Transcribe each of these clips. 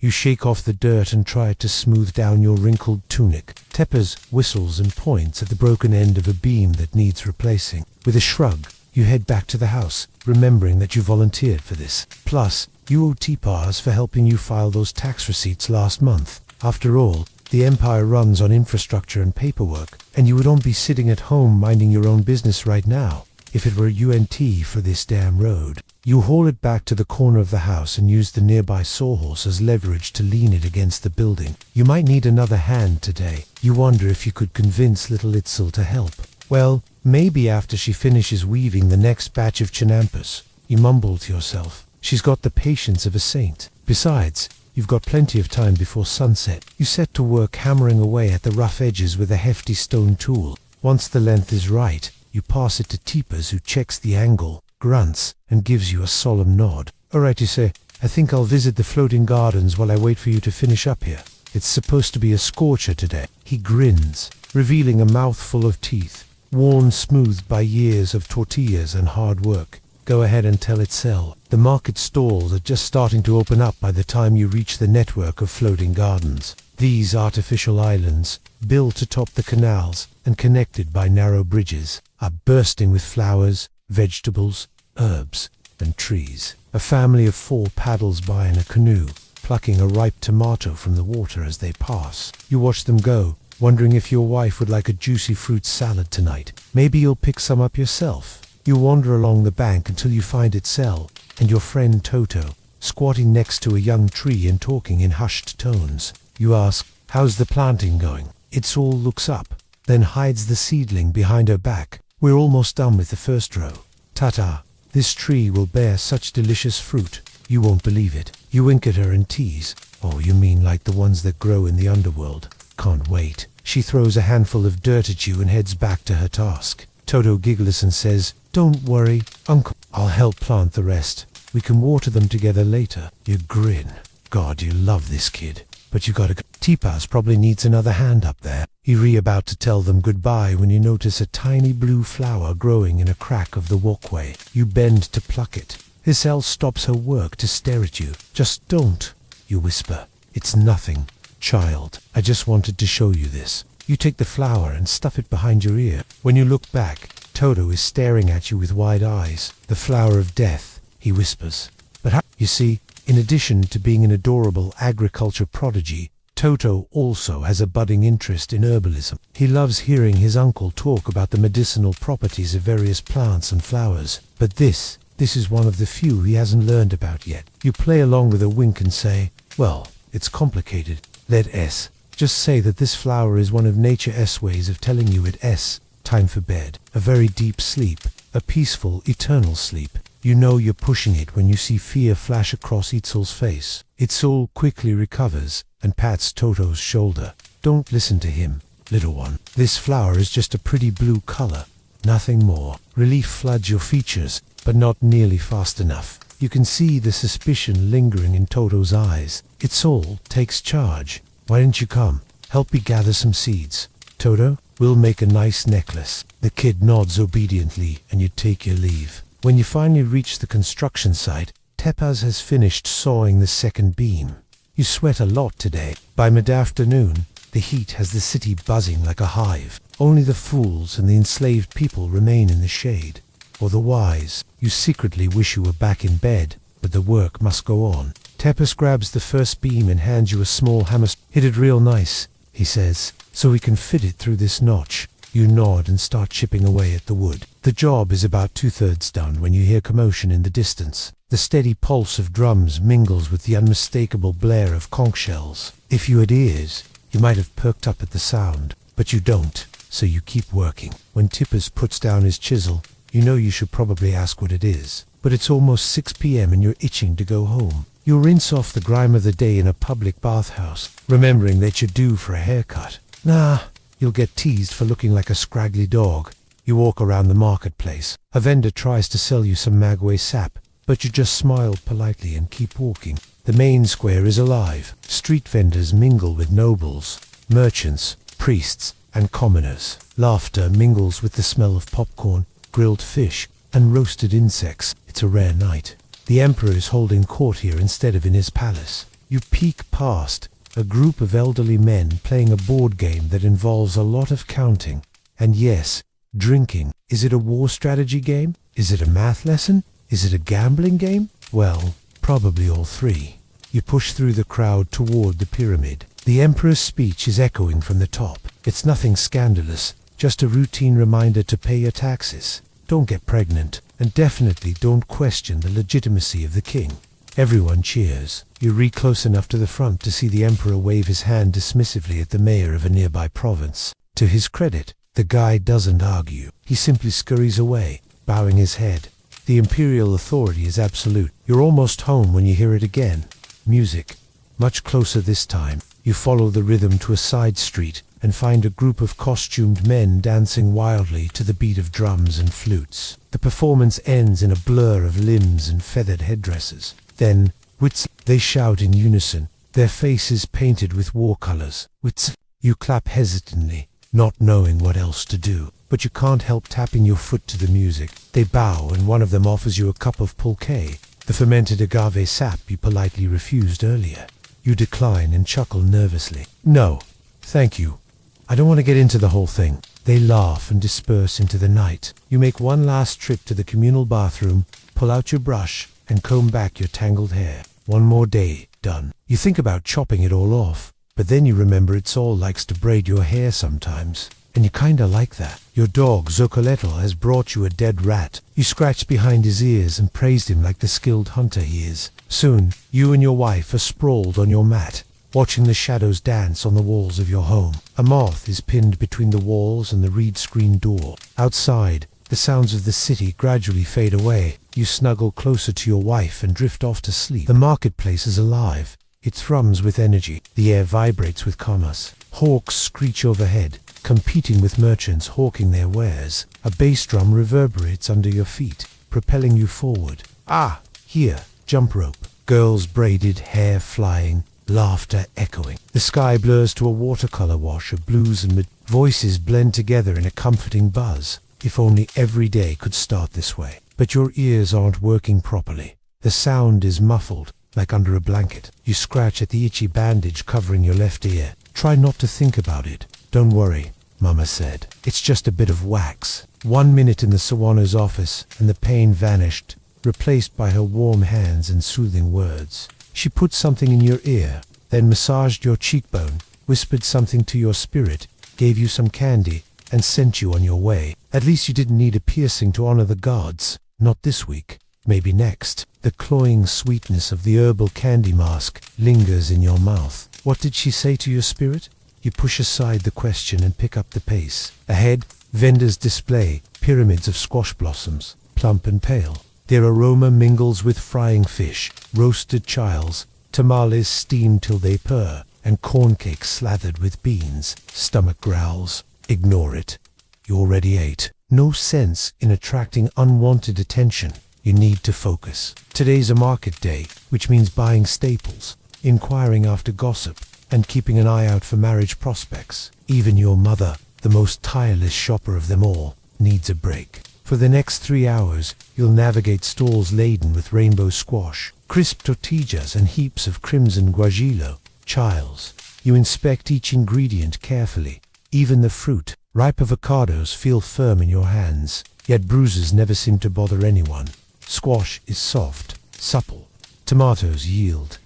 You shake off the dirt and try to smooth down your wrinkled tunic. Tepes whistles and points at the broken end of a beam that needs replacing. With a shrug, you head back to the house, remembering that you volunteered for this. Plus, you owe Tipars for helping you file those tax receipts last month. After all, the empire runs on infrastructure and paperwork, and you would not be sitting at home minding your own business right now if it were UNT for this damn road. You haul it back to the corner of the house and use the nearby sawhorse as leverage to lean it against the building. You might need another hand today. You wonder if you could convince little Itzel to help. Well, maybe after she finishes weaving the next batch of chinampas. You mumble to yourself. She's got the patience of a saint. Besides, you've got plenty of time before sunset. You set to work hammering away at the rough edges with a hefty stone tool. Once the length is right, you pass it to Tipas, who checks the angle, grunts, and gives you a solemn nod. All right, you say, I think I'll visit the floating gardens while I wait for you to finish up here. It's supposed to be a scorcher today. He grins, revealing a mouthful of teeth, worn smooth by years of tortillas and hard work. Go ahead and tell Itzel. The market stalls are just starting to open up by the time you reach the network of floating gardens. These artificial islands, built atop the canals and connected by narrow bridges, are bursting with flowers, vegetables, herbs, and trees. A family of 4 paddles by in a canoe, plucking a ripe tomato from the water as they pass. You watch them go, wondering if your wife would like a juicy fruit salad tonight. Maybe you'll pick some up yourself. You wander along the bank until you find Itzel and your friend Toto, squatting next to a young tree and talking in hushed tones. You ask, how's the planting going? Itzel looks up, then hides the seedling behind her back. We're almost done with the first row. Ta-ta, this tree will bear such delicious fruit, you won't believe it. You wink at her and tease. Oh, you mean like the ones that grow in the underworld? Can't wait. She throws a handful of dirt at you and heads back to her task. Toto giggles and says, don't worry, Uncle. I'll help plant the rest. We can water them together later. You grin. God, you love this kid. But you gotta go. Tipas probably needs another hand up there. You're about to tell them goodbye when you notice a tiny blue flower growing in a crack of the walkway. You bend to pluck it. Isel stops her work to stare at you. Just don't, you whisper. It's nothing, child. I just wanted to show you this. You take the flower and stuff it behind your ear. When you look back, Toto is staring at you with wide eyes. The flower of death, he whispers. But how? You see, in addition to being an adorable agriculture prodigy, Toto also has a budding interest in herbalism. He loves hearing his uncle talk about the medicinal properties of various plants and flowers. But this is one of the few he hasn't learned about yet. You play along with a wink and say, well, it's complicated. Let S. Just say that this flower is one of nature's ways of telling you it S. Time for bed. A very deep sleep. A peaceful, eternal sleep. You know you're pushing it when you see fear flash across Itzel's face. Itzel quickly recovers and pats Toto's shoulder. Don't listen to him, little one. This flower is just a pretty blue color. Nothing more. Relief floods your features, but not nearly fast enough. You can see the suspicion lingering in Toto's eyes. Itzel takes charge. Why didn't you come? Help me gather some seeds. Toto, we'll make a nice necklace. The kid nods obediently and you take your leave. When you finally reach the construction site, Tepaz has finished sawing the second beam. You sweat a lot today. By mid-afternoon, the heat has the city buzzing like a hive. Only the fools and the enslaved people remain in the shade. For the wise, you secretly wish you were back in bed, but the work must go on. Tepaz grabs the first beam and hands you a small hammer. Hit it real nice, he says, so we can fit it through this notch. You nod and start chipping away at the wood. The job is about 2/3 done when you hear commotion in the distance. The steady pulse of drums mingles with the unmistakable blare of conch shells. If you had ears, you might have perked up at the sound, but you don't, so you keep working. When Tippers puts down his chisel, you know you should probably ask what it is. But it's almost 6 p.m. and you're itching to go home. You rinse off the grime of the day in a public bathhouse, remembering that you're due for a haircut. Nah, you'll get teased for looking like a scraggly dog. You walk around the marketplace. A vendor tries to sell you some maguey sap, but you just smile politely and keep walking. The main square is alive. Street vendors mingle with nobles, merchants, priests, and commoners. Laughter mingles with the smell of popcorn, grilled fish, and roasted insects. It's a rare night. The emperor is holding court here instead of in his palace. You peek past a group of elderly men playing a board game that involves a lot of counting. And yes, drinking. Is it a war strategy game? Is it a math lesson? Is it a gambling game? Well, probably all three. You push through the crowd toward the pyramid. The emperor's speech is echoing from the top. It's nothing scandalous, just a routine reminder to pay your taxes. Don't get pregnant, and definitely don't question the legitimacy of the king. Everyone cheers. You reach close enough to the front to see the emperor wave his hand dismissively at the mayor of a nearby province. To his credit, the guy doesn't argue. He simply scurries away, bowing his head. The imperial authority is absolute. You're almost home when you hear it again. Music. Much closer this time. You follow the rhythm to a side street and find a group of costumed men dancing wildly to the beat of drums and flutes. The performance ends in a blur of limbs and feathered headdresses. Then, wits, they shout in unison, their faces painted with war colors. Wits, you clap hesitantly, not knowing what else to do, but you can't help tapping your foot to the music. They bow and one of them offers you a cup of pulque, the fermented agave sap you politely refused earlier. You decline and chuckle nervously. No, thank you. I don't want to get into the whole thing. They laugh and disperse into the night. You make one last trip to the communal bathroom, pull out your brush, and comb back your tangled hair. One more day, done. You think about chopping it all off, but then you remember it's all likes to braid your hair sometimes. And you kinda like that. Your dog, Zocoletl, has brought you a dead rat. You scratched behind his ears and praised him like the skilled hunter he is. Soon, you and your wife are sprawled on your mat, watching the shadows dance on the walls of your home. A moth is pinned between the walls and the reed screen door. Outside, the sounds of the city gradually fade away. You snuggle closer to your wife and drift off to sleep. The marketplace is alive. It thrums with energy. The air vibrates with commerce. Hawks screech overhead, competing with merchants hawking their wares. A bass drum reverberates under your feet, propelling you forward. Ah, here, jump rope. Girls braided, hair flying, laughter echoing. The sky blurs to a watercolor wash of blues and voices blend together in a comforting buzz. If only every day could start this way. But your ears aren't working properly. The sound is muffled, like under a blanket. You scratch at the itchy bandage covering your left ear. Try not to think about it. Don't worry, Mama said. It's just a bit of wax. 1 minute in the Sawano's office, and the pain vanished, replaced by her warm hands and soothing words. She put something in your ear, then massaged your cheekbone, whispered something to your spirit, gave you some candy, and sent you on your way. At least you didn't need a piercing to honor the gods. Not this week. Maybe next. The cloying sweetness of the herbal candy mask lingers in your mouth. What did she say to your spirit? You push aside the question and pick up the pace. Ahead, vendors display pyramids of squash blossoms, plump and pale. Their aroma mingles with frying fish, roasted chiles, tamales steamed till they purr, and corn cakes slathered with beans. Stomach growls. Ignore it. You already ate. No sense in attracting unwanted attention. You need to focus. Today's a market day, which means buying staples, inquiring after gossip, and keeping an eye out for marriage prospects. Even your mother, the most tireless shopper of them all, needs a break. For the next 3 hours, you'll navigate stalls laden with rainbow squash, crisp tortillas, and heaps of crimson guajillo, chiles. You inspect each ingredient carefully. Even the fruit, ripe avocados, feel firm in your hands, yet bruises never seem to bother anyone. Squash is soft, supple. Tomatoes yield.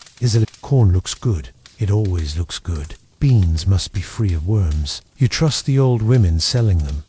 Corn looks good. It always looks good. Beans must be free of worms. You trust the old women selling them.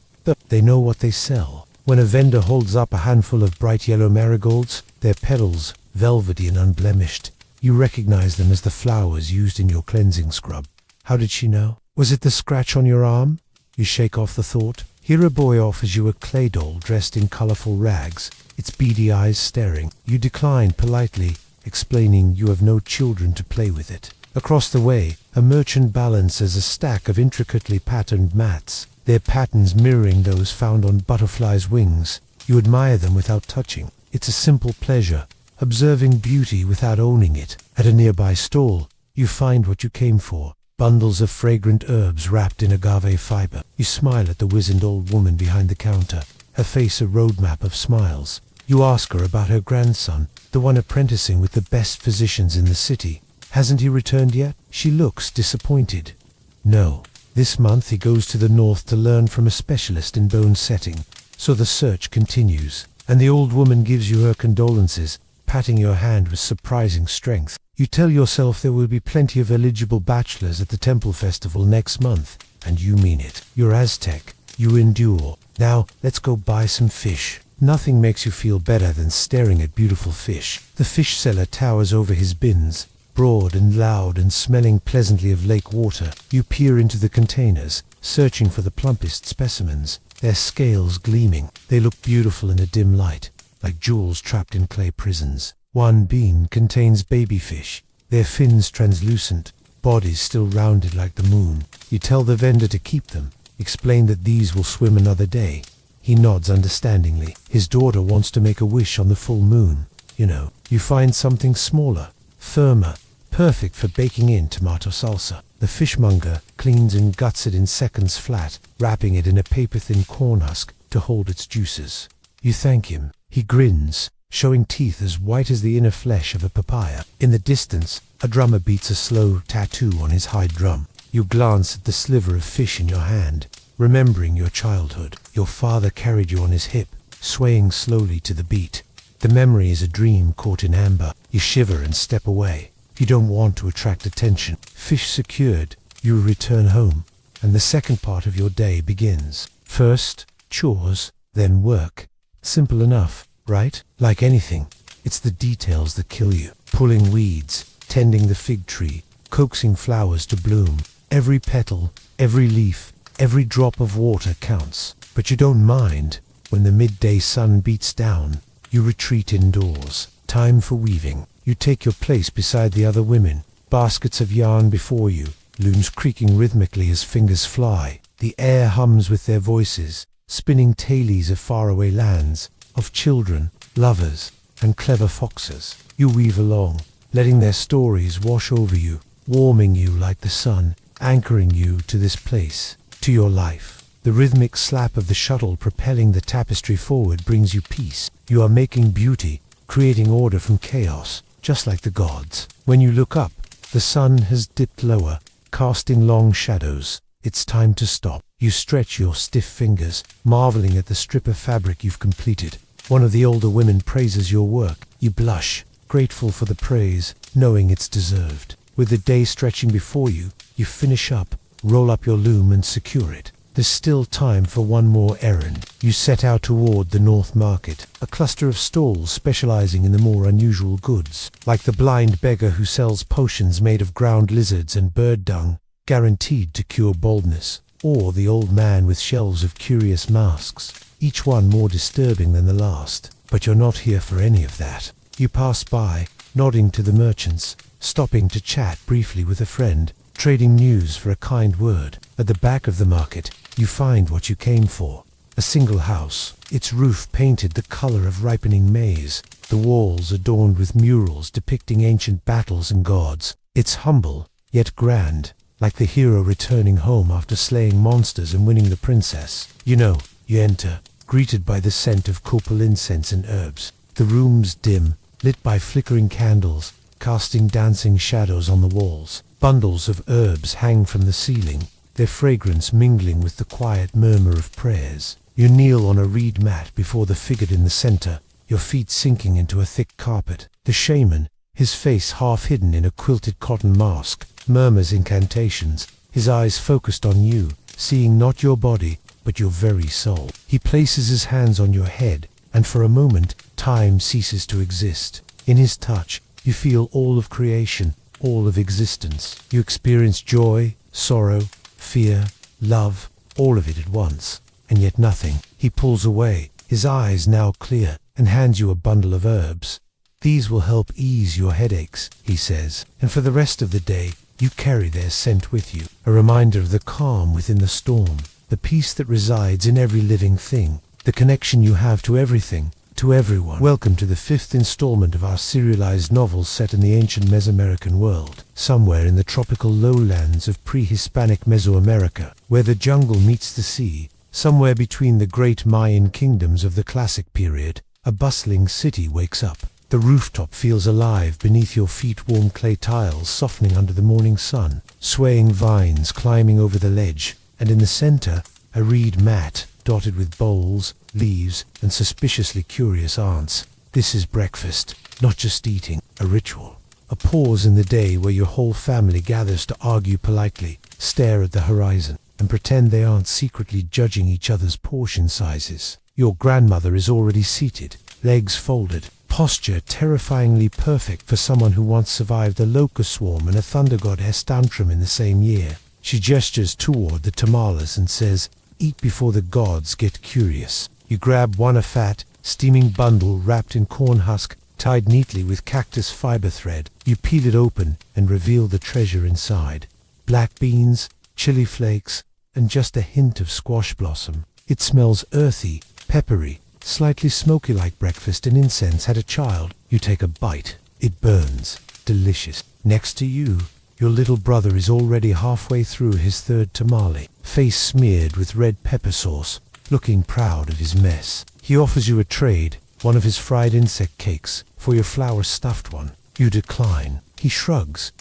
They know what they sell. When a vendor holds up a handful of bright yellow marigolds, their petals velvety and unblemished, you recognize them as the flowers used in your cleansing scrub. How did she know? Was it the scratch on your arm? You shake off the thought. Here a boy offers you a clay doll dressed in colorful rags, its beady eyes staring. You decline politely, explaining you have no children to play with it. Across the way, a merchant balances a stack of intricately patterned mats, their patterns mirroring those found on butterflies' wings. You admire them without touching. It's a simple pleasure, observing beauty without owning it. At a nearby stall, you find what you came for. Bundles of fragrant herbs wrapped in agave fiber. You smile at the wizened old woman behind the counter, her face a roadmap of smiles. You ask her about her grandson, the one apprenticing with the best physicians in the city. Hasn't he returned yet? She looks disappointed. No. This month he goes to the north to learn from a specialist in bone setting. So the search continues, and the old woman gives you her condolences, patting your hand with surprising strength. You tell yourself there will be plenty of eligible bachelors at the temple festival next month, and you mean it. You're Aztec. You endure. Now, let's go buy some fish. Nothing makes you feel better than staring at beautiful fish. The fish seller towers over his bins, broad and loud and smelling pleasantly of lake water. You peer into the containers, searching for the plumpest specimens, their scales gleaming. They look beautiful in a dim light, like jewels trapped in clay prisons. One bean contains baby fish, their fins translucent, bodies still rounded like the moon. You tell the vendor to keep them, explain that these will swim another day. He nods understandingly. His daughter wants to make a wish on the full moon. You find something smaller, firmer, perfect for baking in tomato salsa. The fishmonger cleans and guts it in seconds flat, wrapping it in a paper-thin corn husk to hold its juices. You thank him. He grins, showing teeth as white as the inner flesh of a papaya. In the distance, a drummer beats a slow tattoo on his hide drum. You glance at the sliver of fish in your hand, remembering your childhood. Your father carried you on his hip, swaying slowly to the beat. The memory is a dream caught in amber. You shiver and step away. You don't want to attract attention. Fish secured, you return home, and the second part of your day begins. First, chores, then work. Simple enough, right? Like anything, it's the details that kill you. Pulling weeds, tending the fig tree, coaxing flowers to bloom. Every petal, every leaf, every drop of water counts. But you don't mind. When the midday sun beats down, you retreat indoors. Time for weaving. You take your place beside the other women. Baskets of yarn before you, looms creaking rhythmically as fingers fly. The air hums with their voices, spinning tales of faraway lands, of children, lovers, and clever foxes. You weave along, letting their stories wash over you, warming you like the sun, anchoring you to this place, to your life. The rhythmic slap of the shuttle propelling the tapestry forward brings you peace. You are making beauty, creating order from chaos, just like the gods. When you look up, the sun has dipped lower, casting long shadows. It's time to stop. You stretch your stiff fingers, marveling at the strip of fabric you've completed. One of the older women praises your work. You blush, grateful for the praise, knowing it's deserved. With the day stretching before you, you finish up, roll up your loom and secure it. There's still time for one more errand. You set out toward the North Market, a cluster of stalls specializing in the more unusual goods, like the blind beggar who sells potions made of ground lizards and bird dung, guaranteed to cure baldness, or the old man with shelves of curious masks, each one more disturbing than the last. But you're not here for any of that. You pass by, nodding to the merchants, stopping to chat briefly with a friend, trading news for a kind word. At the back of the market, you find what you came for. A single house, its roof painted the color of ripening maize, the walls adorned with murals depicting ancient battles and gods. It's humble, yet grand, like the hero returning home after slaying monsters and winning the princess. You enter, greeted by the scent of copal incense and herbs. The room's dim, lit by flickering candles, casting dancing shadows on the walls. Bundles of herbs hang from the ceiling, their fragrance mingling with the quiet murmur of prayers. You kneel on a reed mat before the figure in the center, your feet sinking into a thick carpet. The shaman, his face half hidden in a quilted cotton mask, murmurs incantations, his eyes focused on you, seeing not your body, but your very soul. He places his hands on your head, and for a moment, time ceases to exist. In his touch, you feel all of creation, all of existence. You experience joy, sorrow, fear, love, all of it at once, and yet nothing. He pulls away, his eyes now clear, and hands you a bundle of herbs. These will help ease your headaches, he says, and for the rest of the day, you carry their scent with you, a reminder of the calm within the storm, the peace that resides in every living thing, the connection you have to everything, to everyone. Welcome to the 5th installment of our serialized novel set in the ancient Mesoamerican world, somewhere in the tropical lowlands of pre-Hispanic Mesoamerica, where the jungle meets the sea, somewhere between the great Mayan kingdoms of the classic period. A bustling city wakes up. The rooftop feels alive beneath your feet, warm clay tiles softening under the morning sun, swaying vines climbing over the ledge, and in the center, a reed mat dotted with bowls, leaves, and suspiciously curious aunts. This is breakfast, not just eating, a ritual. A pause in the day where your whole family gathers to argue politely, stare at the horizon, and pretend they aren't secretly judging each other's portion sizes. Your grandmother is already seated, legs folded, posture terrifyingly perfect for someone who once survived a locust swarm and a thunder goddess tantrum in the same year. She gestures toward the tamales and says, "Eat before the gods get curious." You grab one, a fat, steaming bundle wrapped in corn husk, tied neatly with cactus fiber thread. You peel it open and reveal the treasure inside. Black beans, chili flakes, and just a hint of squash blossom. It smells earthy, peppery, slightly smoky like breakfast and incense had a child. You take a bite. It burns. Delicious. Next to you, your little brother is already halfway through his third tamale, face smeared with red pepper sauce, looking proud of his mess. He offers you a trade, one of his fried insect cakes, for your flour-stuffed one. You decline. He shrugs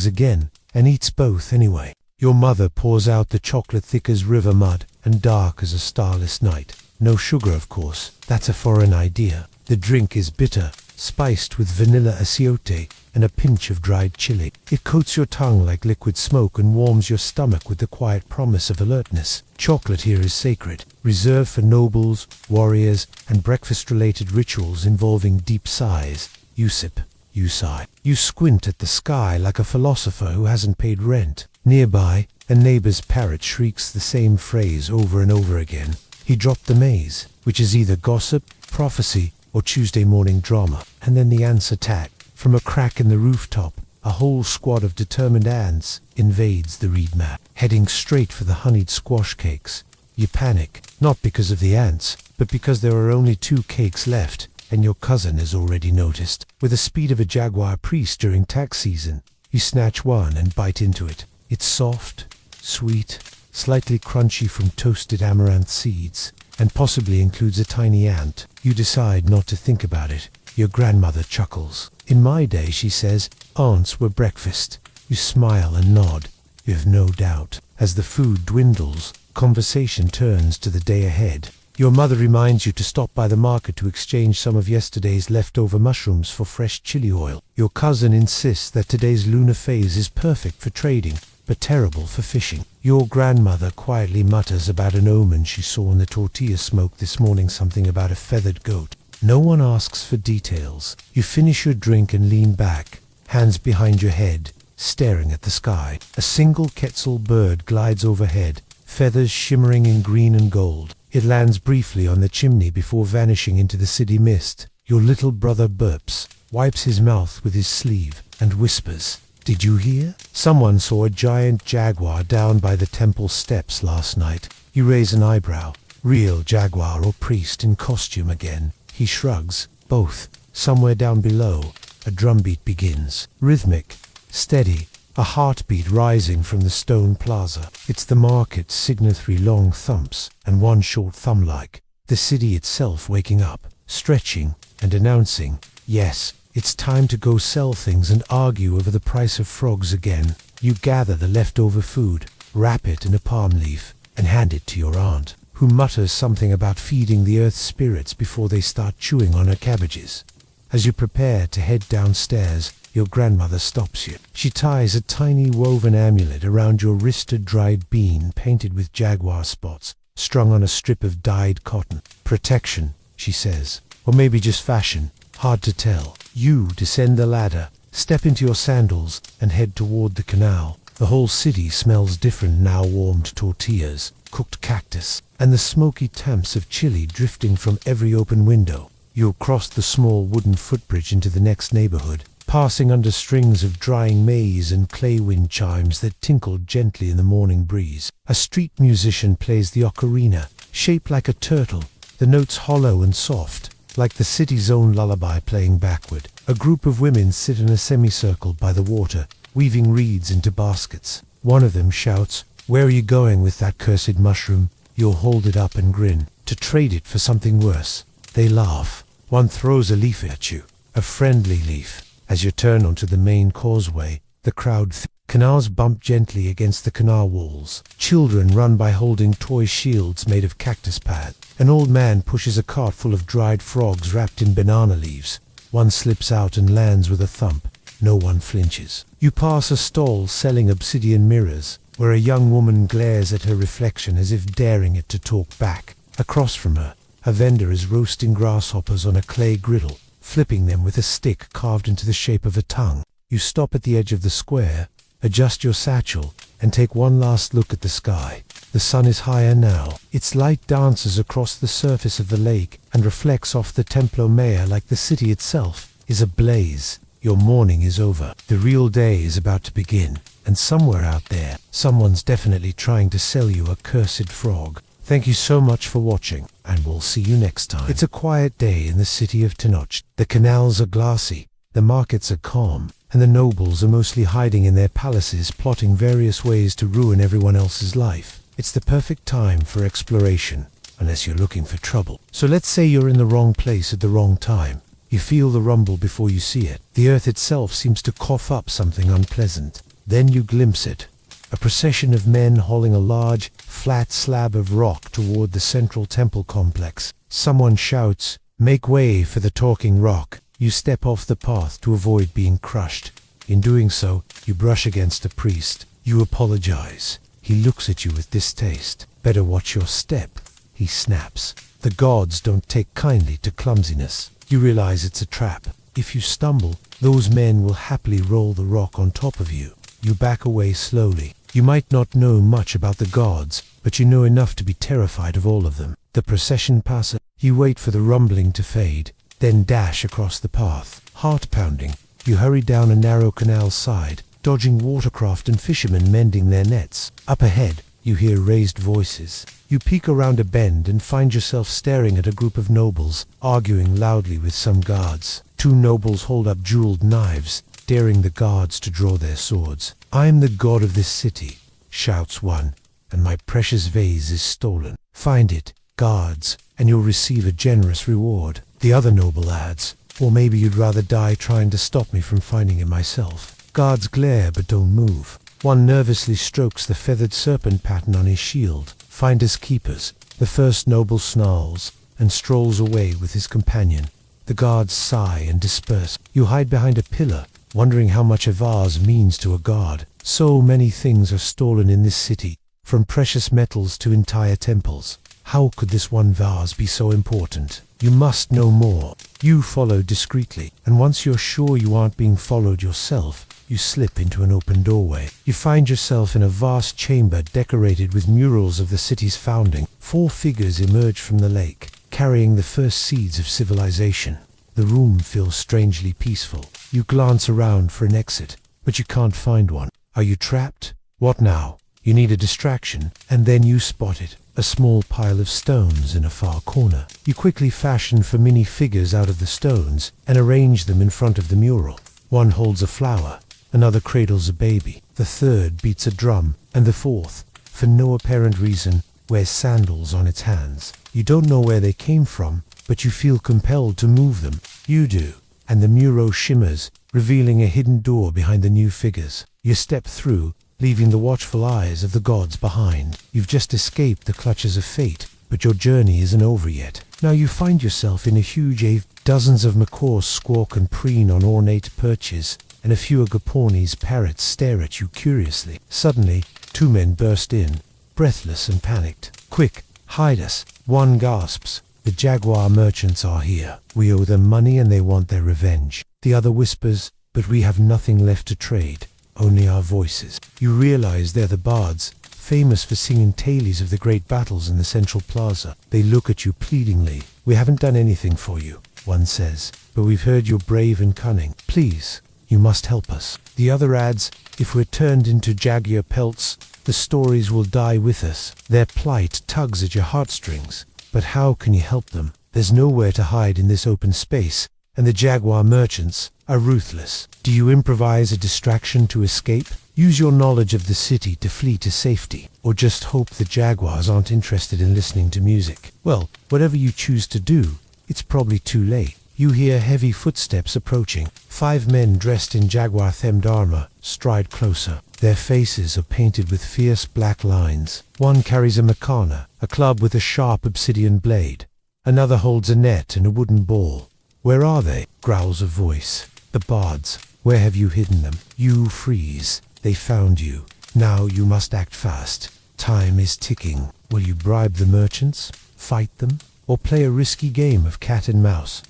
again, and eats both anyway. Your mother pours out the chocolate thick as river mud and dark as a starless night. No sugar, of course. That's a foreign idea. The drink is bitter, spiced with vanilla aciote and a pinch of dried chili. It coats your tongue like liquid smoke and warms your stomach with the quiet promise of alertness. Chocolate here is sacred, reserved for nobles, warriors, and breakfast-related rituals involving deep sighs. You sip, you sigh. You squint at the sky like a philosopher who hasn't paid rent. Nearby, a neighbor's parrot shrieks the same phrase over and over again. He dropped the maize, which is either gossip, prophecy, or Tuesday morning drama. And then the ants attack. From a crack in the rooftop, a whole squad of determined ants invades the reed mat, heading straight for the honeyed squash cakes. You panic, not because of the ants, but because there are only 2 cakes left, and your cousin has already noticed. With the speed of a jaguar priest during tax season, you snatch one and bite into it. It's soft, sweet, slightly crunchy from toasted amaranth seeds, and possibly includes a tiny ant. You decide not to think about it. Your grandmother chuckles. In my day, she says, aunts were breakfast. You smile and nod. You have no doubt. As the food dwindles, conversation turns to the day ahead. Your mother reminds you to stop by the market to exchange some of yesterday's leftover mushrooms for fresh chili oil. Your cousin insists that today's lunar phase is perfect for trading, but terrible for fishing. Your grandmother quietly mutters about an omen she saw in the tortilla smoke this morning, something about a feathered goat. No one asks for details. You finish your drink and lean back, hands behind your head, staring at the sky. A single quetzal bird glides overhead, feathers shimmering in green and gold. It lands briefly on the chimney before vanishing into the city mist. Your little brother burps, wipes his mouth with his sleeve, and whispers, "Did you hear? Someone saw a giant jaguar down by the temple steps last night." You raise an eyebrow. Real jaguar or priest in costume again? He shrugs. Both. Somewhere down below, a drumbeat begins. Rhythmic, steady, a heartbeat rising from the stone plaza. It's the market's signal, 3 long thumps, and 1 short thumb-like. The city itself waking up, stretching, and announcing, yes, it's time to go sell things and argue over the price of frogs again. You gather the leftover food, wrap it in a palm leaf, and hand it to your aunt, who mutters something about feeding the earth spirits before they start chewing on her cabbages. As you prepare to head downstairs, your grandmother stops you. She ties a tiny woven amulet around your wrist, a dried bean painted with jaguar spots, strung on a strip of dyed cotton. Protection, she says. Or maybe just fashion. Hard to tell. You descend the ladder, step into your sandals, and head toward the canal. The whole city smells different now. Warmed tortillas, cooked cactus, and the smoky temps of chili drifting from every open window. You'll cross the small wooden footbridge into the next neighborhood, passing under strings of drying maize and clay wind chimes that tinkle gently in the morning breeze. A street musician plays the ocarina, shaped like a turtle, the notes hollow and soft, like the city's own lullaby playing backward. A group of women sit in a semicircle by the water, weaving reeds into baskets. One of them shouts, "Where are you going with that cursed mushroom?" You'll hold it up and grin. To trade it for something worse. They laugh. One throws a leaf at you. a friendly leaf. As you turn onto the main causeway, the crowd canals bump gently against the canal walls. Children run by holding toy shields made of cactus pads. An old man pushes a cart full of dried frogs wrapped in banana leaves. One slips out and lands with a thump. No one flinches. You pass a stall selling obsidian mirrors, where a young woman glares at her reflection as if daring it to talk back. Across from her, a vendor is roasting grasshoppers on a clay griddle, flipping them with a stick carved into the shape of a tongue. You stop at the edge of the square, adjust your satchel, and take one last look at the sky. The sun is higher now. Its light dances across the surface of the lake and reflects off the Templo Mayor like the city itself is ablaze. Your morning is over. The real day is about to begin. And somewhere out there, someone's definitely trying to sell you a cursed frog. Thank you so much for watching, and we'll see you next time. It's a quiet day in the city of Tenoch. The canals are glassy, the markets are calm, and the nobles are mostly hiding in their palaces, plotting various ways to ruin everyone else's life. It's the perfect time for exploration, unless you're looking for trouble. So let's say you're in the wrong place at the wrong time. You feel the rumble before you see it. The earth itself seems to cough up something unpleasant. Then you glimpse it. A procession of men hauling a large, flat slab of rock toward the central temple complex. Someone shouts, "Make way for the talking rock." You step off the path to avoid being crushed. In doing so, you brush against a priest. You apologize. He looks at you with distaste. "Better watch your step," he snaps. The gods don't take kindly to clumsiness. You realize it's a trap. If you stumble, those men will happily roll the rock on top of you. You back away slowly. You might not know much about the gods, but you know enough to be terrified of all of them. The procession passes. You wait for the rumbling to fade, then dash across the path. Heart pounding, you hurry down a narrow canal side, dodging watercraft and fishermen mending their nets. Up ahead, you hear raised voices. You peek around a bend and find yourself staring at a group of nobles, arguing loudly with some guards. Two nobles hold up jeweled knives, daring the guards to draw their swords. "I'm the god of this city," shouts one, "and my precious vase is stolen. Find it, guards, and you'll receive a generous reward." The other noble adds, "Or maybe you'd rather die trying to stop me from finding it myself." Guards glare but don't move. One nervously strokes the feathered serpent pattern on his shield. Finders keepers. The first noble snarls and strolls away with his companion. The guards sigh and disperse. You hide behind a pillar, wondering how much a vase means to a god. So many things are stolen in this city, from precious metals to entire temples. How could this one vase be so important? You must know more. You follow discreetly, and once you're sure you aren't being followed yourself, you slip into an open doorway. You find yourself in a vast chamber decorated with murals of the city's founding. 4 figures emerge from the lake, carrying the first seeds of civilization. The room feels strangely peaceful. You glance around for an exit, but you can't find one. Are you trapped? What now? You need a distraction, and then you spot it. A small pile of stones in a far corner. You quickly fashion mini figures out of the stones and arrange them in front of the mural. One holds a flower, another cradles a baby, the third beats a drum, and the fourth, for no apparent reason, wears sandals on its hands. You don't know where they came from, but you feel compelled to move them. You do, and the mural shimmers, revealing a hidden door behind the new figures. You step through, leaving the watchful eyes of the gods behind. You've just escaped the clutches of fate, but your journey isn't over yet. Now you find yourself in a huge cave. Dozens of macaws squawk and preen on ornate perches, and a few agapornis parrots stare at you curiously. Suddenly, 2 men burst in, breathless and panicked. "Quick, hide us," one gasps. "The jaguar merchants are here. We owe them money and they want their revenge." The other whispers, "But we have nothing left to trade. Only our voices." You realize they're the bards, famous for singing tales of the great battles in the central plaza. They look at you pleadingly. "We haven't done anything for you," one says, "but we've heard you're brave and cunning. Please, you must help us." The other adds, "If we're turned into jaguar pelts, the stories will die with us." Their plight tugs at your heartstrings, but how can you help them? There's nowhere to hide in this open space, and the jaguar merchants are ruthless. Do you improvise a distraction to escape? Use your knowledge of the city to flee to safety, or just hope the jaguars aren't interested in listening to music? Well, whatever you choose to do, it's probably too late. You hear heavy footsteps approaching. 5 men dressed in jaguar-themed armor stride closer. Their faces are painted with fierce black lines. One carries a makana, a club with a sharp obsidian blade. Another holds a net and a wooden ball. "Where are they?" growls a voice. "The bards. Where have you hidden them?" You freeze. They found you. Now you must act fast. Time is ticking. Will you bribe the merchants, fight them, or play a risky game of cat and mouse?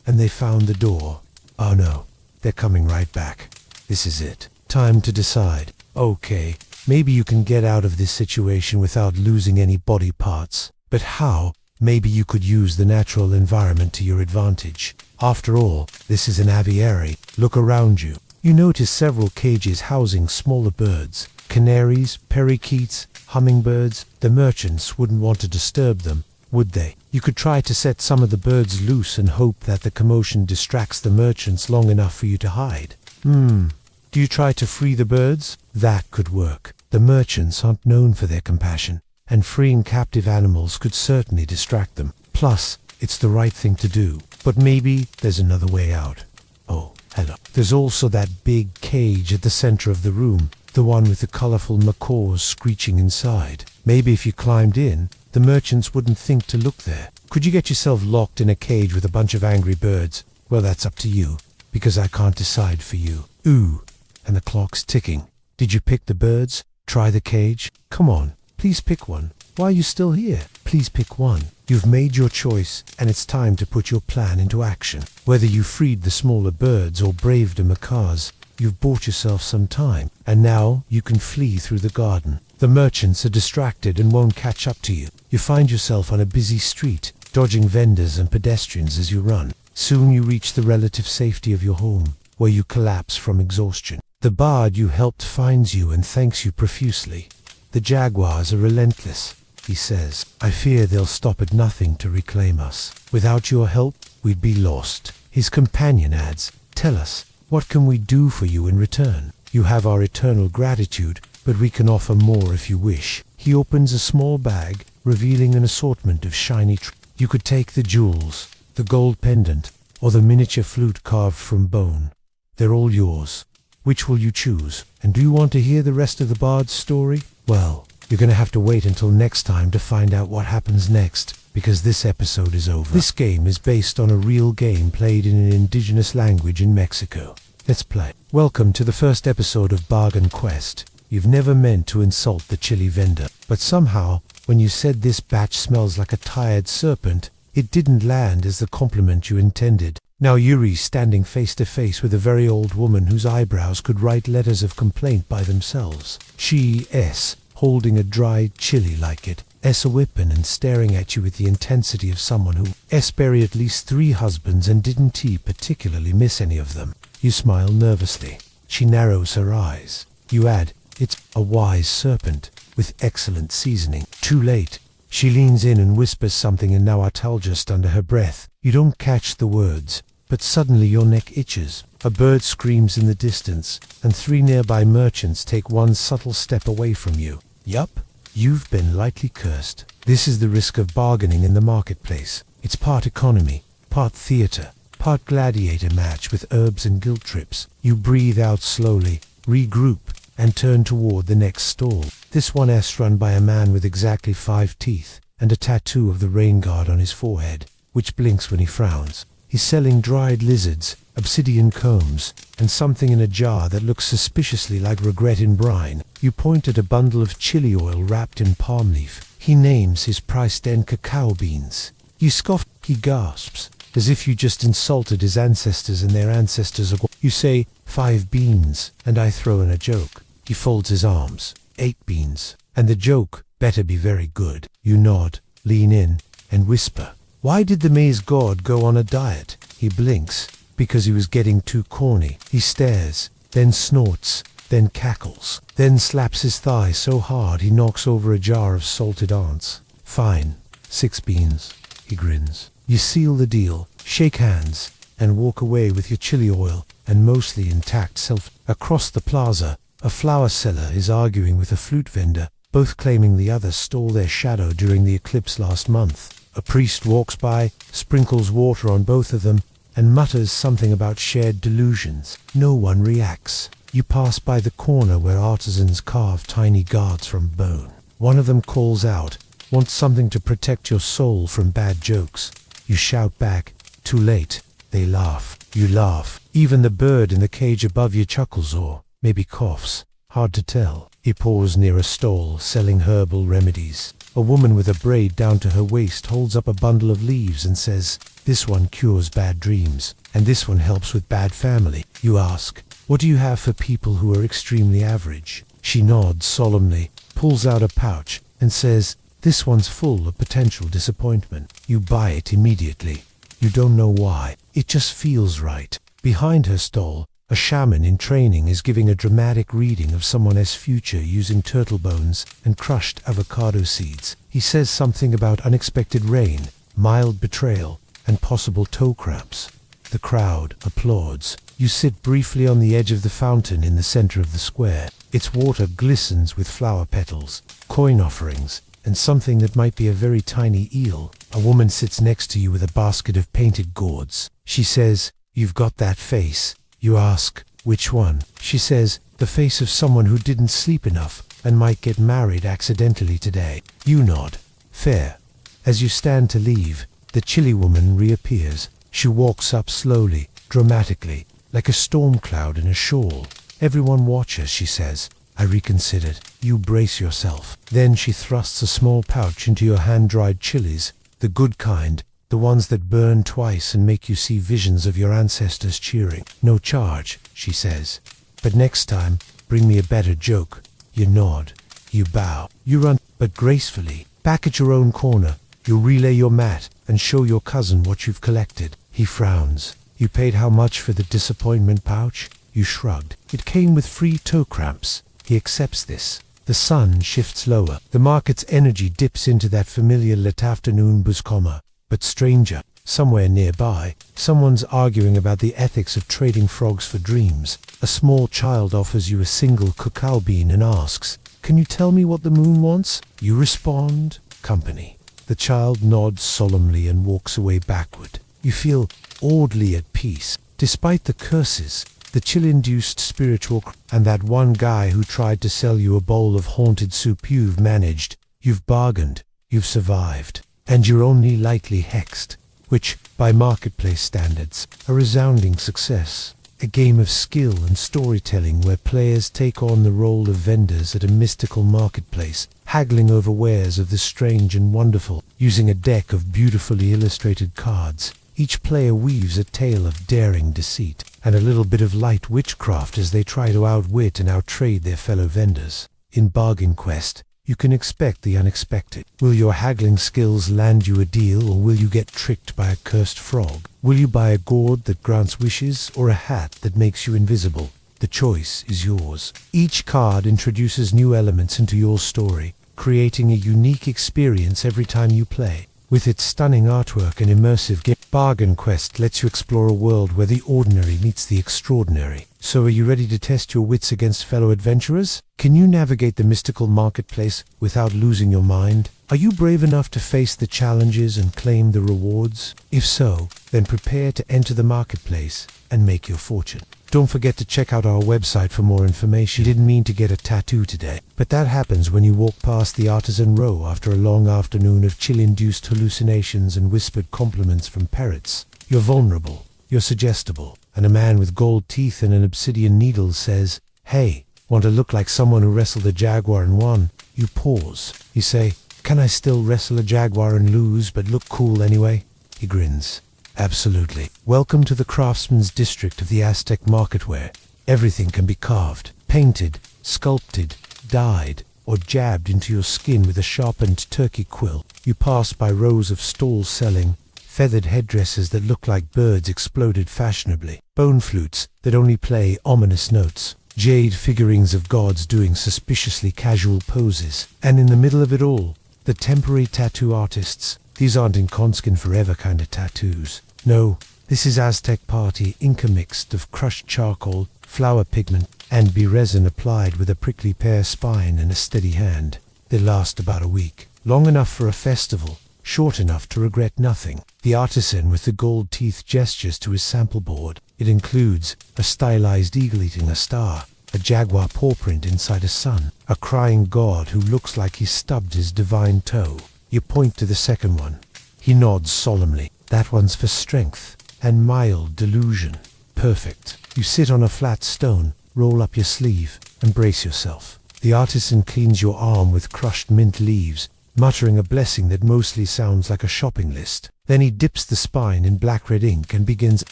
And they found the door. Oh no, they're coming right back. This is it. Time to decide. Okay, maybe you can get out of this situation without losing any body parts. But how? Maybe you could use the natural environment to your advantage. After all, this is an aviary. Look around you. You notice several cages housing smaller birds. Canaries, parakeets, hummingbirds. The merchants wouldn't want to disturb them, would they? You could try to set some of the birds loose and hope that the commotion distracts the merchants long enough for you to hide. Do you try to free the birds? That could work. The merchants aren't known for their compassion, and freeing captive animals could certainly distract them. Plus, it's the right thing to do. But maybe there's another way out. Oh, hello. There's also that big cage at the center of the room, the one with the colorful macaws screeching inside. Maybe if you climbed in, the merchants wouldn't think to look there. Could you get yourself locked in a cage with a bunch of angry birds? Well, that's up to you, because I can't decide for you. Ooh, and the clock's ticking. Did you pick the birds? Try the cage? Come on, please pick one. Why are you still here? Please pick one. You've made your choice, and it's time to put your plan into action. Whether you freed the smaller birds or braved the macaws, you've bought yourself some time, and now you can flee through the garden. The merchants are distracted and won't catch up to you. You find yourself on a busy street, dodging vendors and pedestrians as you run. Soon you reach the relative safety of your home, where you collapse from exhaustion. The bard you helped finds you and thanks you profusely. "The jaguars are relentless," he says. "I fear they'll stop at nothing to reclaim us. Without your help, we'd be lost." His companion adds, "Tell us, what can we do for you in return? You have our eternal gratitude, but we can offer more if you wish." He opens a small bag, revealing an assortment of shiny You could take the jewels, the gold pendant, or the miniature flute carved from bone. They're all yours. Which will you choose? And do you want to hear the rest of the bard's story? Well, you're going to have to wait until next time to find out what happens next, because this episode is over. This game is based on a real game played in an indigenous language in Mexico. Let's play. Welcome to the first episode of Bargain Quest. You've never meant to insult the chili vendor, but somehow, when you said this batch smells like a tired serpent, it didn't land as the compliment you intended. Now Yuri's standing face to face with a very old woman whose eyebrows could write letters of complaint by themselves. She, S, holding a dried chili like it, S a whipping and staring at you with the intensity of someone who S buried at least 3 husbands and didn't he particularly miss any of them. You smile nervously. She narrows her eyes. You add, "It's a wise serpent, with excellent seasoning." Too late. She leans in and whispers something in Nahuatl just under her breath. You don't catch the words, but suddenly your neck itches. A bird screams in the distance, and 3 nearby merchants take one subtle step away from you. Yup, you've been lightly cursed. This is the risk of bargaining in the marketplace. It's part economy, part theater, part gladiator match with herbs and guilt trips. You breathe out slowly, regroup, and turn toward the next stall. This one is run by a man with exactly 5 teeth, and a tattoo of the rain god on his forehead, which blinks when he frowns. He's selling dried lizards, obsidian combs, and something in a jar that looks suspiciously like regret in brine. You point at a bundle of chili oil wrapped in palm leaf. He names his price 10 cacao beans. You scoff. He gasps, as if you just insulted his ancestors and their ancestors. You say, 5 beans, and I throw in a joke. He folds his arms. 8 beans. And the joke better be very good. You nod, lean in, and whisper, "Why did the maize god go on a diet?" He blinks, because he was getting too corny. He stares, then snorts, then cackles, then slaps his thigh so hard he knocks over a jar of salted ants. "Fine, 6 beans," he grins. You seal the deal, shake hands, and walk away with your chili oil and mostly intact self. Across the plaza, a flower seller is arguing with a flute vendor, both claiming the other stole their shadow during the eclipse last month. A priest walks by, sprinkles water on both of them, and mutters something about shared delusions. No one reacts. You pass by the corner where artisans carve tiny gods from bone. One of them calls out, "Want something to protect your soul from bad jokes?" You shout back, "Too late." They laugh. You laugh. Even the bird in the cage above you chuckles or maybe coughs. Hard to tell. He paused near a stall selling herbal remedies. A woman with a braid down to her waist holds up a bundle of leaves and says, "This one cures bad dreams, and this one helps with bad family." You ask, "What do you have for people who are extremely average?" She nods solemnly, pulls out a pouch, and says, "This one's full of potential disappointment." You buy it immediately. You don't know why. It just feels right. Behind her stall, a shaman in training is giving a dramatic reading of someone's future using turtle bones and crushed avocado seeds. He says something about unexpected rain, mild betrayal, and possible toe cramps. The crowd applauds. You sit briefly on the edge of the fountain in the center of the square. Its water glistens with flower petals, coin offerings, and something that might be a very tiny eel. A woman sits next to you with a basket of painted gourds. She says, "You've got that face." You ask, "Which one?" She says, "The face of someone who didn't sleep enough and might get married accidentally today." You nod. Fair. As you stand to leave, the chilly woman reappears. She walks up slowly, dramatically, like a storm cloud in a shawl. "Everyone watches," she says. I reconsidered. You brace yourself. Then she thrusts a small pouch into your hand-dried chilies, the good kind, the ones that burn twice and make you see visions of your ancestors cheering. "No charge," she says. "But next time, bring me a better joke." You nod. You bow. You run, but gracefully. Back at your own corner, you relay your mat and show your cousin what you've collected. He frowns. "You paid how much for the disappointment pouch?" You shrugged. "It came with free toe cramps." He accepts this. The sun shifts lower. The market's energy dips into that familiar late afternoon buskoma. But stranger, somewhere nearby, someone's arguing about the ethics of trading frogs for dreams. A small child offers you a single cacao bean and asks, "Can you tell me what the moon wants?" You respond, "Company." The child nods solemnly and walks away backward. You feel oddly at peace. Despite the curses, the chill-induced spiritual, and that one guy who tried to sell you a bowl of haunted soup, you've managed, you've bargained, you've survived, and you're only lightly hexed, which, by marketplace standards, a resounding success. A game of skill and storytelling where players take on the role of vendors at a mystical marketplace, haggling over wares of the strange and wonderful, using a deck of beautifully illustrated cards. Each player weaves a tale of daring deceit and a little bit of light witchcraft as they try to outwit and outtrade their fellow vendors. In Bargain Quest, you can expect the unexpected. Will your haggling skills land you a deal, or will you get tricked by a cursed frog? Will you buy a gourd that grants wishes or a hat that makes you invisible? The choice is yours. Each card introduces new elements into your story, creating a unique experience every time you play. With its stunning artwork and immersive game, Bargain Quest lets you explore a world where the ordinary meets the extraordinary. So are you ready to test your wits against fellow adventurers? Can you navigate the mystical marketplace without losing your mind? Are you brave enough to face the challenges and claim the rewards? If so, then prepare to enter the marketplace and make your fortune. Don't forget to check out our website for more information. You didn't mean to get a tattoo today, but that happens when you walk past the Artisan Row after a long afternoon of chill-induced hallucinations and whispered compliments from parrots. You're vulnerable, you're suggestible, and a man with gold teeth and an obsidian needle says, "Hey, want to look like someone who wrestled a jaguar and won?" You pause. You say, "Can I still wrestle a jaguar and lose but look cool anyway?" He grins. "Absolutely. Welcome to the craftsman's district of the Aztec market where everything can be carved, painted, sculpted, dyed, or jabbed into your skin with a sharpened turkey quill." You pass by rows of stalls selling feathered headdresses that look like birds exploded fashionably, bone flutes that only play ominous notes, jade figurines of gods doing suspiciously casual poses, and in the middle of it all, the temporary tattoo artists. These aren't ensconced forever kind of tattoos. No, this is Aztec party Inca mixed of crushed charcoal, flower pigment, and resin applied with a prickly pear spine and a steady hand. They last about a week, long enough for a festival, short enough to regret nothing. The artisan with the gold teeth gestures to his sample board. It includes a stylized eagle eating a star, a jaguar paw print inside a sun, a crying god who looks like he stubbed his divine toe. You point to the second one. He nods solemnly. That one's for strength and mild delusion. Perfect. You sit on a flat stone, roll up your sleeve, and brace yourself. The artisan cleans your arm with crushed mint leaves, muttering a blessing that mostly sounds like a shopping list. Then he dips the spine in black-red ink and begins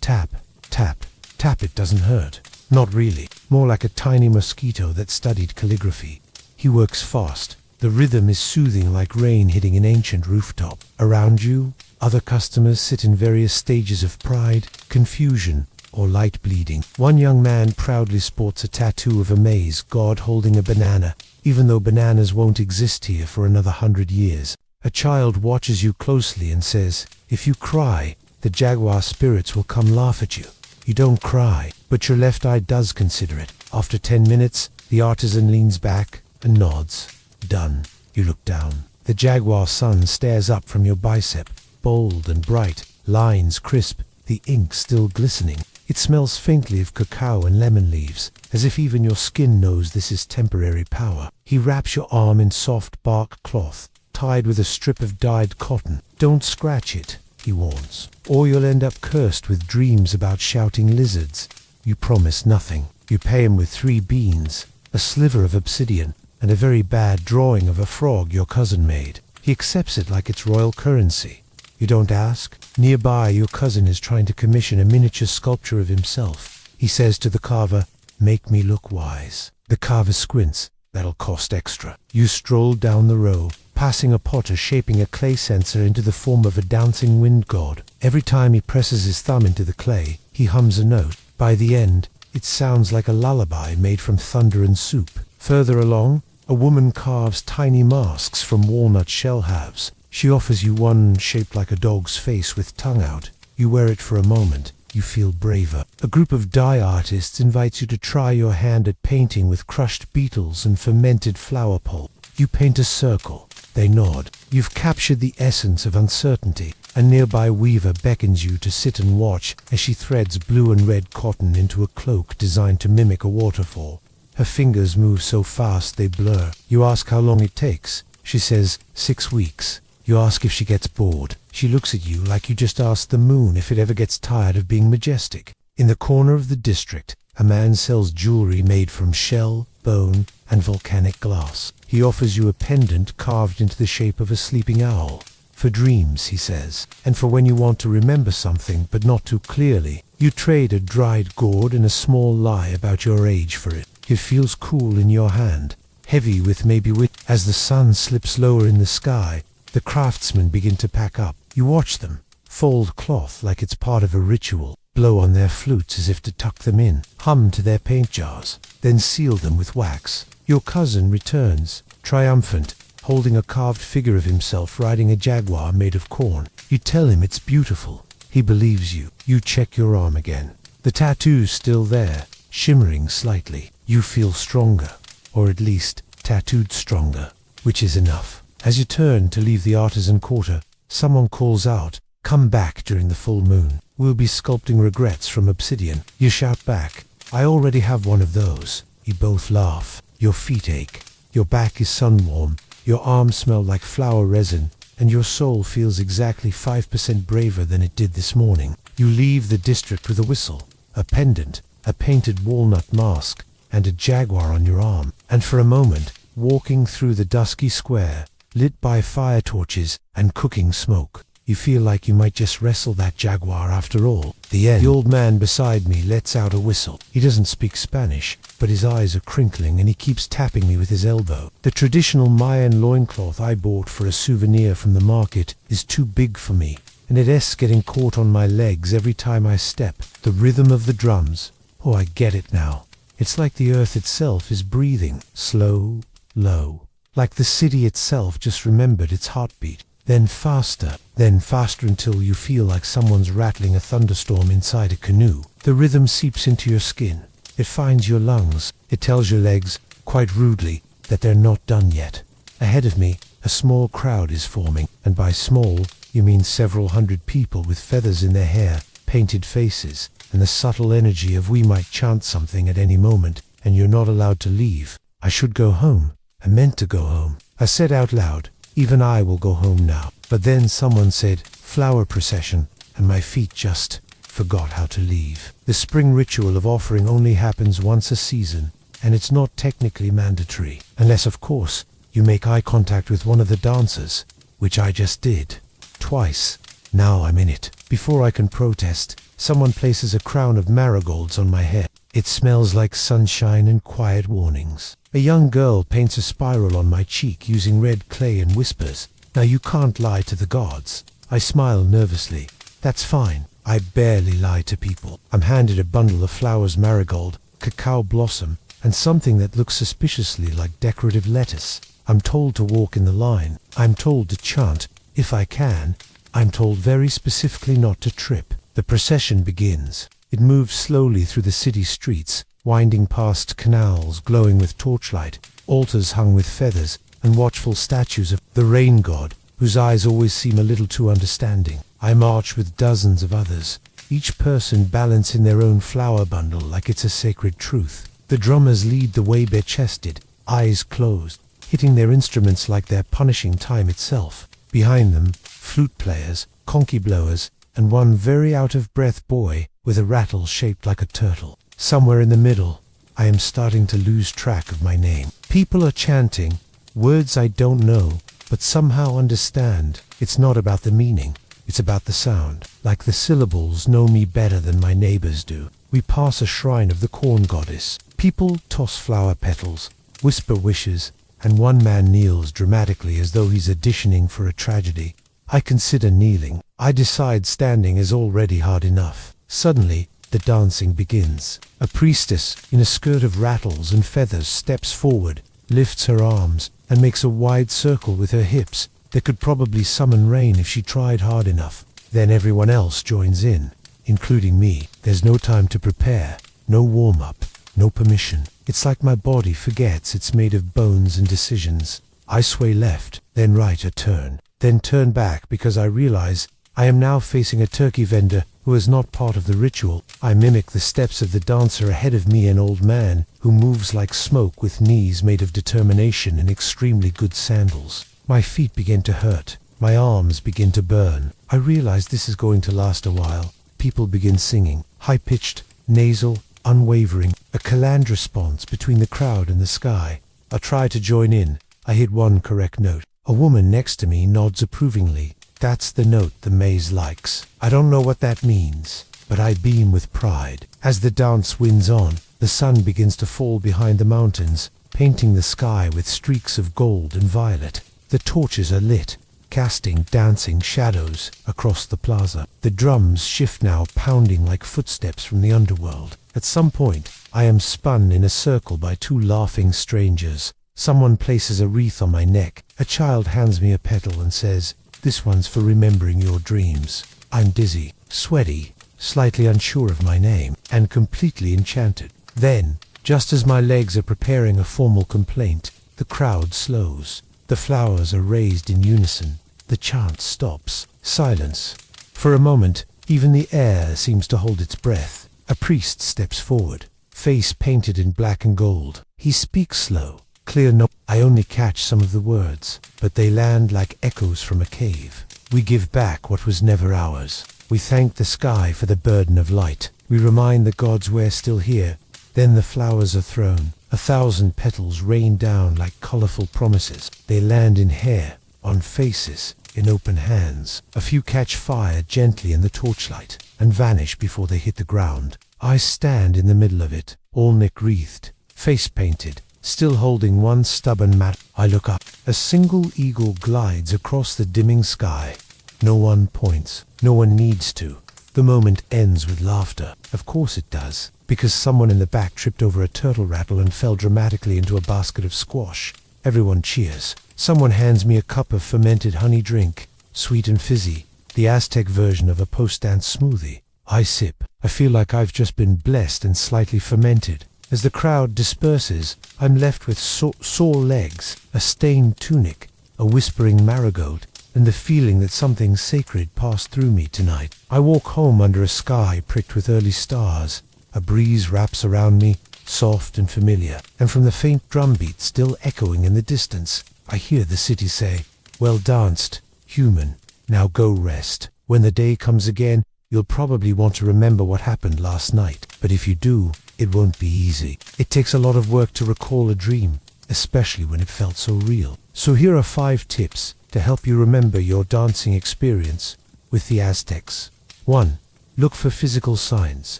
tap, tap, tap. It doesn't hurt. Not really. More like a tiny mosquito that studied calligraphy. He works fast. The rhythm is soothing like rain hitting an ancient rooftop. Around you, other customers sit in various stages of pride, confusion, or light bleeding. One young man proudly sports a tattoo of a maize god holding a banana, even though bananas won't exist here for another 100 years. A child watches you closely and says, "If you cry, the jaguar spirits will come laugh at you." You don't cry, but your left eye does consider it. After 10 minutes, the artisan leans back and nods. Done. You look down. The jaguar sun stares up from your bicep, bold and bright, lines crisp, the ink still glistening. It smells faintly of cacao and lemon leaves, as if even your skin knows this is temporary power. He wraps your arm in soft bark cloth, tied with a strip of dyed cotton. Don't scratch it, he warns, or you'll end up cursed with dreams about shouting lizards. You promise nothing. You pay him with 3 beans, a sliver of obsidian, and a very bad drawing of a frog your cousin made. He accepts it like it's royal currency. You don't ask. Nearby, your cousin is trying to commission a miniature sculpture of himself. He says to the carver, "Make me look wise." The carver squints. "That'll cost extra." You stroll down the row, passing a potter shaping a clay censer into the form of a dancing wind god. Every time he presses his thumb into the clay, he hums a note. By the end, it sounds like a lullaby made from thunder and soup. Further along, a woman carves tiny masks from walnut shell halves. She offers you one shaped like a dog's face with tongue out. You wear it for a moment. You feel braver. A group of dye artists invites you to try your hand at painting with crushed beetles and fermented flower pulp. You paint a circle. They nod. You've captured the essence of uncertainty. A nearby weaver beckons you to sit and watch as she threads blue and red cotton into a cloak designed to mimic a waterfall. Her fingers move so fast they blur. You ask how long it takes. She says 6 weeks. You ask if she gets bored. She looks at you like you just asked the moon if it ever gets tired of being majestic. In the corner of the district, a man sells jewelry made from shell, bone, and volcanic glass. He offers you a pendant carved into the shape of a sleeping owl. For dreams, he says, and for when you want to remember something but not too clearly. You trade a dried gourd and a small lie about your age for it. It feels cool in your hand, heavy with maybe wit. As the sun slips lower in the sky, the craftsmen begin to pack up. You watch them, fold cloth like it's part of a ritual, blow on their flutes as if to tuck them in, hum to their paint jars, then seal them with wax. Your cousin returns, triumphant, holding a carved figure of himself riding a jaguar made of corn. You tell him it's beautiful. He believes you. You check your arm again. The tattoo's still there, shimmering slightly. You feel stronger, or at least tattooed stronger, which is enough. As you turn to leave the artisan quarter, someone calls out, "Come back during the full moon. We'll be sculpting regrets from obsidian." You shout back, "I already have one of those." You both laugh. Your feet ache. Your back is sun-warm. Your arms smell like flower resin, and your soul feels exactly 5% braver than it did this morning. You leave the district with a whistle, a pendant, a painted walnut mask, and a jaguar on your arm. And for a moment, walking through the dusky square, lit by fire torches and cooking smoke, you feel like you might just wrestle that jaguar after all. The end. The old man beside me lets out a whistle. He doesn't speak Spanish, but his eyes are crinkling and he keeps tapping me with his elbow. The traditional Mayan loincloth I bought for a souvenir from the market is too big for me, and it is getting caught on my legs every time I step. The rhythm of the drums. Oh, I get it now. It's like the earth itself is breathing, slow, low. Like the city itself just remembered its heartbeat. Then faster until you feel like someone's rattling a thunderstorm inside a canoe. The rhythm seeps into your skin. It finds your lungs. It tells your legs, quite rudely, that they're not done yet. Ahead of me, A small crowd is forming, and by small, you mean several hundred people with feathers in their hair, painted faces, and the subtle energy of we might chant something at any moment, and you're not allowed to leave. I should go home. I meant to go home. I said out loud, even I will go home now. But then someone said, flower procession, and my feet just forgot how to leave. The spring ritual of offering only happens once a season, and it's not technically mandatory, unless of course you make eye contact with one of the dancers, which I just did. Twice. Now I'm in it. Before I can protest, someone places a crown of marigolds on my head. It smells like sunshine and quiet warnings. A young girl paints a spiral on my cheek using red clay and whispers, "Now you can't lie to the gods." I smile nervously. That's fine. I barely lie to people. I'm handed a bundle of flowers, marigold, cacao blossom, and something that looks suspiciously like decorative lettuce. I'm told to walk in the line. I'm told to chant, if I can. I'm told very specifically not to trip. The procession begins. It moves slowly through the city streets, winding past canals glowing with torchlight, altars hung with feathers, and watchful statues of the rain god, whose eyes always seem a little too understanding. I march with dozens of others, each person balancing their own flower bundle like it's a sacred truth. The drummers lead the way bare-chested, eyes closed, hitting their instruments like they're punishing time itself. Behind them, flute players, conky blowers, and one very out-of-breath boy with a rattle shaped like a turtle. Somewhere in the middle, I am starting to lose track of my name. People are chanting, words I don't know, but somehow understand. It's not about the meaning, it's about the sound. Like the syllables know me better than my neighbors do. We pass a shrine of the corn goddess. People toss flower petals, whisper wishes, and one man kneels dramatically as though he's auditioning for a tragedy. I consider kneeling. I decide standing is already hard enough. Suddenly, the dancing begins. A priestess in a skirt of rattles and feathers steps forward, lifts her arms, and makes a wide circle with her hips that could probably summon rain if she tried hard enough. Then everyone else joins in, including me. There's no time to prepare, no warm-up, no permission. It's like my body forgets it's made of bones and decisions. I sway left, then right a turn, then turn back because I realize I am now facing a turkey vendor who is not part of the ritual. I mimic the steps of the dancer ahead of me, an old man who moves like smoke with knees made of determination and extremely good sandals. My feet begin to hurt. My arms begin to burn. I realize this is going to last a while. People begin singing, high-pitched, nasal, unwavering, a caland response between the crowd and the sky. I try to join in. I hit one correct note. A woman next to me nods approvingly. That's the note the maze likes. I don't know what that means, but I beam with pride. As the dance winds on, the sun begins to fall behind the mountains, painting the sky with streaks of gold and violet. The torches are lit, casting dancing shadows across the plaza. The drums shift now, pounding like footsteps from the underworld. At some point, I am spun in a circle by two laughing strangers. Someone places a wreath on my neck. A child hands me a petal and says, "This one's for remembering your dreams." I'm dizzy, sweaty, slightly unsure of my name, and completely enchanted. Then, just as my legs are preparing a formal complaint, the crowd slows. The flowers are raised in unison. The chant stops. Silence. For a moment, even the air seems to hold its breath. A priest steps forward, face painted in black and gold. He speaks slow, clear note. I only catch some of the words, but they land like echoes from a cave. We give back what was never ours. We thank the sky for the burden of light. We remind the gods we're still here. Then the flowers are thrown. 1,000 petals rain down like colorful promises. They land in hair, on faces, in open hands. A few catch fire gently in the torchlight and vanish before they hit the ground. I stand in the middle of it, all neck-wreathed, face painted, still holding one stubborn mat. I look up. A single eagle glides across the dimming sky. No one points. No one needs to. The moment ends with laughter. Of course it does, because someone in the back tripped over a turtle rattle and fell dramatically into a basket of squash. Everyone cheers. Someone hands me a cup of fermented honey drink, sweet and fizzy, the Aztec version of a post-dance smoothie. I sip. I feel like I've just been blessed and slightly fermented. As the crowd disperses, I'm left with sore legs, a stained tunic, a whispering marigold, and the feeling that something sacred passed through me tonight. I walk home under a sky pricked with early stars. A breeze wraps around me, soft and familiar, and from the faint drumbeat still echoing in the distance, I hear the city say, "Well danced, human, now go rest." When the day comes again, you'll probably want to remember what happened last night, but if you do, it won't be easy. It takes a lot of work to recall a dream, especially when it felt so real. So here are 5 tips to help you remember your dancing experience with the Aztecs. 1. Look for physical signs.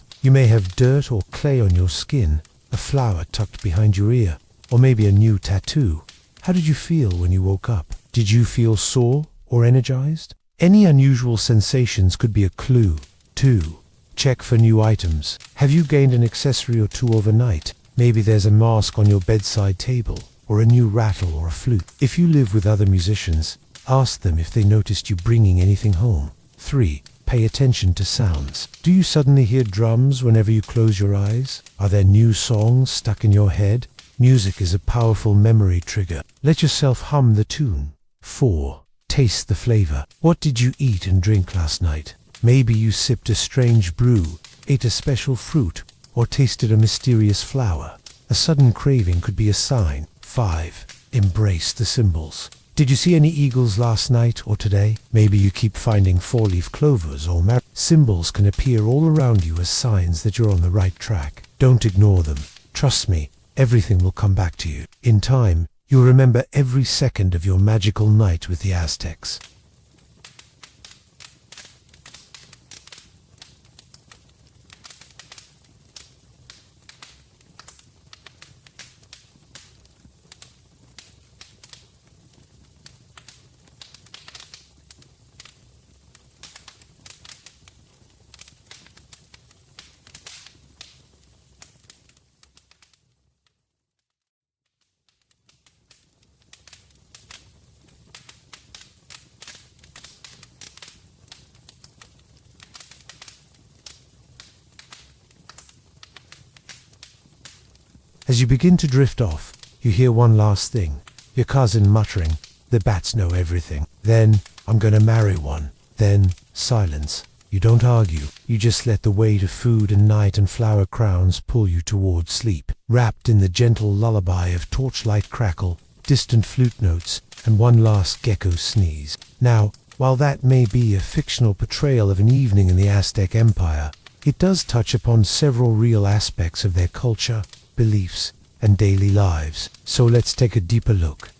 You may have dirt or clay on your skin, a flower tucked behind your ear, or maybe a new tattoo. How did you feel when you woke up? Did you feel sore or energized? Any unusual sensations could be a clue. 2. Check for new items. Have you gained an accessory or two overnight? Maybe there's a mask on your bedside table, or a new rattle or a flute. If you live with other musicians, ask them if they noticed you bringing anything home. 3. Pay attention to sounds. Do you suddenly hear drums whenever you close your eyes? Are there new songs stuck in your head? Music is a powerful memory trigger. Let yourself hum the tune. 4. Taste the flavor. What did you eat and drink last night? Maybe you sipped a strange brew, ate a special fruit, or tasted a mysterious flower. A sudden craving could be a sign. 5. Embrace the symbols. Did you see any eagles last night or today? Maybe you keep finding 4-leaf clovers or symbols can appear all around you as signs that you're on the right track. Don't ignore them. Trust me, everything will come back to you. In time, you'll remember every second of your magical night with the Aztecs. As you begin to drift off, you hear one last thing. Your cousin muttering, "The bats know everything." Then, "I'm gonna marry one." Then, silence. You don't argue. You just let the weight of food and night and flower crowns pull you towards sleep, wrapped in the gentle lullaby of torchlight crackle, distant flute notes, and one last gecko sneeze. Now, while that may be a fictional portrayal of an evening in the Aztec Empire, it does touch upon several real aspects of their culture, beliefs, and daily lives. So let's take a deeper look.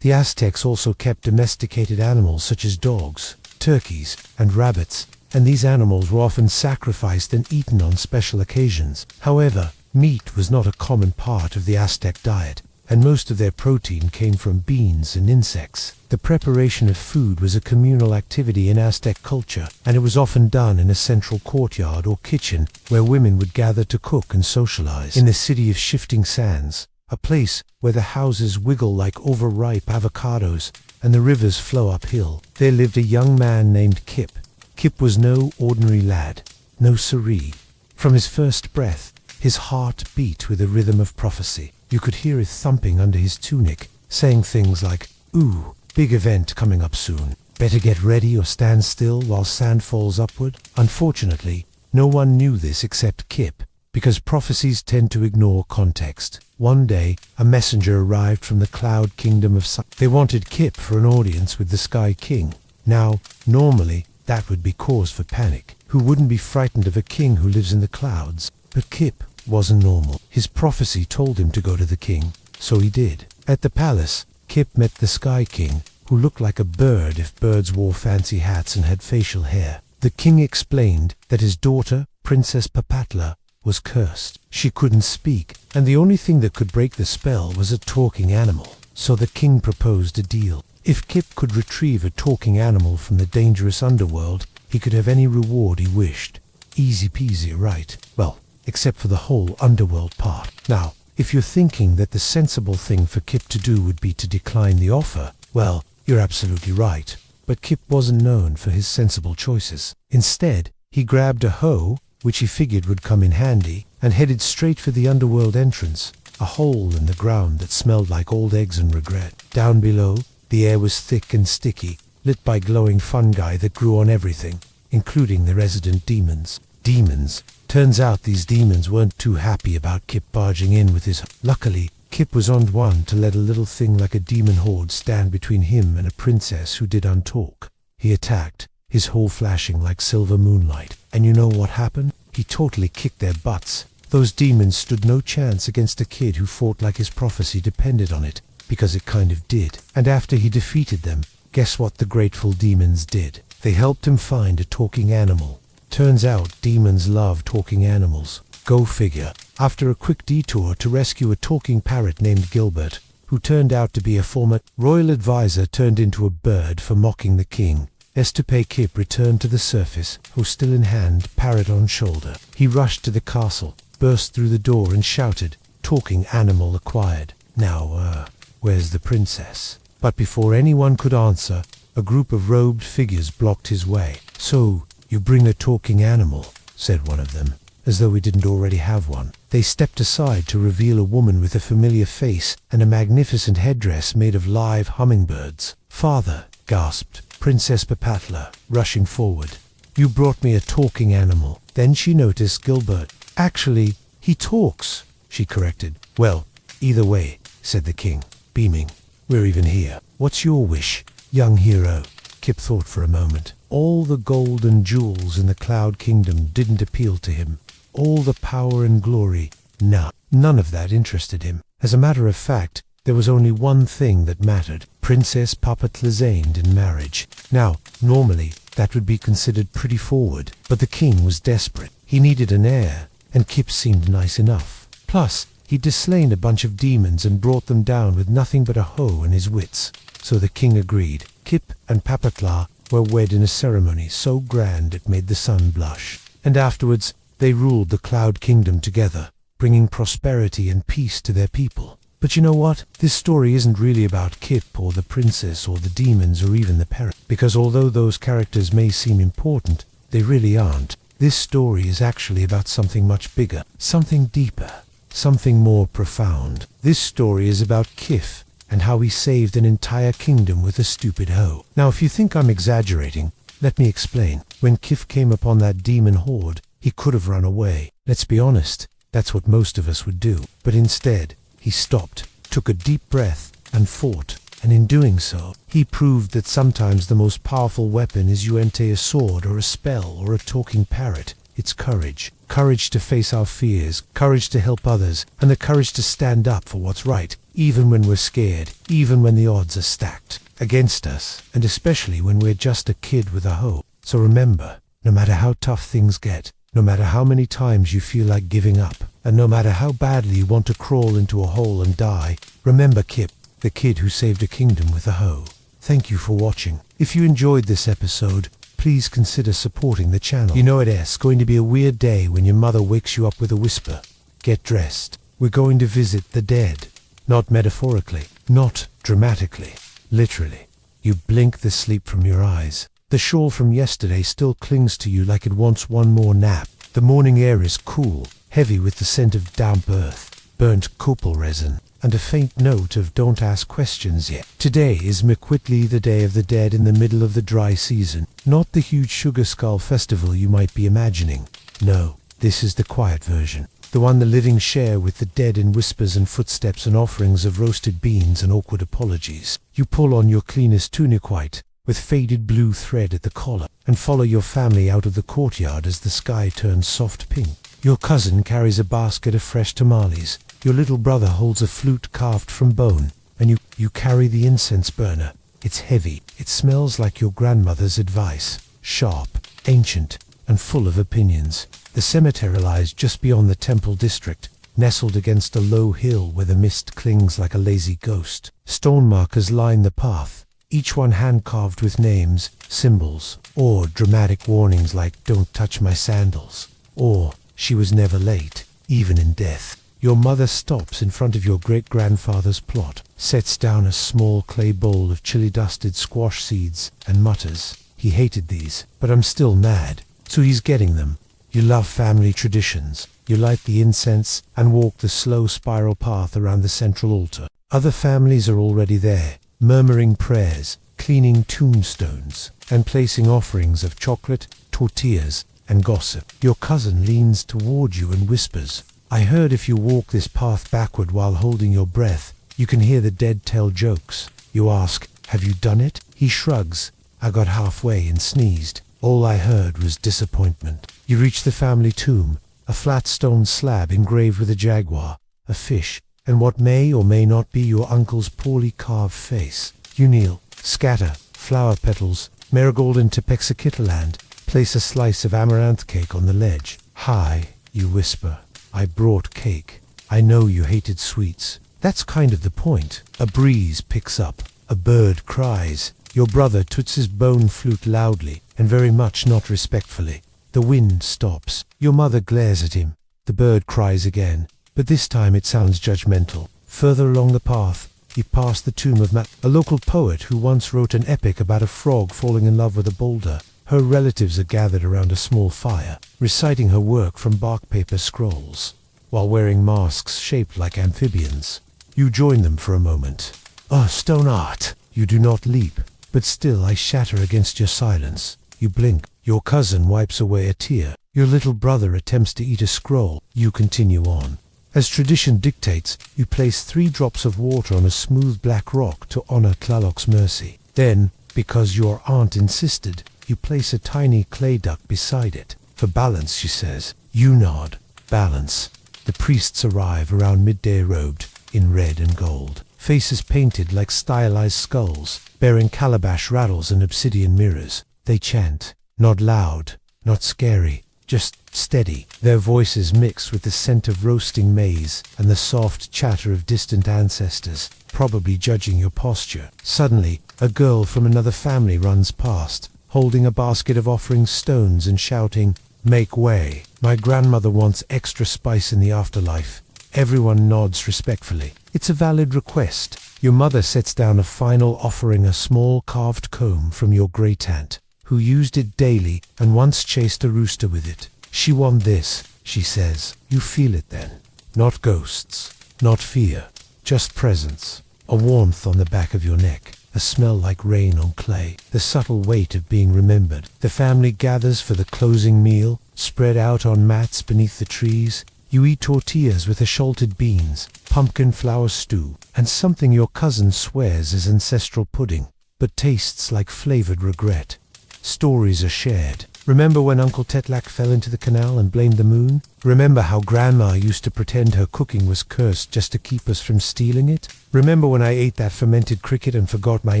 The Aztecs also kept domesticated animals such as dogs, turkeys, and rabbits, and these animals were often sacrificed and eaten on special occasions. However, meat was not a common part of the Aztec diet, and most of their protein came from beans and insects. The preparation of food was a communal activity in Aztec culture, and it was often done in a central courtyard or kitchen where women would gather to cook and socialize. In the city of Shifting Sands, a place where the houses wiggle like overripe avocados and the rivers flow uphill, there lived a young man named Kip. Kip was no ordinary lad, no siree. From his first breath, his heart beat with a rhythm of prophecy. You could hear it thumping under his tunic, saying things like, "Ooh, big event coming up soon. Better get ready or stand still while sand falls upward." Unfortunately, no one knew this except Kip, because prophecies tend to ignore context. One day, a messenger arrived from the cloud kingdom of Sun. They wanted Kip for an audience with the Sky King. Now, normally, that would be cause for panic. Who wouldn't be frightened of a king who lives in the clouds? But Kip wasn't normal. His prophecy told him to go to the king, so he did. At the palace, Kip met the Sky King, who looked like a bird if birds wore fancy hats and had facial hair. The king explained that his daughter, Princess Papatla, was cursed. She couldn't speak, and the only thing that could break the spell was a talking animal. So the king proposed a deal. If Kip could retrieve a talking animal from the dangerous underworld, he could have any reward he wished. Easy peasy, right? Well, except for the whole underworld part. Now, if you're thinking that the sensible thing for Kip to do would be to decline the offer, well, you're absolutely right. But Kip wasn't known for his sensible choices. Instead, he grabbed a hoe, which he figured would come in handy, and headed straight for the underworld entrance, a hole in the ground that smelled like old eggs and regret. Down below, the air was thick and sticky, lit by glowing fungi that grew on everything, including the resident demons. Demons. Turns out these demons weren't too happy about Kip barging in with his... Luckily, Kip was on one to let a little thing like a demon horde stand between him and a princess who did untalk. He attacked, his hole flashing like silver moonlight. And you know what happened? He totally kicked their butts. Those demons stood no chance against a kid who fought like his prophecy depended on it, because it kind of did. And after he defeated them, guess what the grateful demons did? They helped him find a talking animal. Turns out demons love talking animals. Go figure. After a quick detour to rescue a talking parrot named Gilbert, who turned out to be a former royal advisor turned into a bird for mocking the king, Estupe Kip returned to the surface, hoe still in hand, parrot on shoulder. He rushed to the castle, burst through the door and shouted, "Talking animal acquired. Now, where's the princess?" But before anyone could answer, a group of robed figures blocked his way. "So, you bring a talking animal," said one of them, as though we didn't already have one. They stepped aside to reveal a woman with a familiar face and a magnificent headdress made of live hummingbirds. "Father," gasped Princess Papatla, rushing forward. "You brought me a talking animal." Then she noticed Gilbert. "Actually, he talks," she corrected. "Well, either way," said the king, beaming. "We're even here. What's your wish, young hero?" Kip thought for a moment. All the gold and jewels in the Cloud Kingdom didn't appeal to him. All the power and glory, none of that interested him. As a matter of fact, there was only one thing that mattered: Princess Papatla in marriage. Now, normally, that would be considered pretty forward, but the king was desperate. He needed an heir, and Kip seemed nice enough. Plus, he'd slain a bunch of demons and brought them down with nothing but a hoe and his wits. So the king agreed. Kip and Papatla were wed in a ceremony so grand it made the sun blush. And afterwards, they ruled the Cloud Kingdom together, bringing prosperity and peace to their people. But you know what? This story isn't really about Kip or the princess or the demons or even the parrot, because although those characters may seem important, they really aren't. This story is actually about something much bigger, something deeper, something more profound. This story is about Kip and how he saved an entire kingdom with a stupid hoe. Now, if you think I'm exaggerating, let me explain. When Kip came upon that demon horde, he could have run away. Let's be honest, that's what most of us would do. But instead, he stopped, took a deep breath, and fought. And in doing so, he proved that sometimes the most powerful weapon is a sword or a spell or a talking parrot. It's courage. Courage to face our fears, courage to help others, and the courage to stand up for what's right, even when we're scared, even when the odds are stacked against us, and especially when we're just a kid with a hoe. So remember, no matter how tough things get, no matter how many times you feel like giving up, and no matter how badly you want to crawl into a hole and die, remember Kip, the kid who saved a kingdom with a hoe. Thank you for watching. If you enjoyed this episode, please consider supporting the channel. You know it's going to be a weird day when your mother wakes you up with a whisper. Get dressed. We're going to visit the dead. Not metaphorically, not dramatically, literally. You blink the sleep from your eyes. The shawl from yesterday still clings to you like it wants one more nap. The morning air is cool, heavy with the scent of damp earth, burnt copal resin, and a faint note of don't ask questions yet. Today is Miquitli, the Day of the Dead in the middle of the dry season. Not the huge sugar skull festival you might be imagining. No, this is the quiet version. The one the living share with the dead in whispers and footsteps and offerings of roasted beans and awkward apologies. You pull on your cleanest tunic white, with faded blue thread at the collar, and follow your family out of the courtyard as the sky turns soft pink. Your cousin carries a basket of fresh tamales. Your little brother holds a flute carved from bone, and you carry the incense burner. It's heavy. It smells like your grandmother's advice. Sharp, ancient, and full of opinions. The cemetery lies just beyond the temple district, nestled against a low hill where the mist clings like a lazy ghost. Stone markers line the path, each one hand-carved with names, symbols, or dramatic warnings like "Don't touch my sandals," or "She was never late, even in death." Your mother stops in front of your great-grandfather's plot, sets down a small clay bowl of chili-dusted squash seeds, and mutters, "He hated these, but I'm still mad, so he's getting them." You love family traditions. You light the incense and walk the slow spiral path around the central altar. Other families are already there, murmuring prayers, cleaning tombstones, and placing offerings of chocolate, tortillas, and gossip. Your cousin leans toward you and whispers, "I heard if you walk this path backward while holding your breath, you can hear the dead tell jokes." You ask, "Have you done it?" He shrugs, "I got halfway and sneezed. All I heard was disappointment." You reach the family tomb, a flat stone slab engraved with a jaguar, a fish, and what may or may not be your uncle's poorly carved face. You kneel, scatter flower petals, marigold and Tepexacitaland, place a slice of amaranth cake on the ledge. "Hi," you whisper, "I brought cake. I know you hated sweets." That's kind of the point. A breeze picks up, a bird cries. Your brother toots his bone flute loudly, and very much not respectfully. The wind stops. Your mother glares at him. The bird cries again, but this time it sounds judgmental. Further along the path, you pass the tomb of a local poet who once wrote an epic about a frog falling in love with a boulder. Her relatives are gathered around a small fire, reciting her work from bark paper scrolls, while wearing masks shaped like amphibians. You join them for a moment. "Oh, stone art!" You do not leap, but still I shatter against your silence. You blink. Your cousin wipes away a tear. Your little brother attempts to eat a scroll. You continue on. As tradition dictates, you place 3 drops of water on a smooth black rock to honor Tlaloc's mercy. Then, because your aunt insisted, you place a tiny clay duck beside it. "For balance," she says. You nod. Balance. The priests arrive around midday robed, in red and gold. Faces painted like stylized skulls, bearing calabash rattles and obsidian mirrors. They chant. Not loud, not scary, just steady. Their voices mix with the scent of roasting maize and the soft chatter of distant ancestors, probably judging your posture. Suddenly, a girl from another family runs past, holding a basket of offering stones and shouting, "Make way. My grandmother wants extra spice in the afterlife." Everyone nods respectfully. It's a valid request. Your mother sets down a final offering, a small carved comb from your great-aunt, who used it daily and once chased a rooster with it. "She won this," she says. You feel it then. Not ghosts, not fear, just presence. A warmth on the back of your neck, a smell like rain on clay, the subtle weight of being remembered. The family gathers for the closing meal, spread out on mats beneath the trees. You eat tortillas with assaulted beans, pumpkin flour stew, and something your cousin swears is ancestral pudding, but tastes like flavored regret. Stories are shared. Remember when Uncle Tetlak fell into the canal and blamed the moon? Remember how Grandma used to pretend her cooking was cursed just to keep us from stealing it? Remember when I ate that fermented cricket and forgot my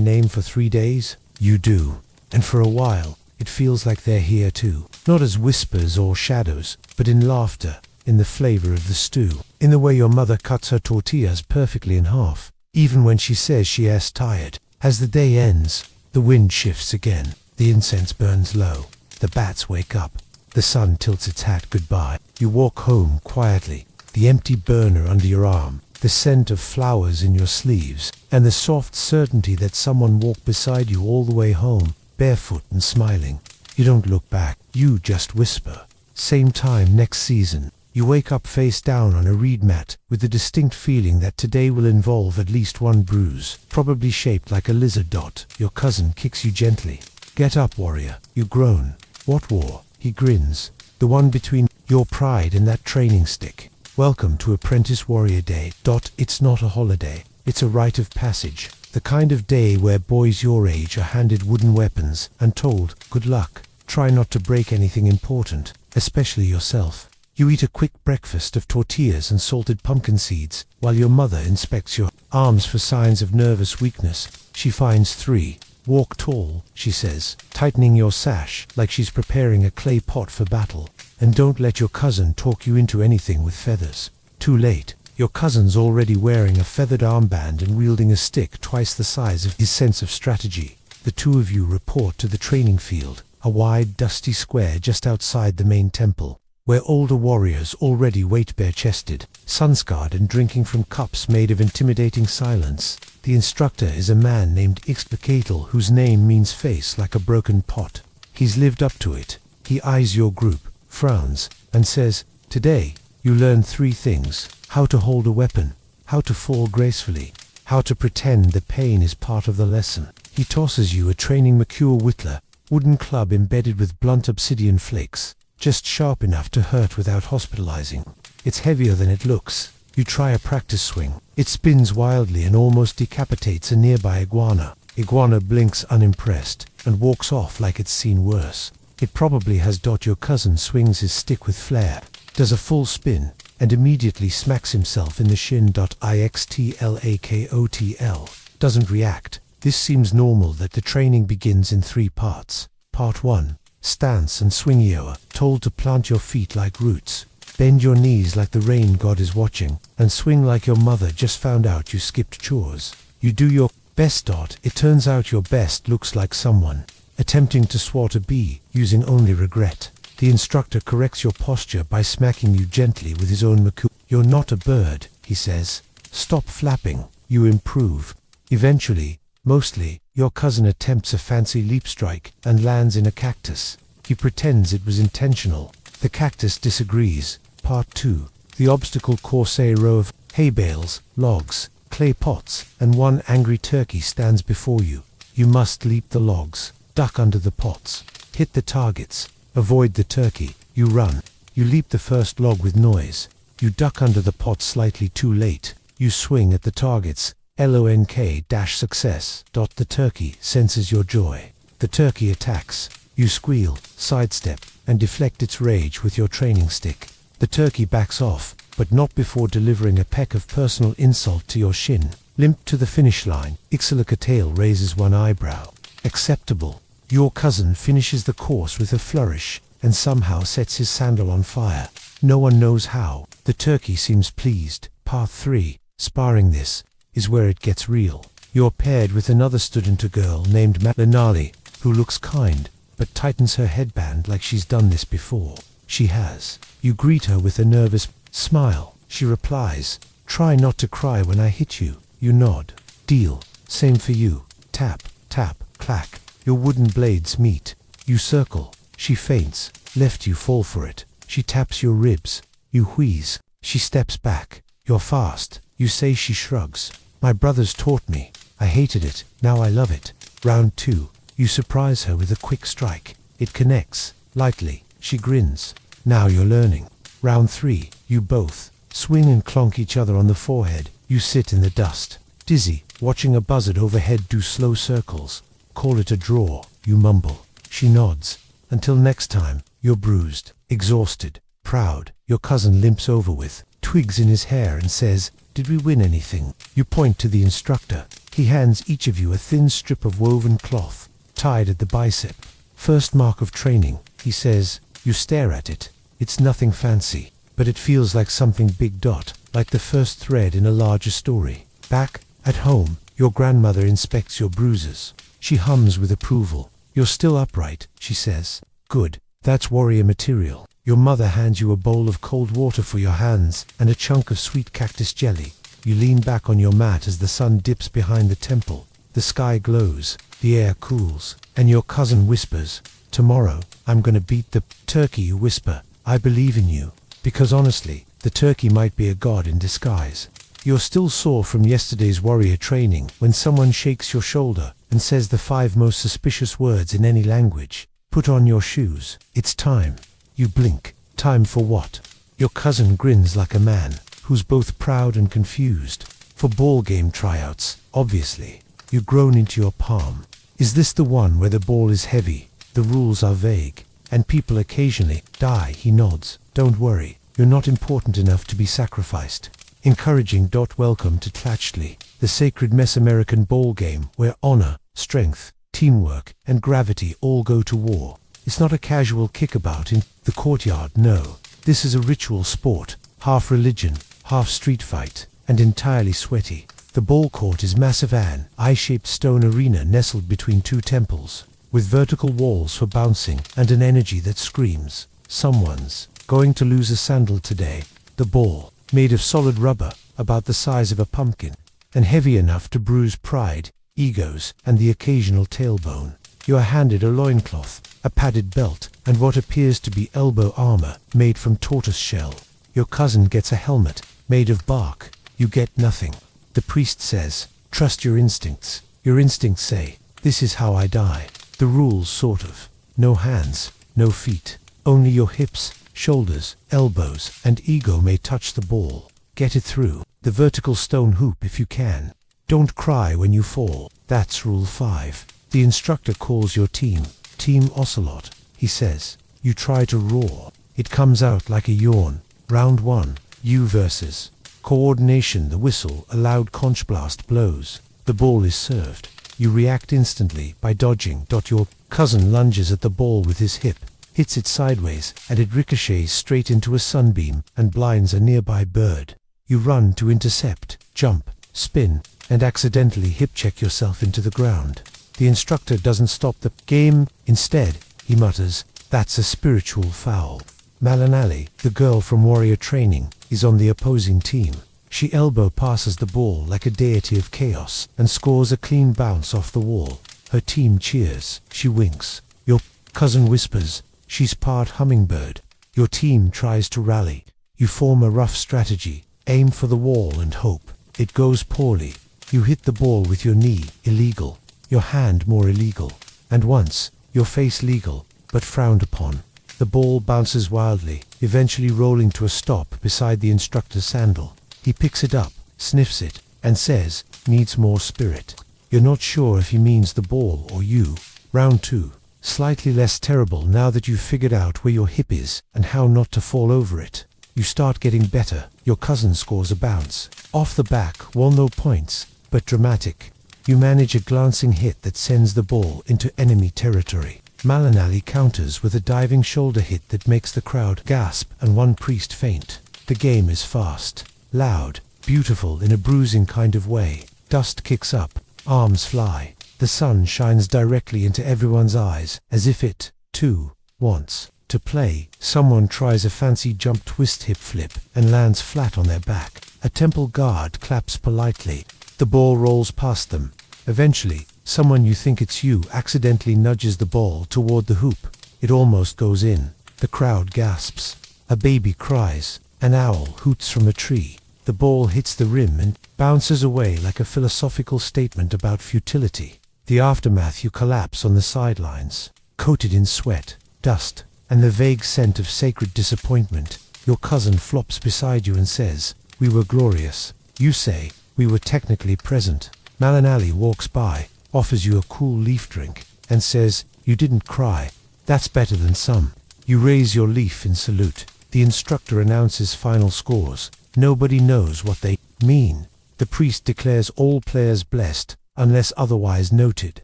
name for 3 days? You do. And for a while, it feels like they're here too. Not as whispers or shadows, but in laughter, in the flavor of the stew, in the way your mother cuts her tortillas perfectly in half, even when she says she is tired. As the day ends, the wind shifts again. The incense burns low. The bats wake up. The sun tilts its hat goodbye. You walk home quietly, the empty burner under your arm, the scent of flowers in your sleeves, and the soft certainty that someone walked beside you all the way home, barefoot and smiling. You don't look back. You just whisper. Same time next season. You wake up face down on a reed mat with the distinct feeling that today will involve at least one bruise, probably shaped like a lizard dot. Your cousin kicks you gently. "Get up, warrior." You groan. "What war?" He grins. "The one between your pride and that training stick. Welcome to Apprentice Warrior Day. It's not a holiday. It's a rite of passage. The kind of day where boys your age are handed wooden weapons and told, good luck. Try not to break anything important, especially yourself. You eat a quick breakfast of tortillas and salted pumpkin seeds, while your mother inspects your arms for signs of nervous weakness. She finds 3. Walk tall, she says, tightening your sash like she's preparing a clay pot for battle. And don't let your cousin talk you into anything with feathers. Too late. Your cousin's already wearing a feathered armband and wielding a stick twice the size of his sense of strategy. The two of you report to the training field, a wide, dusty square just outside the main temple, where older warriors already wait bare-chested, sun-scarred and drinking from cups made of intimidating silence. The instructor is a man named Ixtacatl, whose name means face like a broken pot. He's lived up to it. He eyes your group, frowns, and says, "Today, you learn 3 things. How to hold a weapon, how to fall gracefully, how to pretend the pain is part of the lesson." He tosses you a training Mercure Whittler, wooden club embedded with blunt obsidian flakes, just sharp enough to hurt without hospitalizing. It's heavier than it looks. You try a practice swing. It spins wildly and almost decapitates a nearby iguana. Iguana blinks unimpressed and walks off like it's seen worse. It probably has. Your cousin swings his stick with flair, does a full spin, and immediately smacks himself in the shin. Ixtlakotl. Doesn't react. This seems normal that the training begins in 3 parts. Part 1. Stance and swingio. Told to plant your feet like roots. Bend your knees like the rain god is watching, and swing like your mother just found out you skipped chores. You do your best. It turns out your best looks like someone attempting to swat a bee, using only regret. The instructor corrects your posture by smacking you gently with his own Mercure. "You're not a bird," he says. "Stop flapping." You improve. Eventually, mostly, your cousin attempts a fancy leap strike and lands in a cactus. He pretends it was intentional. The cactus disagrees. Part 2. The obstacle course. A row of hay bales, logs, clay pots, and one angry turkey stands before you. You must leap the logs, duck under the pots, hit the targets, avoid the turkey. You run. You leap the first log with noise. You duck under the pot slightly too late. You swing at the targets. LONK-success. The turkey senses your joy. The turkey attacks. You squeal, sidestep, and deflect its rage with your training stick. The turkey backs off, but not before delivering a peck of personal insult to your shin. Limp to the finish line. Ixtlakotl raises one eyebrow. Acceptable. Your cousin finishes the course with a flourish, and somehow sets his sandal on fire. No one knows how. The turkey seems pleased. Part 3. Sparring. This is where it gets real. You're paired with another student, a girl named Lenali, who looks kind, but tightens her headband like she's done this before. She has. You greet her with a nervous smile. She replies, "Try not to cry when I hit you." You nod. "Deal. Same for you." Tap, tap, clack. Your wooden blades meet. You circle. She feints. Left you fall for it. She taps your ribs. You wheeze. She steps back. You're fast. You say. She shrugs. "My brothers taught me. I hated it. Now I love it." Round 2. You surprise her with a quick strike. It connects. Lightly. She grins. Now you're learning. Round 3. You both swing and clonk each other on the forehead. You sit in the dust, dizzy, watching a buzzard overhead do slow circles. "Call it a draw," you mumble. She nods. "Until next time." You're bruised, exhausted, proud. Your cousin limps over with twigs in his hair and says, "Did we win anything?" You point to the instructor. He hands each of you a thin strip of woven cloth, tied at the bicep. "First mark of training," he says. You stare at it. It's nothing fancy, but it feels like something big. Like the first thread in a larger story. Back at home, your grandmother inspects your bruises. She hums with approval. "You're still upright," she says. "Good. That's warrior material." Your mother hands you a bowl of cold water for your hands and a chunk of sweet cactus jelly. You lean back on your mat as the sun dips behind the temple. The sky glows, the air cools, and your cousin whispers, "Tomorrow, I'm gonna beat the turkey." You whisper, "I believe in you." Because honestly, the turkey might be a god in disguise. You're still sore from yesterday's warrior training when someone shakes your shoulder and says the 5 most suspicious words in any language. "Put on your shoes. It's time." You blink. Time for what? Your cousin grins like a man who's both proud and confused. For ball game tryouts, obviously. You groan into your palm. Is this the one where the ball is heavy, the rules are vague, and people occasionally die? He nods. Don't worry, you're not important enough to be sacrificed. Encouraging. Welcome to Tlachtli, the sacred Mesoamerican ball game where honor, strength, teamwork, and gravity all go to war. It's not a casual kickabout in the courtyard, no. This is a ritual sport, half religion, half street fight, and entirely sweaty. The ball court is massive, an eye-shaped stone arena nestled between two temples, with vertical walls for bouncing and an energy that screams, someone's going to lose a sandal today. The ball, made of solid rubber, about the size of a pumpkin, and heavy enough to bruise pride, egos, and the occasional tailbone. You are handed a loincloth, a padded belt, and what appears to be elbow armor made from tortoise shell. Your cousin gets a helmet made of bark. You get nothing. The priest says, trust your instincts. Your instincts say, this is how I die. The rules, sort of. No hands, no feet. Only your hips, shoulders, elbows, and ego may touch the ball. Get it through the vertical stone hoop if you can. Don't cry when you fall. That's rule 5. The instructor calls your team, Team Ocelot. He says, you try to roar. It comes out like a yawn. Round 1, you versus coordination. The whistle, a loud conch blast, blows. The ball is served. You react instantly by dodging. Your cousin lunges at the ball with his hip, hits it sideways, and it ricochets straight into a sunbeam and blinds a nearby bird. You run to intercept, jump, spin, and accidentally hip-check yourself into the ground. The instructor doesn't stop the game. Instead, he mutters, that's a spiritual foul. Malinali, the girl from warrior training, is on the opposing team. She elbow passes the ball like a deity of chaos and scores a clean bounce off the wall. Her team cheers. She winks. Your cousin whispers, she's part hummingbird. Your team tries to rally. You form a rough strategy, aim for the wall and hope. It goes poorly. You hit the ball with your knee, illegal. Your hand, more illegal. And once, your face, legal, but frowned upon. The ball bounces wildly, eventually rolling to a stop beside the instructor's sandal. He picks it up, sniffs it, and says, needs more spirit. You're not sure if he means the ball or you. Round 2. Slightly less terrible now that you've figured out where your hip is and how not to fall over it. You start getting better. Your cousin scores a bounce. Off the back, well, no points, but dramatic. You manage a glancing hit that sends the ball into enemy territory. Malinali counters with a diving shoulder hit that makes the crowd gasp and one priest faint. The game is fast, loud, beautiful in a bruising kind of way. Dust kicks up, arms fly. The sun shines directly into everyone's eyes, as if it, too, wants to play. Someone tries a fancy jump twist hip flip and lands flat on their back. A temple guard claps politely. The ball rolls past them. Eventually, someone, you think it's you, accidentally nudges the ball toward the hoop. It almost goes in. The crowd gasps. A baby cries. An owl hoots from a tree. The ball hits the rim and bounces away like a philosophical statement about futility. The aftermath, you collapse on the sidelines, coated in sweat, dust, and the vague scent of sacred disappointment. Your cousin flops beside you and says, we were glorious. You say, we were technically present. Malinali walks by, offers you a cool leaf drink, and says, you didn't cry. That's better than some. You raise your leaf in salute. The instructor announces final scores. Nobody knows what they mean. The priest declares all players blessed, unless otherwise noted.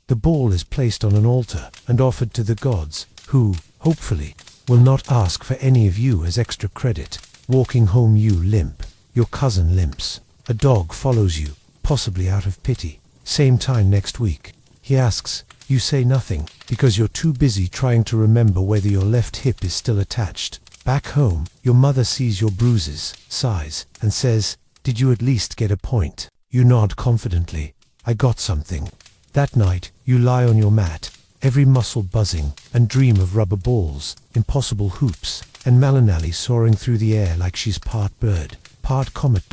The ball is placed on an altar and offered to the gods, who, hopefully, will not ask for any of you as extra credit. Walking home, you limp. Your cousin limps. A dog follows you, possibly out of pity. Same time next week. He asks. You say nothing, because you're too busy trying to remember whether your left hip is still attached. Back home, your mother sees your bruises, sighs, and says, did you at least get a point? You nod confidently. I got something. That night, you lie on your mat, every muscle buzzing, and dream of rubber balls, impossible hoops, and Malinali soaring through the air like she's part bird, part comet.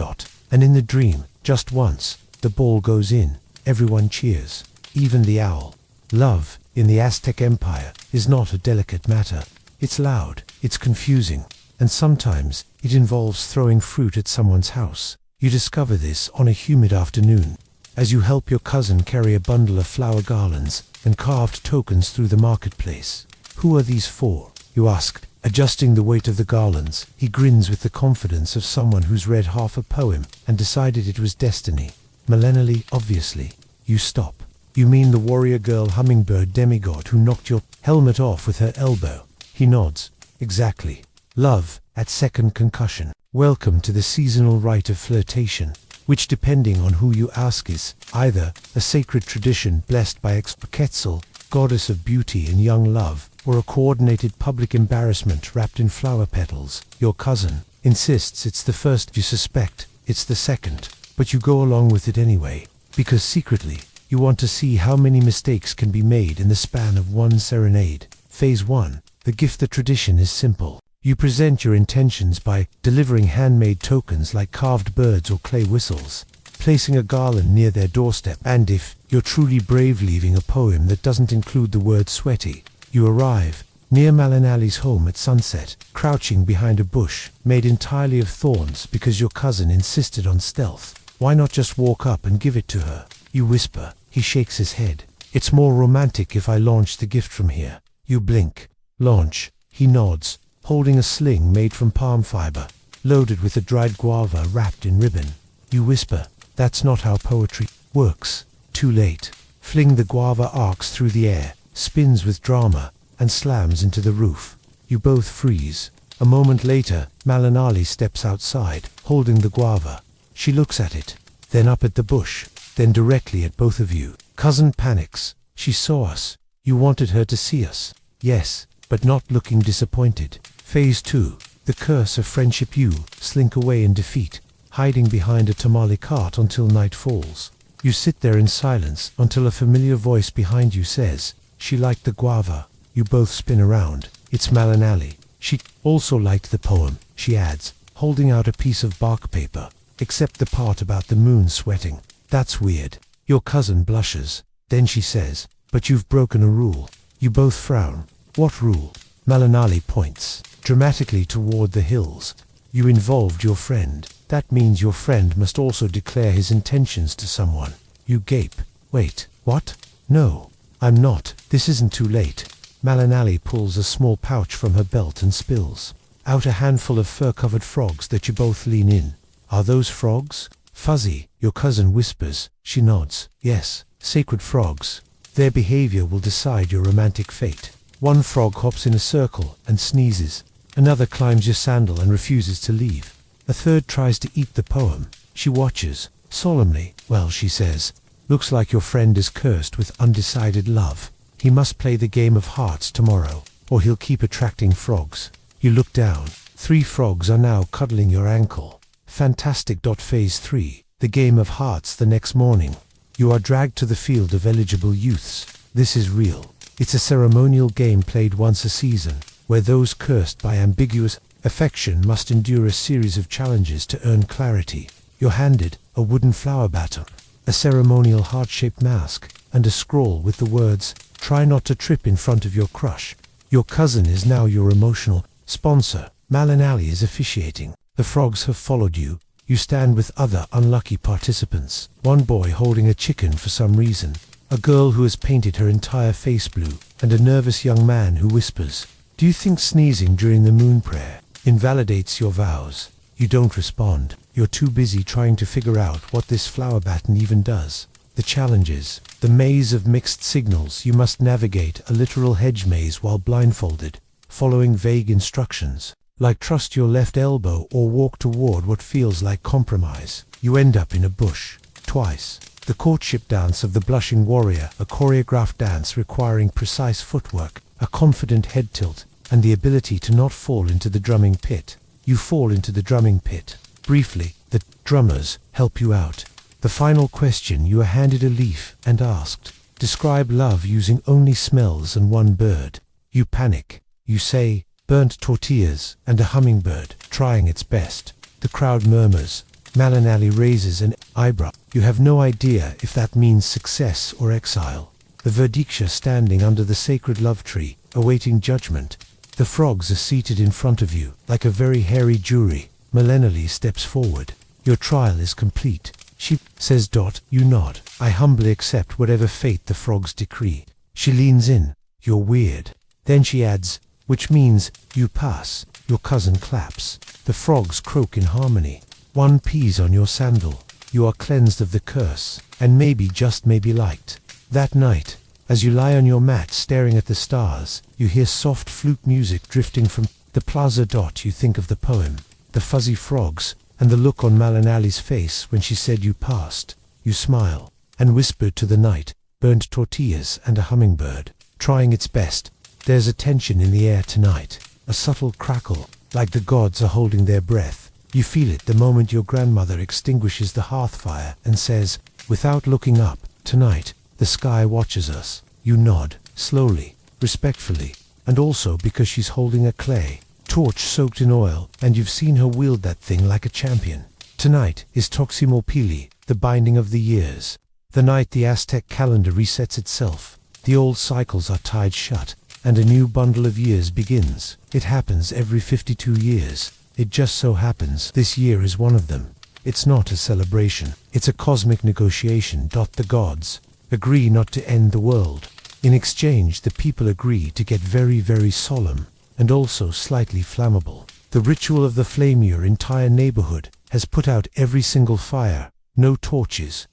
And in the dream, just once, the ball goes in. Everyone cheers, even the owl. Love, in the Aztec Empire, is not a delicate matter. It's loud, it's confusing, and sometimes it involves throwing fruit at someone's house. You discover this on a humid afternoon, as you help your cousin carry a bundle of flower garlands and carved tokens through the marketplace. Who are these for? You ask, adjusting the weight of the garlands. He grins with the confidence of someone who's read half a poem and decided it was destiny. Malinali, obviously. You stop. You mean the warrior girl hummingbird demigod who knocked your helmet off with her elbow? He nods. Exactly. Love, at second concussion. Welcome to the seasonal rite of flirtation, which depending on who you ask is either a sacred tradition blessed by Quetzal, goddess of beauty and young love, or a coordinated public embarrassment wrapped in flower petals. Your cousin insists it's the first. You suspect it's the second, but you go along with it anyway, because secretly, you want to see how many mistakes can be made in the span of one serenade. Phase 1. The gift. The tradition is simple. You present your intentions by delivering handmade tokens like carved birds or clay whistles, placing a garland near their doorstep, and if you're truly brave, leaving a poem that doesn't include the word sweaty. You arrive near Malinali's home at sunset, crouching behind a bush made entirely of thorns because your cousin insisted on stealth. Why not just walk up and give it to her? You whisper. He shakes his head. It's more romantic if I launch the gift from here. You blink. Launch. He nods, holding a sling made from palm fiber, loaded with a dried guava wrapped in ribbon. You whisper. That's not how poetry works. Too late. Fling. The guava arcs through the air, spins with drama, and slams into the roof. You both freeze. A moment later, Malinali steps outside, holding the guava. She looks at it, then up at the bush, then directly at both of you. Cousin panics. She saw us. You wanted her to see us. Yes, but not looking disappointed. Phase 2. The curse of friendship. You slink away in defeat, hiding behind a tamale cart until night falls. You sit there in silence until a familiar voice behind you says, "She liked the guava." You both spin around. It's Malinali. She also liked the poem, she adds, holding out a piece of bark paper, except the part about the moon sweating. That's weird. Your cousin blushes. Then she says, "But you've broken a rule." You both frown. What rule? Malinali points dramatically toward the hills. You involved your friend. That means your friend must also declare his intentions to someone. You gape. Wait, what? No, I'm not. This isn't too late. Malinali pulls a small pouch from her belt and spills out a handful of fur-covered frogs that you both lean in. Are those frogs? Fuzzy, your cousin whispers. She nods. Yes, sacred frogs. Their behavior will decide your romantic fate. One frog hops in a circle and sneezes. Another climbs your sandal and refuses to leave. A third tries to eat the poem. She watches, solemnly. Well, she says, looks like your friend is cursed with undecided love. He must play the game of hearts tomorrow, or he'll keep attracting frogs. You look down. 3 frogs are now cuddling your ankle. Fantastic. Phase 3. The game of hearts. The next morning, you are dragged to the field of eligible youths. This is real. It's a ceremonial game played once a season, where those cursed by ambiguous affection must endure a series of challenges to earn clarity. You're handed a wooden flower baton, a ceremonial heart-shaped mask, and a scroll with the words, "Try not to trip in front of your crush." Your cousin is now your emotional sponsor. Malinali is officiating. The frogs have followed you. You stand with other unlucky participants. One boy holding a chicken for some reason, a girl who has painted her entire face blue, and a nervous young man who whispers, "Do you think sneezing during the moon prayer invalidates your vows?" You don't respond. You're too busy trying to figure out what this flower baton even does. The challenges, the maze of mixed signals. You must navigate a literal hedge maze while blindfolded, following vague instructions, like trust your left elbow or walk toward what feels like compromise. You end up in a bush. Twice. The courtship dance of the blushing warrior, a choreographed dance requiring precise footwork, a confident head tilt, and the ability to not fall into the drumming pit. You fall into the drumming pit. Briefly, the drummers help you out. The final question, you are handed a leaf and asked, describe love using only smells and one bird. You panic. You say, burnt tortillas and a hummingbird trying its best. The crowd murmurs. Malinali raises an eyebrow. You have no idea if that means success or exile. The Verdiksha standing under the sacred love tree, awaiting judgment. The frogs are seated in front of you, like a very hairy jury. Malinali steps forward. Your trial is complete. She says. You nod. I humbly accept whatever fate the frogs decree. She leans in. You're weird. Then she adds, which means you pass. Your cousin claps. The frogs croak in harmony. One pees on your sandal. You are cleansed of the curse, and maybe, just maybe, liked. That night, as you lie on your mat staring at the stars, you hear soft flute music drifting from the plaza. You think of the poem, the fuzzy frogs, and the look on Malinali's face when she said you passed. You smile, and whisper to the night, burnt tortillas and a hummingbird, trying its best. There's a tension in the air tonight, a subtle crackle, like the gods are holding their breath. You feel it the moment your grandmother extinguishes the hearth fire and says, without looking up, tonight, the sky watches us. You nod, slowly, respectfully, and also because she's holding a clay torch soaked in oil, and you've seen her wield that thing like a champion. Tonight is Toximopili, the binding of the years. The night the Aztec calendar resets itself. The old cycles are tied shut, and a new bundle of years begins. It happens every 52 years. It just so happens this year is one of them. It's not a celebration. It's a cosmic negotiation. The gods agree not to end the world. In exchange, the people agree to get very, very solemn, and also slightly flammable. The ritual of the flame. Your entire neighborhood has put out every single fire. No torches,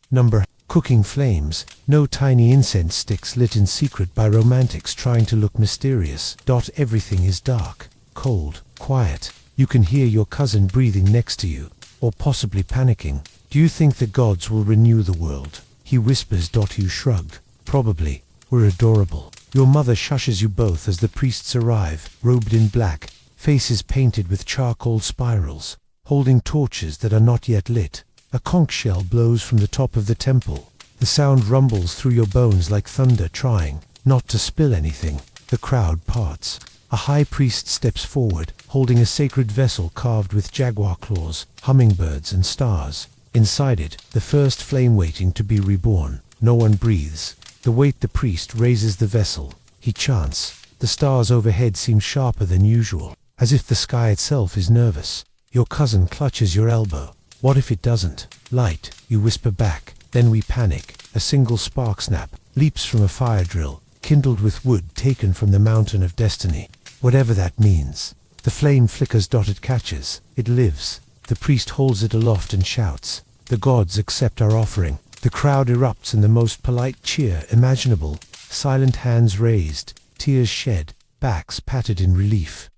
cooking flames, no tiny incense sticks lit in secret by romantics trying to look mysterious. Everything is dark, cold, quiet. You can hear your cousin breathing next to you, or possibly panicking. Do you think the gods will renew the world? He whispers. You shrug. Probably. We're adorable. Your mother shushes you both as the priests arrive, robed in black, faces painted with charcoal spirals, holding torches that are not yet lit. A conch shell blows from the top of the temple. The sound rumbles through your bones like thunder, trying not to spill anything. The crowd parts. A high priest steps forward, holding a sacred vessel carved with jaguar claws, hummingbirds and stars. Inside it, the first flame waiting to be reborn. No one breathes. The priest raises the vessel. He chants. The stars overhead seem sharper than usual, as if the sky itself is nervous. Your cousin clutches your elbow. What if it doesn't light? You whisper back. Then we panic. A single spark snap leaps from a fire drill, kindled with wood taken from the mountain of destiny. Whatever that means. The flame flickers. It catches. It lives. The priest holds it aloft and shouts, "The gods accept our offering." The crowd erupts in the most polite cheer imaginable. Silent hands raised, tears shed, backs patted in relief.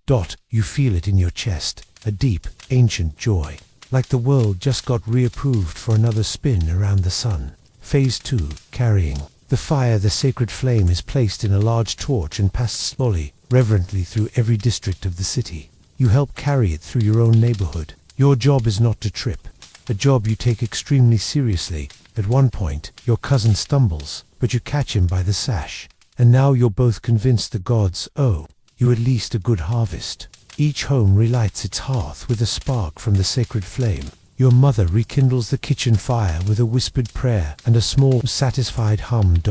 You feel it in your chest, a deep, ancient joy, like the world just got reapproved for another spin around the sun. Phase 2, carrying. The fire, the sacred flame, is placed in a large torch and passed slowly, reverently through every district of the city. You help carry it through your own neighborhood. Your job is not to trip, a job you take extremely seriously. At one point, your cousin stumbles, but you catch him by the sash. And now you're both convinced the gods owe you at least a good harvest. Each home relights its hearth with a spark from the sacred flame. Your mother rekindles the kitchen fire with a whispered prayer and a small, satisfied hum.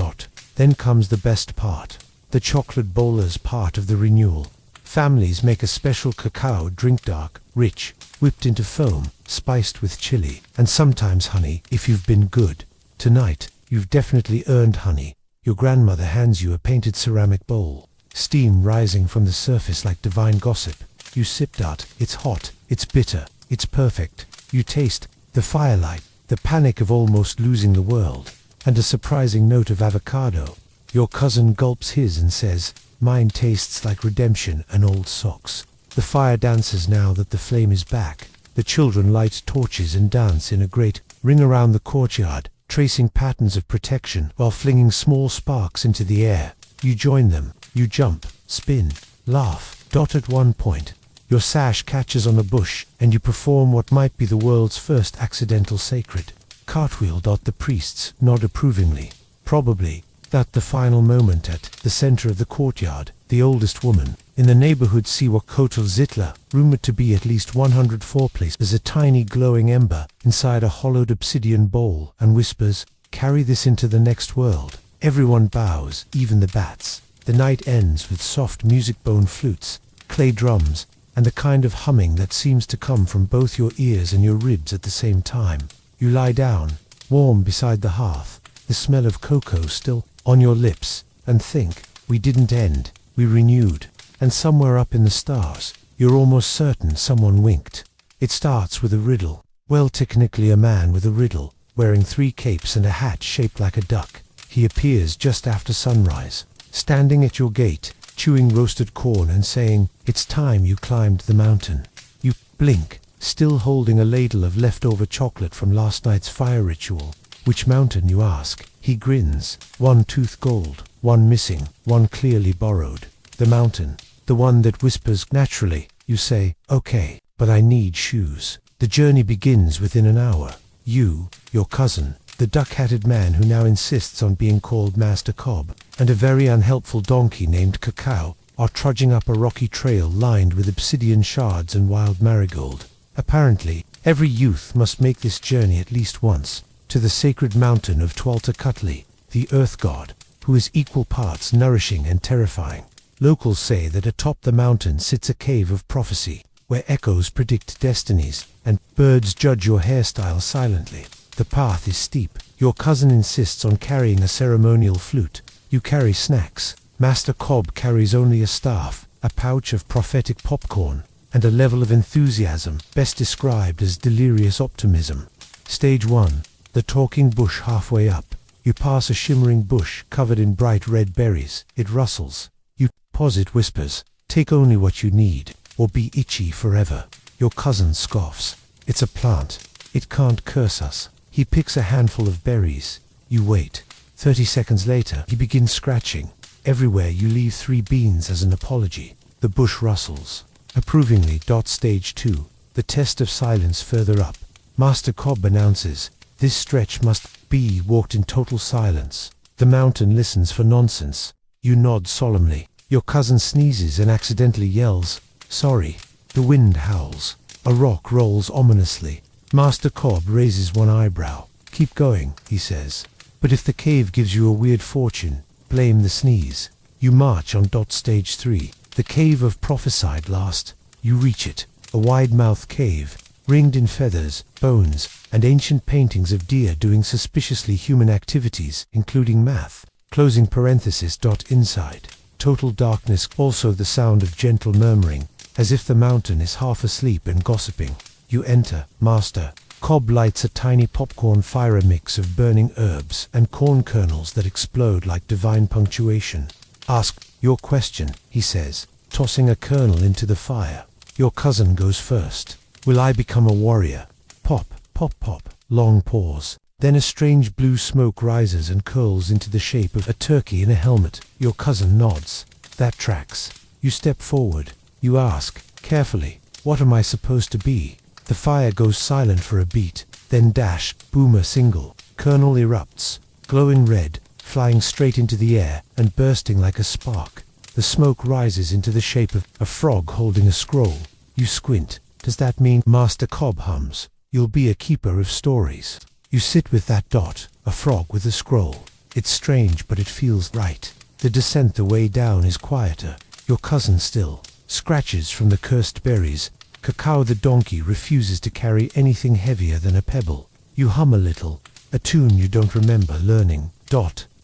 Then comes the best part, the chocolate bowlers part of the renewal. Families make a special cacao drink, dark, rich, whipped into foam, spiced with chili, and sometimes honey, if you've been good. Tonight, you've definitely earned honey. Your grandmother hands you a painted ceramic bowl, steam rising from the surface like divine gossip. You sip. It's hot, it's bitter, it's perfect. You taste the firelight, the panic of almost losing the world, and a surprising note of avocado. Your cousin gulps his and says, "Mine tastes like redemption and old socks." The fire dances now that the flame is back. The children light torches and dance in a great ring around the courtyard, tracing patterns of protection while flinging small sparks into the air. You join them. You jump, spin, laugh. At one point, your sash catches on a bush, and you perform what might be the world's first accidental sacred cartwheel. The priests nod approvingly. Probably that the final moment. At the center of the courtyard, the oldest woman in the neighborhood, Siwakotl Zitla, rumored to be at least 104, places a tiny glowing ember inside a hollowed obsidian bowl and whispers, "Carry this into the next world." Everyone bows, even the bats. The night ends with soft music-bone flutes, clay drums, and the kind of humming that seems to come from both your ears and your ribs at the same time. You lie down, warm beside the hearth, the smell of cocoa still on your lips, and think, we didn't end, we renewed. And somewhere up in the stars, you're almost certain someone winked. It starts with a riddle. Well, technically a man with a riddle, wearing 3 capes and a hat shaped like a duck. He appears just after sunrise, standing at your gate, chewing roasted corn and saying, "It's time you climbed the mountain." You blink, still holding a ladle of leftover chocolate from last night's fire ritual. "Which mountain?" you ask. He grins. "One tooth gold, one missing, one clearly borrowed." "The mountain, the one that whispers." "Naturally," you say. "Okay, but I need shoes." The journey begins within an hour. You, your cousin, the duck-hatted man who now insists on being called Master Cobb, and a very unhelpful donkey named Cacao, are trudging up a rocky trail lined with obsidian shards and wild marigold. Apparently, every youth must make this journey at least once, to the sacred mountain of Tualtecutli, the earth god, who is equal parts nourishing and terrifying. Locals say that atop the mountain sits a cave of prophecy, where echoes predict destinies, and birds judge your hairstyle silently. The path is steep. Your cousin insists on carrying a ceremonial flute. You carry snacks. Master Cobb carries only a staff, a pouch of prophetic popcorn, and a level of enthusiasm best described as delirious optimism. Stage 1. The talking bush. Halfway up, you pass a shimmering bush covered in bright red berries. It rustles. You pause. It whispers, "Take only what you need, or be itchy forever." Your cousin scoffs. "It's a plant. It can't curse us." He picks a handful of berries. You wait. 30 seconds later, he begins scratching. Everywhere you leave 3 beans as an apology. The bush rustles. Approvingly. Stage 2. The test of silence. Further up, Master Cobb announces, "This stretch must be walked in total silence." The mountain listens for nonsense. You nod solemnly. Your cousin sneezes and accidentally yells, "Sorry." The wind howls. A rock rolls ominously. Master Cobb raises one eyebrow. "Keep going," he says. "But if the cave gives you a weird fortune, blame the sneeze." You march on. Stage 3. The cave of prophesied last. You reach it. A wide-mouthed cave, ringed in feathers, bones, and ancient paintings of deer doing suspiciously human activities, including math. Closing parenthesis. Inside, total darkness, also the sound of gentle murmuring, as if the mountain is half asleep and gossiping. You enter. Master Cobb lights a tiny popcorn fire, a mix of burning herbs and corn kernels that explode like divine punctuation. "Ask your question," he says, tossing a kernel into the fire. Your cousin goes first. "Will I become a warrior?" Pop, pop, pop. Long pause. Then a strange blue smoke rises and curls into the shape of a turkey in a helmet. Your cousin nods. "That tracks." You step forward. You ask, carefully, "What am I supposed to be?" The fire goes silent for a beat, then dash, boomer single. Kernel erupts, glowing red, flying straight into the air and bursting like a spark. The smoke rises into the shape of a frog holding a scroll. You squint. "Does that mean?" Master Cobb hums, "You'll be a keeper of stories." You sit with that. A frog with a scroll. It's strange, but it feels right. The descent the way down is quieter. Your cousin still scratches from the cursed berries. Cacao the donkey refuses to carry anything heavier than a pebble. You hum a little, a tune you don't remember learning.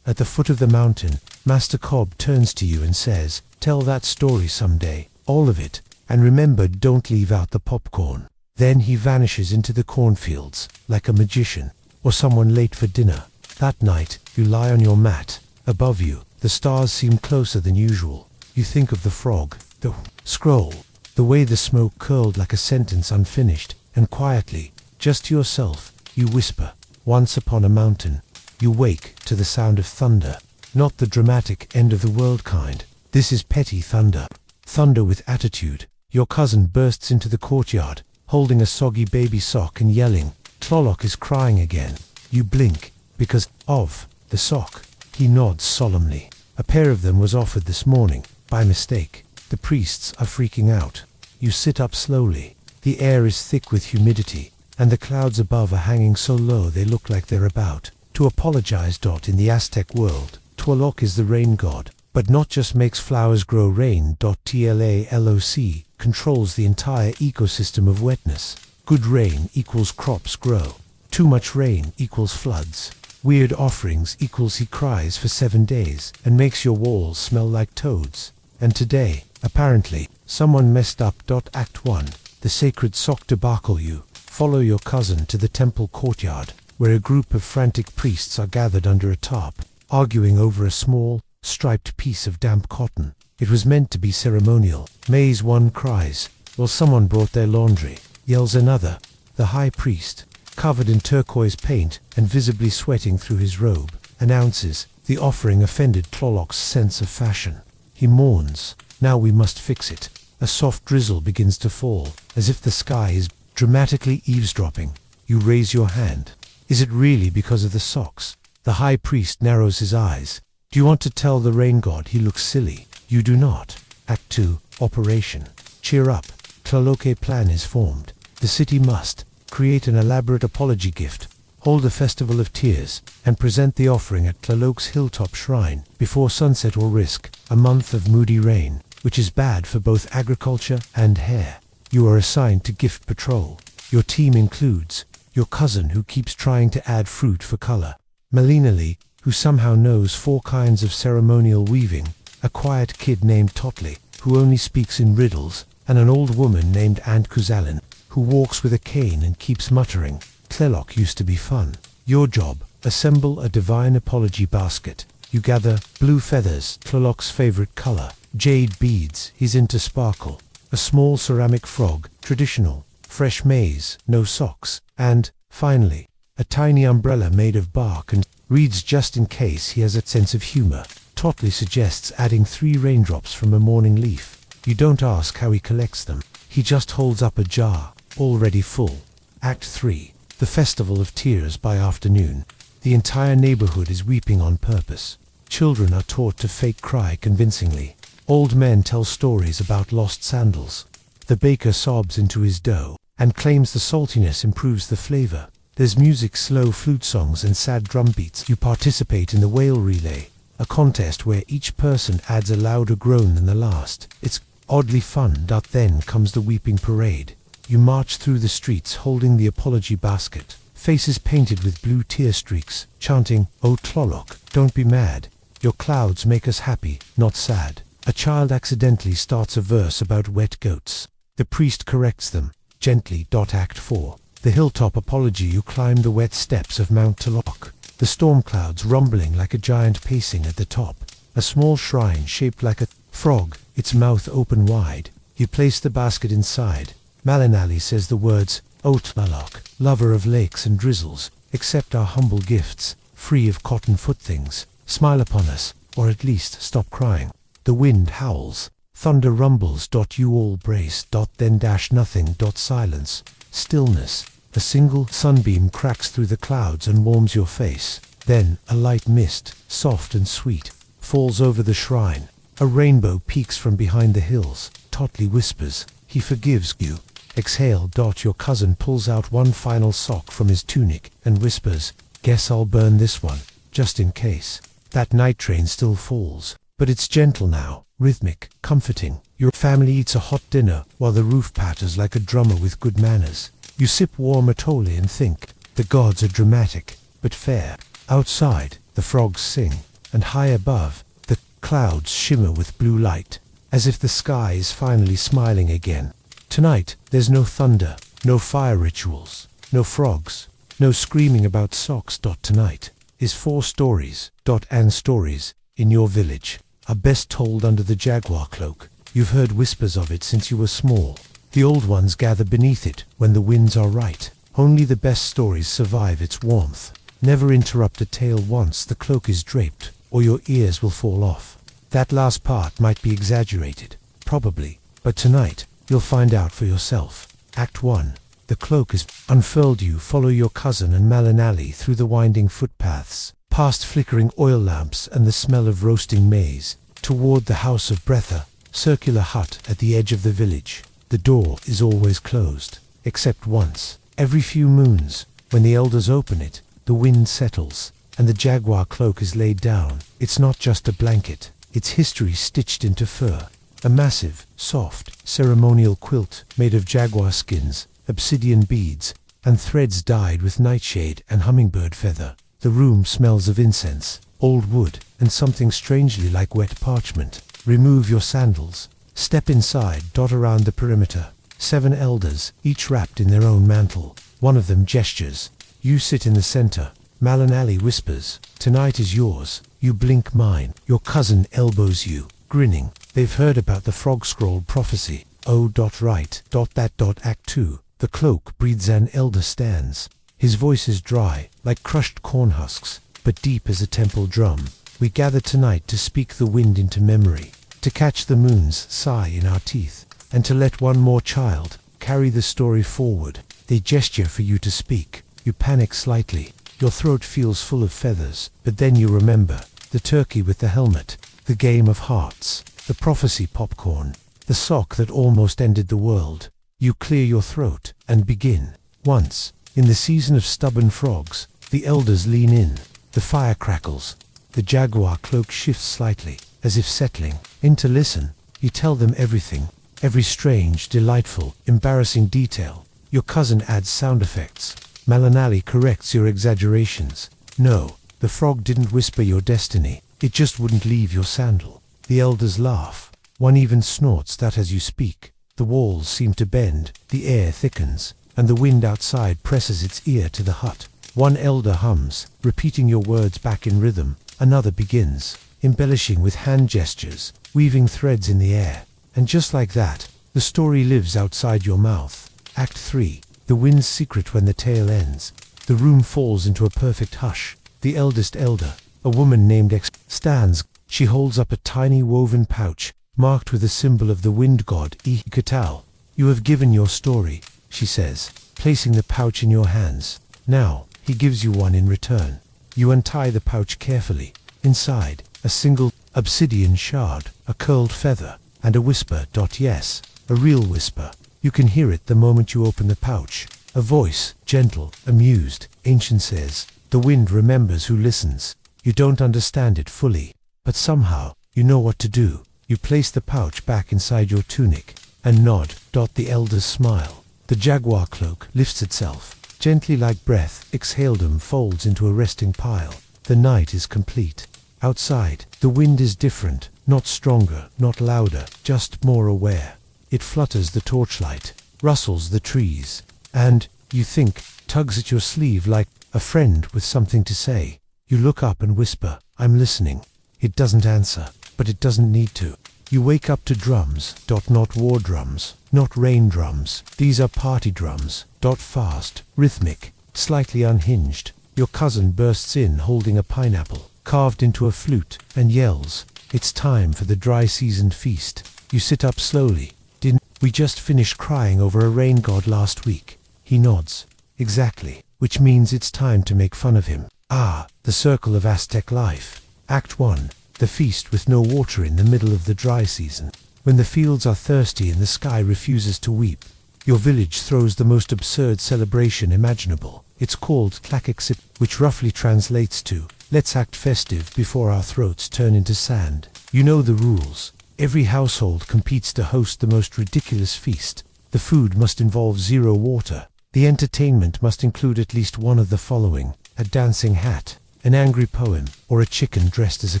At the foot of the mountain, Master Cobb turns to you and says, "Tell that story someday, all of it, and remember, don't leave out the popcorn." Then he vanishes into the cornfields, like a magician, or someone late for dinner. That night, you lie on your mat. Above you, the stars seem closer than usual. You think of the frog, the scroll, the way the smoke curled like a sentence unfinished, and quietly, just to yourself, you whisper, "Once upon a mountain." You wake to the sound of thunder, not the dramatic end-of-the-world kind. This is petty thunder. Thunder with attitude. Your cousin bursts into the courtyard, holding a soggy baby sock and yelling, "Tlaloc is crying again." You blink, because of the sock. He nods solemnly. "A pair of them was offered this morning, by mistake. The priests are freaking out." You sit up slowly. The air is thick with humidity, and the clouds above are hanging so low they look like they're about to apologize. In the Aztec world, Tlaloc is the rain god, but not just makes flowers grow. Rain. Tlaloc controls the entire ecosystem of wetness. Good rain equals crops grow. Too much rain equals floods. Weird offerings equals he cries for 7 days and makes your walls smell like toads. And today, apparently, someone messed up. Act 1. The sacred sock debacle. You follow your cousin to the temple courtyard, where a group of frantic priests are gathered under a tarp. arguing over a small, striped piece of damp cotton. It was meant to be ceremonial. Maze one cries, "Well, someone brought their laundry," yells another. The high priest, covered in turquoise paint and visibly sweating through his robe, announces. The offering offended Tlaloc's sense of fashion. He mourns, "Now we must fix it." A soft drizzle begins to fall, as if the sky is dramatically eavesdropping. You raise your hand. Is it really because of the socks? The high priest narrows his eyes. Do you want to tell the rain god he looks silly? You do not. Act 2, Operation. Cheer up. Tlaloc plan is formed. The city must create an elaborate apology gift, hold a festival of tears, and present the offering at Tlaloc's hilltop shrine before sunset or risk a month of moody rain, which is bad for both agriculture and hair. You are assigned to gift patrol. Your team includes your cousin who keeps trying to add fruit for color, Melinali, who somehow knows 4 kinds of ceremonial weaving, a quiet kid named Totli, who only speaks in riddles, and an old woman named Aunt Kuzalin, who walks with a cane and keeps muttering, "Tlaloc used to be fun." Your job, assemble a divine apology basket. You gather blue feathers, Tlaloc's favorite color, jade beads, he's into sparkle, a small ceramic frog, traditional, fresh maize, no socks, and, finally, a tiny umbrella made of bark and reeds just in case he has a sense of humor. Totli suggests adding 3 raindrops from a morning leaf. You don't ask how he collects them. He just holds up a jar, already full. Act 3. The Festival of Tears. By afternoon, the entire neighborhood is weeping on purpose. Children are taught to fake cry convincingly. Old men tell stories about lost sandals. The baker sobs into his dough and claims the saltiness improves the flavor. There's music, slow flute songs and sad drum beats. You participate in the wail relay, a contest where each person adds a louder groan than the last. It's oddly fun. Then comes the weeping parade. You march through the streets holding the apology basket, faces painted with blue tear streaks, chanting, "Oh Tlaloc, don't be mad. Your clouds make us happy, not sad." A child accidentally starts a verse about wet goats. The priest corrects them, gently. Act 4. The hilltop apology. You climb the wet steps of Mount Tlaloc, the storm clouds rumbling like a giant pacing at the top. A small shrine shaped like a frog, its mouth open wide. You place the basket inside. Melinali says the words, "O Tlaloc, lover of lakes and drizzles, accept our humble gifts, free of cotton foot things. Smile upon us, or at least stop crying." The wind howls. Thunder rumbles. You all brace. Then nothing. Silence. Stillness. A single sunbeam cracks through the clouds and warms your face. Then a light mist, soft and sweet, falls over the shrine. A rainbow peeks from behind the hills. Totli whispers, "He forgives you." Exhale. Your cousin pulls out one final sock from his tunic and whispers, "Guess I'll burn this one, just in case." That night train still falls, but it's gentle now, rhythmic, comforting. Your family eats a hot dinner while the roof patters like a drummer with good manners. You sip warm atole and think, the gods are dramatic, but fair. Outside, the frogs sing, and high above, the clouds shimmer with blue light, as if the sky is finally smiling again. Tonight, there's no thunder, no fire rituals, no frogs, no screaming about socks. Tonight is 4 stories. And stories, in your village, are best told under the jaguar cloak. You've heard whispers of it since you were small. The old ones gather beneath it when the winds are right. Only the best stories survive its warmth. Never interrupt a tale once the cloak is draped, or your ears will fall off. That last part might be exaggerated, probably, but tonight, you'll find out for yourself. Act 1. The cloak is unfurled. You follow your cousin and Melinali through the winding footpaths, past flickering oil lamps and the smell of roasting maize, toward the house of Bretha, circular hut at the edge of the village. The door is always closed, except once. Every few moons, when the elders open it, the wind settles, and the jaguar cloak is laid down. It's not just a blanket, it's history stitched into fur. A massive, soft, ceremonial quilt made of jaguar skins, obsidian beads, and threads dyed with nightshade and hummingbird feather. The room smells of incense, old wood, and something strangely like wet parchment. Remove your sandals. Step inside. Around the perimeter. 7 elders, each wrapped in their own mantle. One of them gestures. You sit in the center. Melinali whispers, "Tonight is yours." You blink mine. Your cousin elbows you, grinning. They've heard about the frog scroll prophecy. Oh, right. Act 2. The cloak breathes. An elder stands. His voice is dry, like crushed corn husks, but deep as a temple drum. We gather tonight to speak the wind into memory, to catch the moon's sigh in our teeth, and to let one more child carry the story forward. They gesture for you to speak. You panic slightly. Your throat feels full of feathers, but then you remember the turkey with the helmet, the game of hearts, the prophecy popcorn, the sock that almost ended the world. You clear your throat and begin. Once, in the season of stubborn frogs, the elders lean in. The fire crackles. The jaguar cloak shifts slightly, as if settling in to listen. You tell them everything, every strange, delightful, embarrassing detail. Your cousin adds sound effects. Malinali corrects your exaggerations. No, the frog didn't whisper your destiny. It just wouldn't leave your sandal. The elders laugh. One even snorts that as you speak. The walls seem to bend, the air thickens, and the wind outside presses its ear to the hut. One elder hums, repeating your words back in rhythm. Another begins, embellishing with hand gestures, weaving threads in the air. And just like that, the story lives outside your mouth. Act 3. The wind's secret. When the tale ends, the room falls into a perfect hush. The eldest elder, a woman named X, stands. She holds up a tiny woven pouch, marked with a symbol of the wind god, Ikatal. You have given your story, she says, placing the pouch in your hands. Now, he gives you one in return. You untie the pouch carefully. Inside, a single obsidian shard, a curled feather, and a whisper. Yes, a real whisper. You can hear it the moment you open the pouch. A voice, gentle, amused, ancient, says, "The wind remembers who listens." You don't understand it fully, but somehow, you know what to do. You place the pouch back inside your tunic, and nod. The elders smile. The jaguar cloak lifts itself. Gently like breath, exhaled folds into a resting pile. The night is complete. Outside, the wind is different, not stronger, not louder, just more aware. It flutters the torchlight, rustles the trees, and, you think, tugs at your sleeve like a friend with something to say. You look up and whisper, "I'm listening." It doesn't answer, but it doesn't need to. You wake up to drums. Not war drums, not rain drums. These are party drums. Fast, rhythmic, slightly unhinged. Your cousin bursts in holding a pineapple, carved into a flute, and yells, "It's time for the dry season feast." You sit up slowly. "Didn't we just finish crying over a rain god last week?" He nods. "Exactly, which means it's time to make fun of him." Ah, the circle of Aztec life. Act 1. The feast with no water in the middle of the dry season. When the fields are thirsty and the sky refuses to weep, your village throws the most absurd celebration imaginable. It's called Tlakixit, which roughly translates to, "Let's act festive before our throats turn into sand." You know the rules. Every household competes to host the most ridiculous feast. The food must involve zero water. The entertainment must include at least one of the following: a dancing hat, an angry poem, or a chicken dressed as a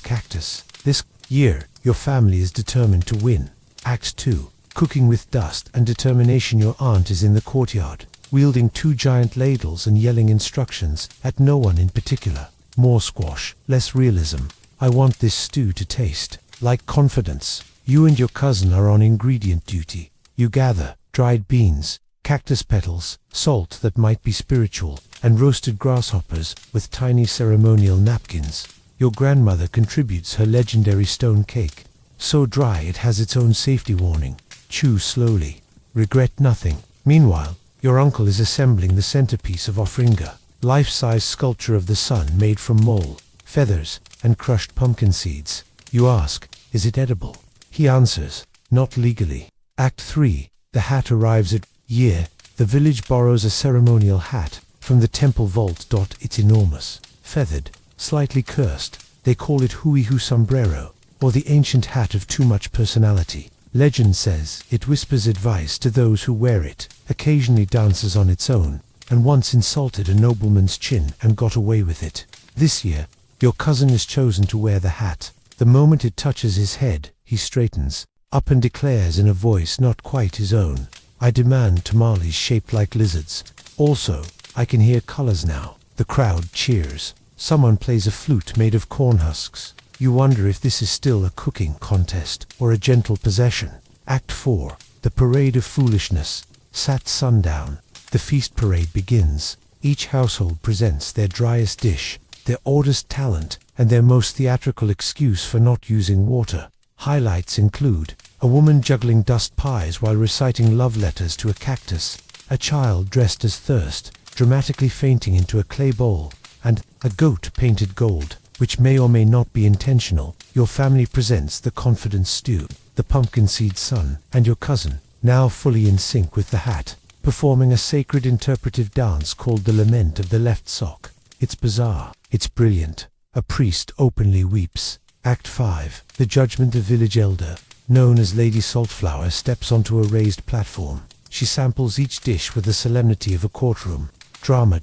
cactus. This year, your family is determined to win. Act 2. Cooking with dust and determination. Your aunt is in the courtyard, wielding 2 giant ladles and yelling instructions at no one in particular. More squash, less realism. I want this stew to taste like confidence. You and your cousin are on ingredient duty. You gather dried beans, cactus petals, salt that might be spiritual, and roasted grasshoppers with tiny ceremonial napkins. Your grandmother contributes her legendary stone cake, so dry it has its own safety warning. Chew slowly. Regret nothing. Meanwhile, your uncle is assembling the centerpiece of Ofringa, life-size sculpture of the sun made from mole, feathers, and crushed pumpkin seeds. You ask, "Is it edible?" He answers, "Not legally." Act 3. The hat arrives at year. The village borrows a ceremonial hat from the temple vault. It's enormous, feathered, slightly cursed. They call it Huihu sombrero, or the ancient hat of too much personality. Legend says it whispers advice to those who wear it, occasionally dances on its own, and once insulted a nobleman's chin and got away with it. This year, your cousin is chosen to wear the hat. The moment it touches his head, he straightens up and declares in a voice not quite his own, "I demand tamales shaped like lizards." Also, I can hear colors now. The crowd cheers. Someone plays a flute made of corn husks. You wonder if this is still a cooking contest or a gentle possession. Act 4. The Parade of Foolishness. At sundown, the feast parade begins. Each household presents their driest dish, their oddest talent, and their most theatrical excuse for not using water. Highlights include a woman juggling dust pies while reciting love letters to a cactus, a child dressed as Thirst, dramatically fainting into a clay bowl, and a goat painted gold, which may or may not be intentional. Your family presents the confidence stew, the pumpkin seed sun, and your cousin, now fully in sync with the hat, performing a sacred interpretive dance called the Lament of the Left Sock. It's bizarre. It's brilliant. A priest openly weeps. Act 5. The Judgment of Village Elder, known as Lady Saltflower, steps onto a raised platform. She samples each dish with the solemnity of a courtroom. Drama.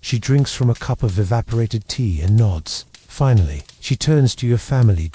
She drinks from a cup of evaporated tea and nods. Finally, she turns to your family.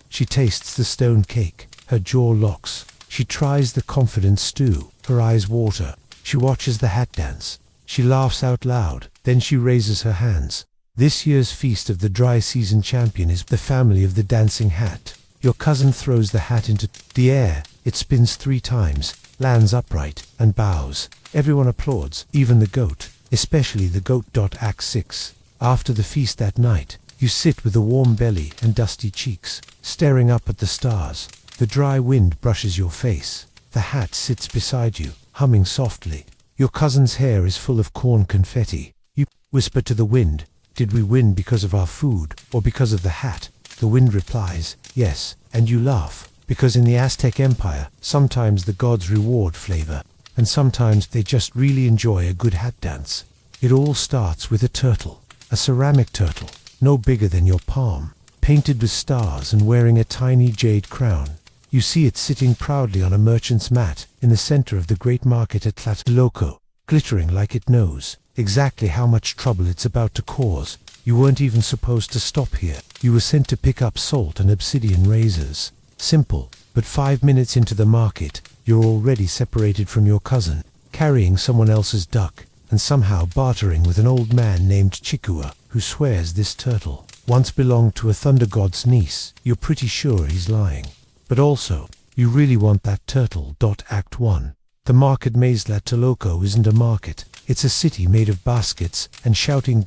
She tastes the stone cake. Her jaw locks. She tries the confidence stew. Her eyes water. She watches the hat dance. She laughs out loud. Then she raises her hands. This year's Feast of the Dry Season champion is the family of the dancing hat. Your cousin throws the hat into the air. It spins 3 times, lands upright, and bows. Everyone applauds, even the goat, especially the goat. Act 6. After the feast that night, you sit with a warm belly and dusty cheeks, staring up at the stars. The dry wind brushes your face. The hat sits beside you, humming softly. Your cousin's hair is full of corn confetti. You whisper to the wind, "Did we win because of our food, or because of the hat?" The wind replies, "Yes," and you laugh, because in the Aztec Empire, sometimes the gods reward flavor, and sometimes they just really enjoy a good hat dance. It all starts with a turtle, a ceramic turtle, no bigger than your palm, painted with stars and wearing a tiny jade crown. You see it sitting proudly on a merchant's mat in the center of the great market at Tlatelolco, glittering like it knows exactly how much trouble it's about to cause. You weren't even supposed to stop here. You were sent to pick up salt and obsidian razors. Simple, but 5 minutes into the market, you're already separated from your cousin, carrying someone else's duck, and somehow bartering with an old man named Chikua, who swears this turtle once belonged to a thunder god's niece. You're pretty sure he's lying. But also, you really want that turtle. Act 1. The market maze. Tlatelolco isn't a market. It's a city made of baskets and shouting.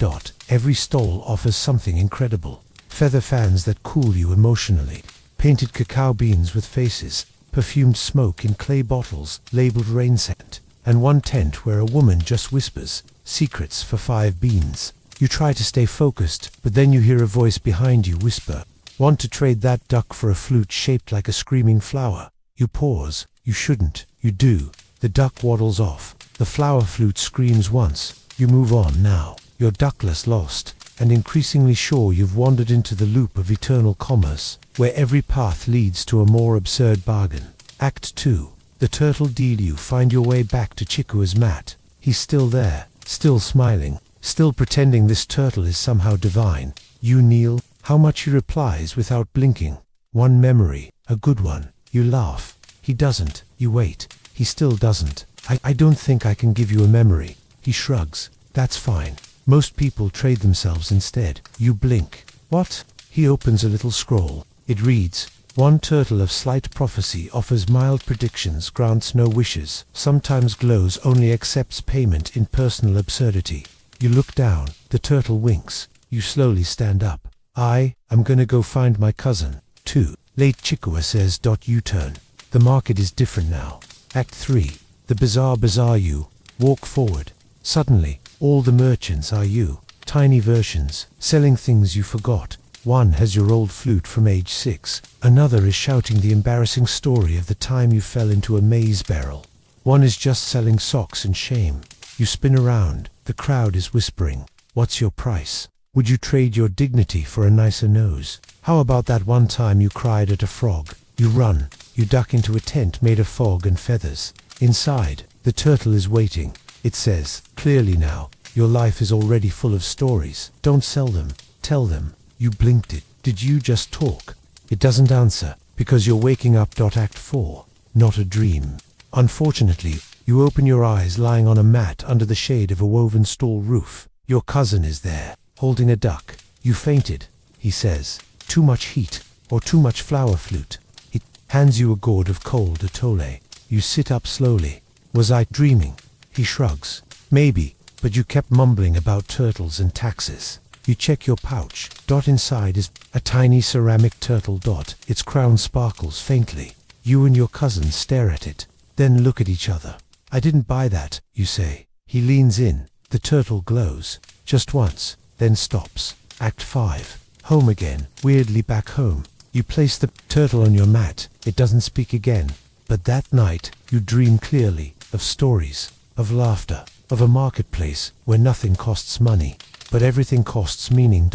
Every stall offers something incredible. Feather fans that cool you emotionally. Painted cacao beans with faces. Perfumed smoke in clay bottles labeled rain scent. And one tent where a woman just whispers, "Secrets for 5 beans." You try to stay focused, but then you hear a voice behind you whisper, "Want to trade that duck for a flute shaped like a screaming flower?" You pause. You shouldn't. You do. The duck waddles off. The flower flute screams once. You move on now. You're duckless lost, and increasingly sure you've wandered into the loop of eternal commerce, where every path leads to a more absurd bargain. Act 2. The turtle deal. You find your way back to Chikua's mat. He's still there, still smiling, still pretending this turtle is somehow divine. You kneel. How much? He replies without blinking. "One memory, a good one." You laugh. He doesn't. You wait. He still doesn't. I don't think I can give you a memory." He shrugs. "That's fine. Most people trade themselves instead." You blink. "What?" He opens a little scroll. It reads, "One turtle of slight prophecy offers mild predictions, grants no wishes, sometimes glows, only accepts payment in personal absurdity." You look down. The turtle winks. You slowly stand up. "I'm gonna go find my cousin, too." Late Chikua says. U-turn. The market is different now. Act 3. The bizarre. You walk forward. Suddenly, all the merchants are you. Tiny versions, selling things you forgot. One has your old flute from age 6. Another is shouting the embarrassing story of the time you fell into a maize barrel. One is just selling socks and shame. You spin around. The crowd is whispering, "What's your price? Would you trade your dignity for a nicer nose? How about that one time you cried at a frog?" You run. You duck into a tent made of fog and feathers. Inside, the turtle is waiting. It says, clearly now, "Your life is already full of stories. Don't sell them. Tell them." You blinked it. Did you just talk? It doesn't answer, because you're waking up. Act 4. Not a dream. Unfortunately, you open your eyes lying on a mat under the shade of a woven stall roof. Your cousin is there, holding a duck. You fainted, he says. Too much heat, or too much flower flute. He hands you a gourd of cold atole. You sit up slowly. Was I dreaming? He shrugs. Maybe, but you kept mumbling about turtles and taxes. You check your pouch. Inside is a tiny ceramic turtle. Its crown sparkles faintly. You and your cousin stare at it, then look at each other. I didn't buy that, you say. He leans in. The turtle glows. Just once, then stops. Act 5. Home again, weirdly back home. You place the turtle on your mat. It doesn't speak again. But that night, you dream clearly of stories, of laughter, of a marketplace where nothing costs money, but everything costs meaning.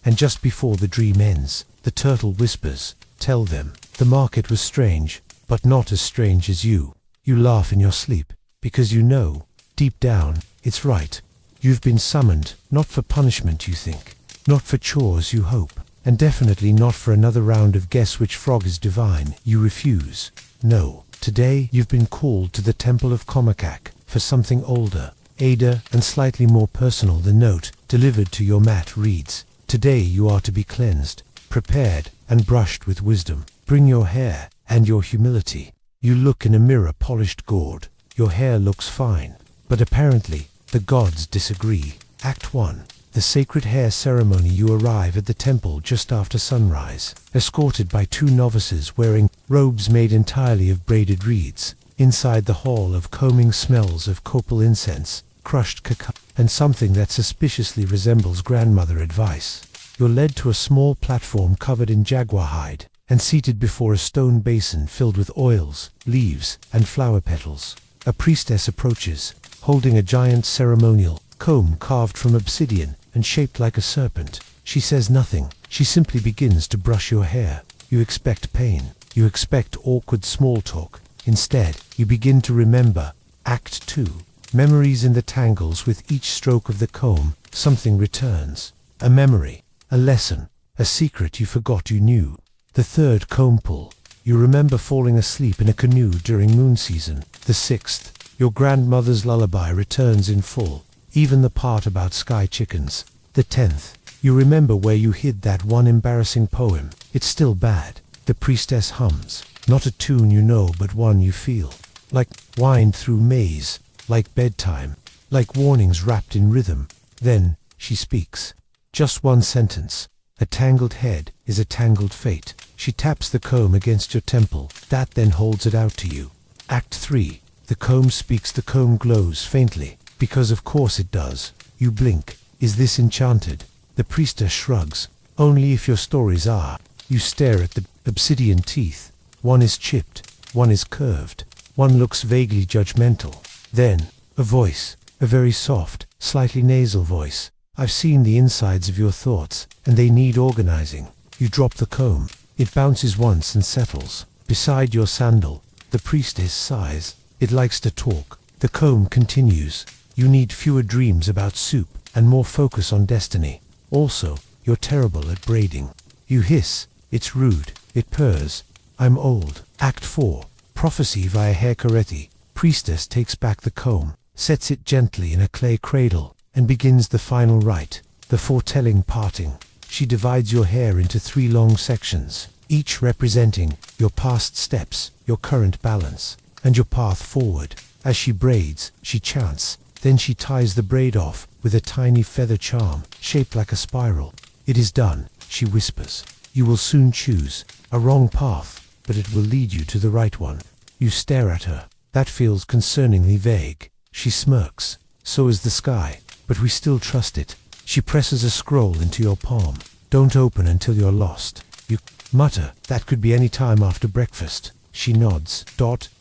And just before the dream ends, the turtle whispers, "Tell them, the market was strange, but not as strange as you." You laugh in your sleep, because you know, deep down, it's right. You've been summoned, not for punishment, you think, not for chores, you hope, and definitely not for another round of guess which frog is divine. You refuse. No, today you've been called to the temple of Comakak for something older, aider, and slightly more personal. The note delivered to your mat reads, "Today you are to be cleansed, prepared, and brushed with wisdom. Bring your hair and your humility." You look in a mirror, polished gourd. Your hair looks fine, but apparently the gods disagree. Act 1. The sacred hair ceremony. You arrive at the temple just after sunrise, escorted by 2 novices wearing robes made entirely of braided reeds. Inside the hall of combing smells of copal incense, crushed cacao, and something that suspiciously resembles grandmother advice. You're led to a small platform covered in jaguar hide, and seated before a stone basin filled with oils, leaves, and flower petals. A priestess approaches, holding a giant ceremonial comb carved from obsidian and shaped like a serpent. She says nothing. She simply begins to brush your hair. You expect pain. You expect awkward small talk. Instead, you begin to remember. Act 2. Memories in the tangles. With each stroke of the comb, something returns. A memory, a lesson, a secret you forgot you knew. The 3rd comb pull. You remember falling asleep in a canoe during moon season. The 6th. Your grandmother's lullaby returns in full, even the part about sky chickens. The 10th. You remember where you hid that one embarrassing poem. It's still bad. The priestess hums. Not a tune you know, but one you feel. Like wind through maze. Like bedtime. Like warnings wrapped in rhythm. Then, she speaks. Just one sentence. A tangled head is a tangled fate. She taps the comb against your temple. That then holds it out to you. Act 3. The comb speaks. The comb glows faintly, because of course it does. You blink. Is this enchanted? The priestess shrugs. Only if your stories are. You stare at the obsidian teeth. One is chipped. One is curved. One looks vaguely judgmental. Then, a voice. A very soft, slightly nasal voice. "I've seen the insides of your thoughts, and they need organizing." You drop the comb. It bounces once and settles. Beside your sandal, the priestess sighs. It likes to talk. The comb continues. You need fewer dreams about soup, and more focus on destiny. Also, you're terrible at braiding. You hiss. It's rude. It purrs. "I'm old." Act 4. Prophecy via hair karate. Priestess takes back the comb, sets it gently in a clay cradle, and begins the final rite, the foretelling parting. She divides your hair into 3 long sections, each representing your past steps, your current balance, and your path forward. As she braids, she chants. Then she ties the braid off with a tiny feather charm, shaped like a spiral. "It is done," she whispers. "You will soon choose a wrong path, but it will lead you to the right one." You stare at her. That feels concerningly vague. She smirks. "So is the sky, but we still trust it." She presses a scroll into your palm. "Don't open until you're lost." You mutter, "That could be any time after breakfast." She nods.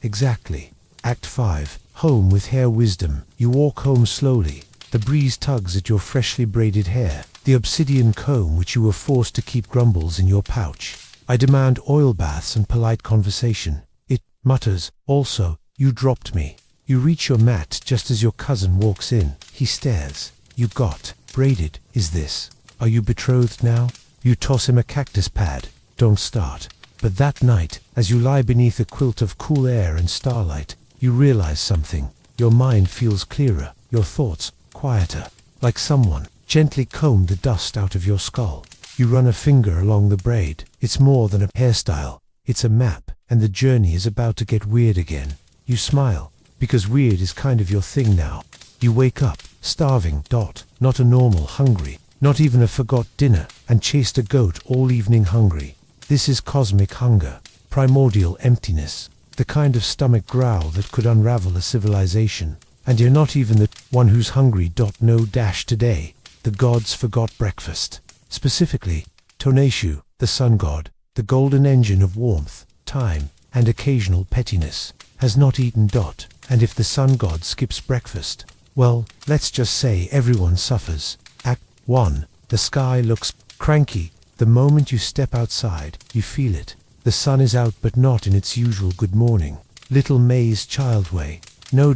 Exactly. Act 5. Home with hair wisdom. You walk home slowly. The breeze tugs at your freshly braided hair. The obsidian comb which you were forced to keep grumbles in your pouch. "I demand oil baths and polite conversation." It mutters. "Also, you dropped me." You reach your mat just as your cousin walks in. He stares. "You got braided, is this? Are you betrothed now?" You toss him a cactus pad. "Don't start." But that night, as you lie beneath a quilt of cool air and starlight, you realize something. Your mind feels clearer, your thoughts quieter, like someone gently comb the dust out of your skull. You run a finger along the braid. It's more than a hairstyle. It's a map, and the journey is about to get weird again. You smile, because weird is kind of your thing now. You wake up, starving, not a normal hungry, not even a forgot dinner, and chased a goat all evening hungry. This is cosmic hunger, primordial emptiness, the kind of stomach growl that could unravel a civilization. And you're not even the one who's hungry. No dash today. The gods forgot breakfast. Specifically, Tonashu, the sun god, the golden engine of warmth, time, and occasional pettiness, has not eaten. And if the sun god skips breakfast, well, let's just say everyone suffers. Act 1. The sky looks cranky. The moment you step outside, you feel it. The sun is out, but not in its usual good morning, little May's child way. No.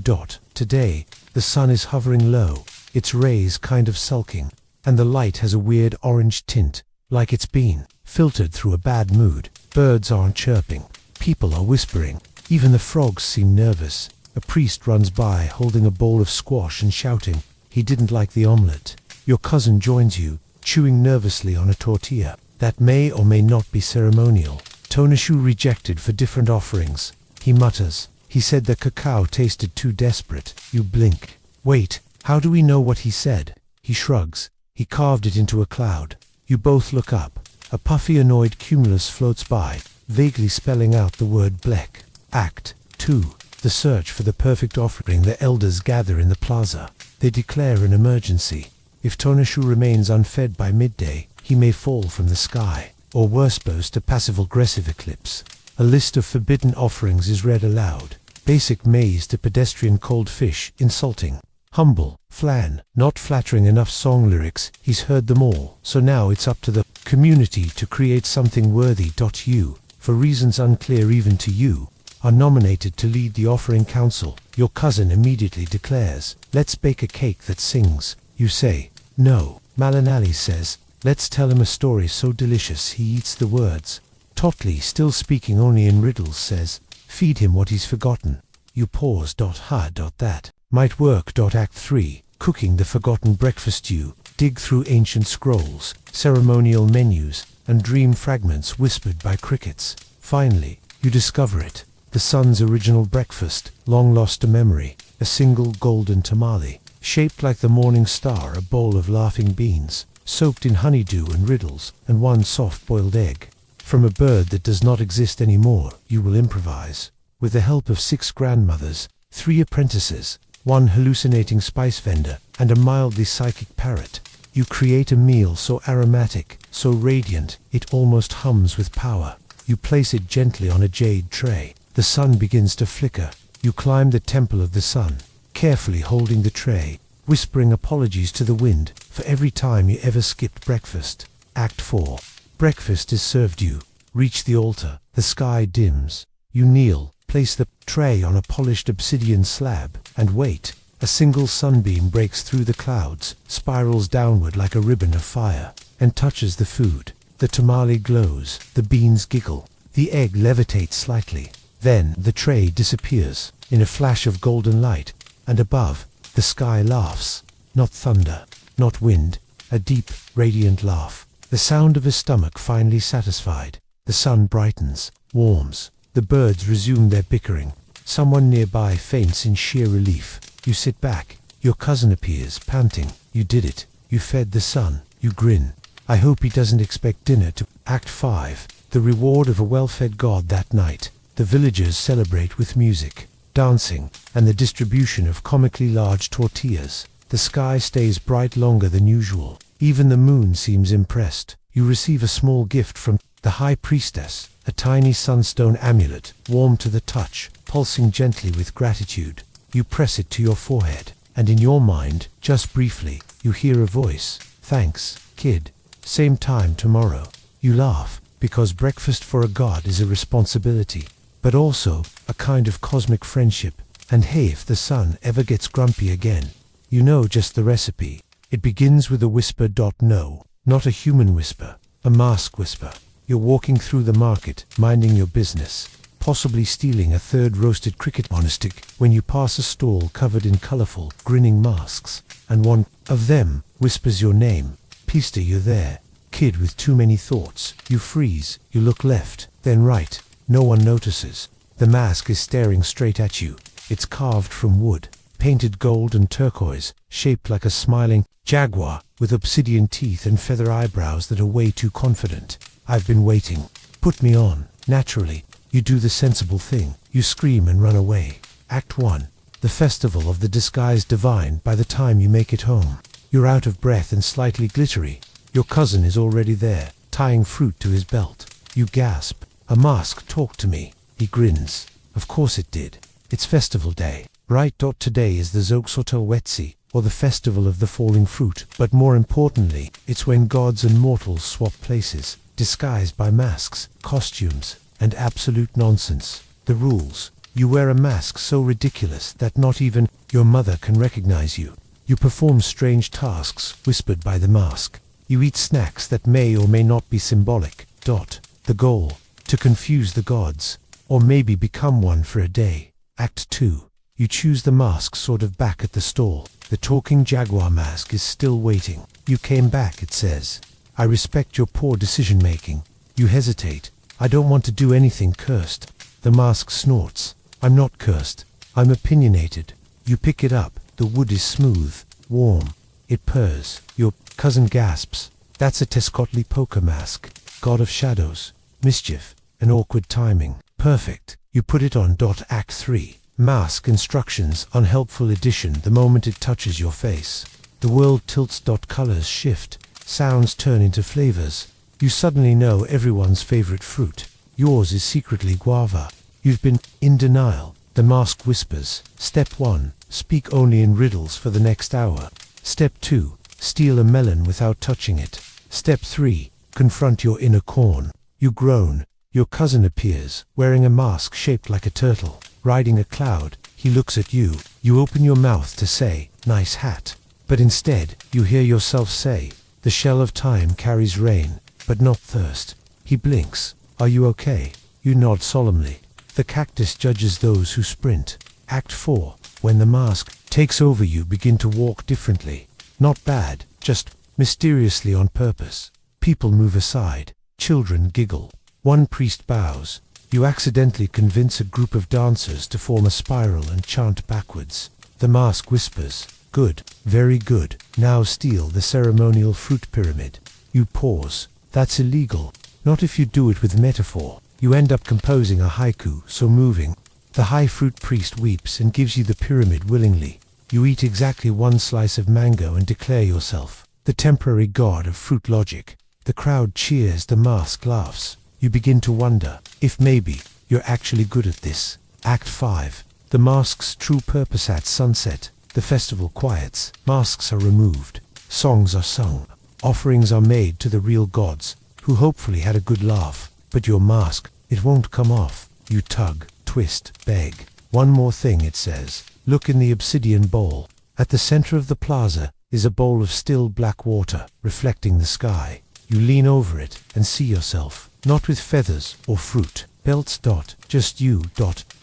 Today, the sun is hovering low, its rays kind of sulking, and the light has a weird orange tint, like it's been filtered through a bad mood. Birds aren't chirping, people are whispering, even the frogs seem nervous. A priest runs by holding a bowl of squash and shouting he didn't like the omelette. Your cousin joins you, chewing nervously on a tortilla that may or may not be ceremonial. Tonashu rejected for different offerings. He mutters, "He said the cacao tasted too desperate." You blink. Wait, how do we know what he said? He shrugs. He carved it into a cloud. You both look up. A puffy annoyed cumulus floats by, vaguely spelling out the word Blek. Act 2. The search for the perfect offering. The elders gather in the plaza. They declare an emergency. If Tonashu remains unfed by midday, he may fall from the sky, or worse, boast a passive-aggressive eclipse. A list of forbidden offerings is read aloud. Basic maize to pedestrian cold fish, insulting. Humble, flan, not flattering enough song lyrics. He's heard them all, so now it's up to the community to create something worthy. You, for reasons unclear even to you, are nominated to lead the offering council. Your cousin immediately declares, "Let's bake a cake that sings." You say, "No." Malinali says, "Let's tell him a story so delicious he eats the words." Totley, still speaking only in riddles, says, "Feed him what he's forgotten." You pause. That might work. Act 3. Cooking the forgotten breakfast. You dig through ancient scrolls, ceremonial menus, and dream fragments whispered by crickets. Finally, you discover it. The sun's original breakfast, long lost to memory. A single golden tamale, shaped like the morning star, a bowl of laughing beans, soaked in honeydew and riddles, and one soft-boiled egg. From a bird that does not exist anymore, you will improvise. With the help of 6 grandmothers, 3 apprentices, 1 hallucinating spice vendor, and a mildly psychic parrot, you create a meal so aromatic, so radiant, it almost hums with power. You place it gently on a jade tray. The sun begins to flicker. You climb the temple of the sun, carefully holding the tray, whispering apologies to the wind for every time you ever skipped breakfast. Act 4. Breakfast is served. You reach the altar. The sky dims. You kneel, place the tray on a polished obsidian slab, and wait. A single sunbeam breaks through the clouds, spirals downward like a ribbon of fire, and touches the food. The tamale glows, the beans giggle, the egg levitates slightly. Then the tray disappears in a flash of golden light, and above, the sky laughs. Not thunder, not wind, a deep, radiant laugh. The sound of a stomach finally satisfied. The sun brightens, warms. The birds resume their bickering. Someone nearby faints in sheer relief. You sit back. Your cousin appears, panting. You did it. You fed the sun. You grin. I hope he doesn't expect dinner to... Act 5. The reward of a well-fed god. That night, the villagers celebrate with music, dancing, and the distribution of comically large tortillas. The sky stays bright longer than usual. Even the moon seems impressed. You receive a small gift from the high priestess, a tiny sunstone amulet, warm to the touch, pulsing gently with gratitude. You press it to your forehead, and in your mind, just briefly, you hear a voice. "Thanks, kid. Same time tomorrow." You laugh, because breakfast for a god is a responsibility, but also a kind of cosmic friendship. And hey, if the sun ever gets grumpy again, you know just the recipe. It begins with a whisper. No, not a human whisper, a mask whisper. You're walking through the market, minding your business, possibly stealing a third roasted cricket on a stick, when you pass a stall covered in colorful, grinning masks, and one of them whispers your name. Pista, you're there. Kid with too many thoughts. You freeze, you look left, then right. No one notices. The mask is staring straight at you. It's carved from wood, painted gold and turquoise, shaped like a smiling jaguar, with obsidian teeth and feather eyebrows that are way too confident. I've been waiting. Put me on. Naturally, you do the sensible thing. You scream and run away. Act 1. The festival of the disguised divine. By the time you make it home, you're out of breath and slightly glittery. Your cousin is already there, tying fruit to his belt. You gasp. A mask talked to me. He grins. Of course it did. It's festival day. Right. Today is the Zogsotelwetsi, or the festival of the falling fruit. But more importantly, it's when gods and mortals swap places, disguised by masks, costumes, and absolute nonsense. The rules. You wear a mask so ridiculous that not even your mother can recognize you. You perform strange tasks whispered by the mask. You eat snacks that may or may not be symbolic. The goal. To confuse the gods. Or maybe become one for a day. Act 2. You choose the mask sort of back at the stall. The talking jaguar mask is still waiting. You came back, it says. I respect your poor decision making. You hesitate. I don't want to do anything cursed. The mask snorts. I'm not cursed. I'm opinionated. You pick it up. The wood is smooth, warm. It purrs. Your cousin gasps. That's a Tezcatli poker mask. God of shadows, mischief, and awkward timing. Perfect. You put it on. Act 3. Mask instructions. Unhelpful edition. The moment it touches your face, the world tilts. Colors shift. Sounds turn into flavors. You suddenly know everyone's favorite fruit. Yours is secretly guava. You've been in denial. The mask whispers. Step 1. Speak only in riddles for the next hour. Step 2. Steal a melon without touching it. Step 3. Confront your inner corn. You groan. Your cousin appears, wearing a mask shaped like a turtle, riding a cloud. He looks at you. You open your mouth to say, "Nice hat." But instead, you hear yourself say, "The shell of time carries rain, but not thirst." He blinks. "Are you okay?" You nod solemnly. The cactus judges those who sprint. Act 4. When the mask takes over, you begin to walk differently. Not bad, just mysteriously on purpose. People move aside. Children giggle. One priest bows. You accidentally convince a group of dancers to form a spiral and chant backwards. The mask whispers, "Good, very good. Now steal the ceremonial fruit pyramid." You pause. That's illegal. Not if you do it with metaphor. You end up composing a haiku so moving. The high fruit priest weeps and gives you the pyramid willingly. You eat exactly one slice of mango and declare yourself the temporary god of fruit logic. The crowd cheers. The mask laughs. You begin to wonder if maybe you're actually good at this. Act 5. The mask's true purpose. At sunset, the festival quiets. Masks are removed. Songs are sung. Offerings are made to the real gods, who hopefully had a good laugh. But your mask, it won't come off. You tug, twist, beg. One more thing, it says. Look in the obsidian bowl. At the center of the plaza is a bowl of still black water, reflecting the sky. You lean over it and see yourself, not with feathers or fruit, belts. Just you.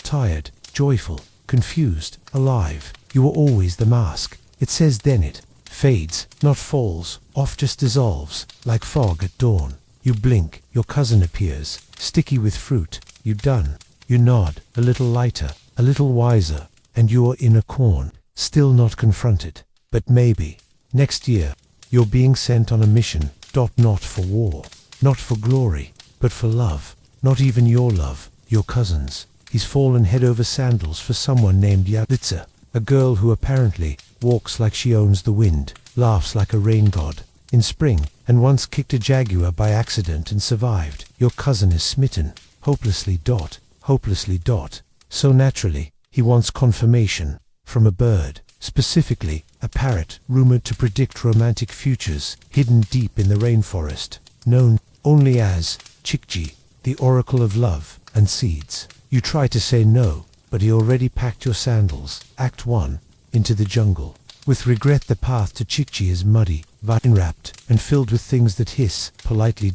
Tired, joyful, confused, alive. You are always the mask. It says. Then it fades, not falls off, just dissolves, like fog at dawn. You blink. Your cousin appears, sticky with fruit. You done. You nod, a little lighter, a little wiser, and you're in a corn, still not confronted. But maybe, next year, you're being sent on a mission. Not for war, not for glory, but for love. Not even your love, your cousin's. He's fallen head over sandals for someone named Yalitza, a girl who apparently walks like she owns the wind, laughs like a rain god in spring, and once kicked a jaguar by accident and survived. Your cousin is smitten, hopelessly. Hopelessly. So naturally, he wants confirmation from a bird, specifically a parrot rumored to predict romantic futures, hidden deep in the rainforest, known only as Chikji, the oracle of love and seeds. You try to say no, but he already packed your sandals. Act 1. Into the jungle. With regret, the path to Chikji is muddy, vine-wrapped, and filled with things that hiss politely.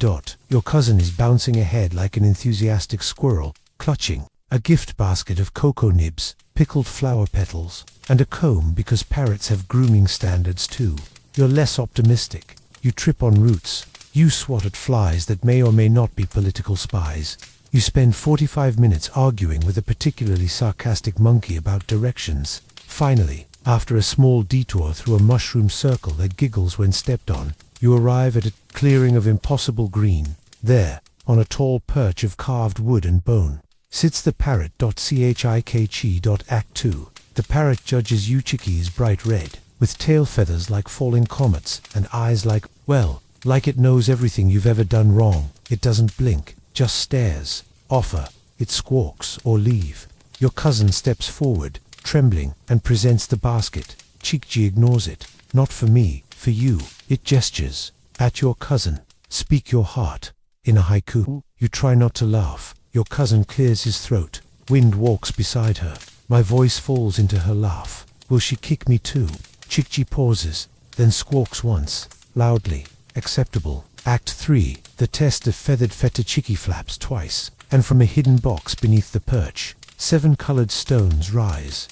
Your cousin is bouncing ahead like an enthusiastic squirrel, clutching a gift basket of cocoa nibs, pickled flower petals, and a comb because parrots have grooming standards too. You're less optimistic. You trip on roots. You swat at flies that may or may not be political spies. You spend 45 minutes arguing with a particularly sarcastic monkey about directions. Finally, after a small detour through a mushroom circle that giggles when stepped on, you arrive at a clearing of impossible green. There, on a tall perch of carved wood and bone, sits the parrot. Act 2. The parrot judges you chickies bright red, with tail feathers like falling comets and eyes like it knows everything you've ever done wrong. It doesn't blink, just stares. Offer, it squawks, or leave. Your cousin steps forward, trembling, and presents the basket. Chikchi ignores it. Not for me, for you. It gestures. At your cousin. Speak your heart. In a haiku, you try not to laugh. Your cousin clears his throat. Wind walks beside her. My voice falls into her laugh. Will she kick me too? Chikchi pauses, then squawks once, loudly. Acceptable. Act 3. The test of feathered fettuccine flaps twice, and from a hidden box beneath the perch, 7 colored stones rise.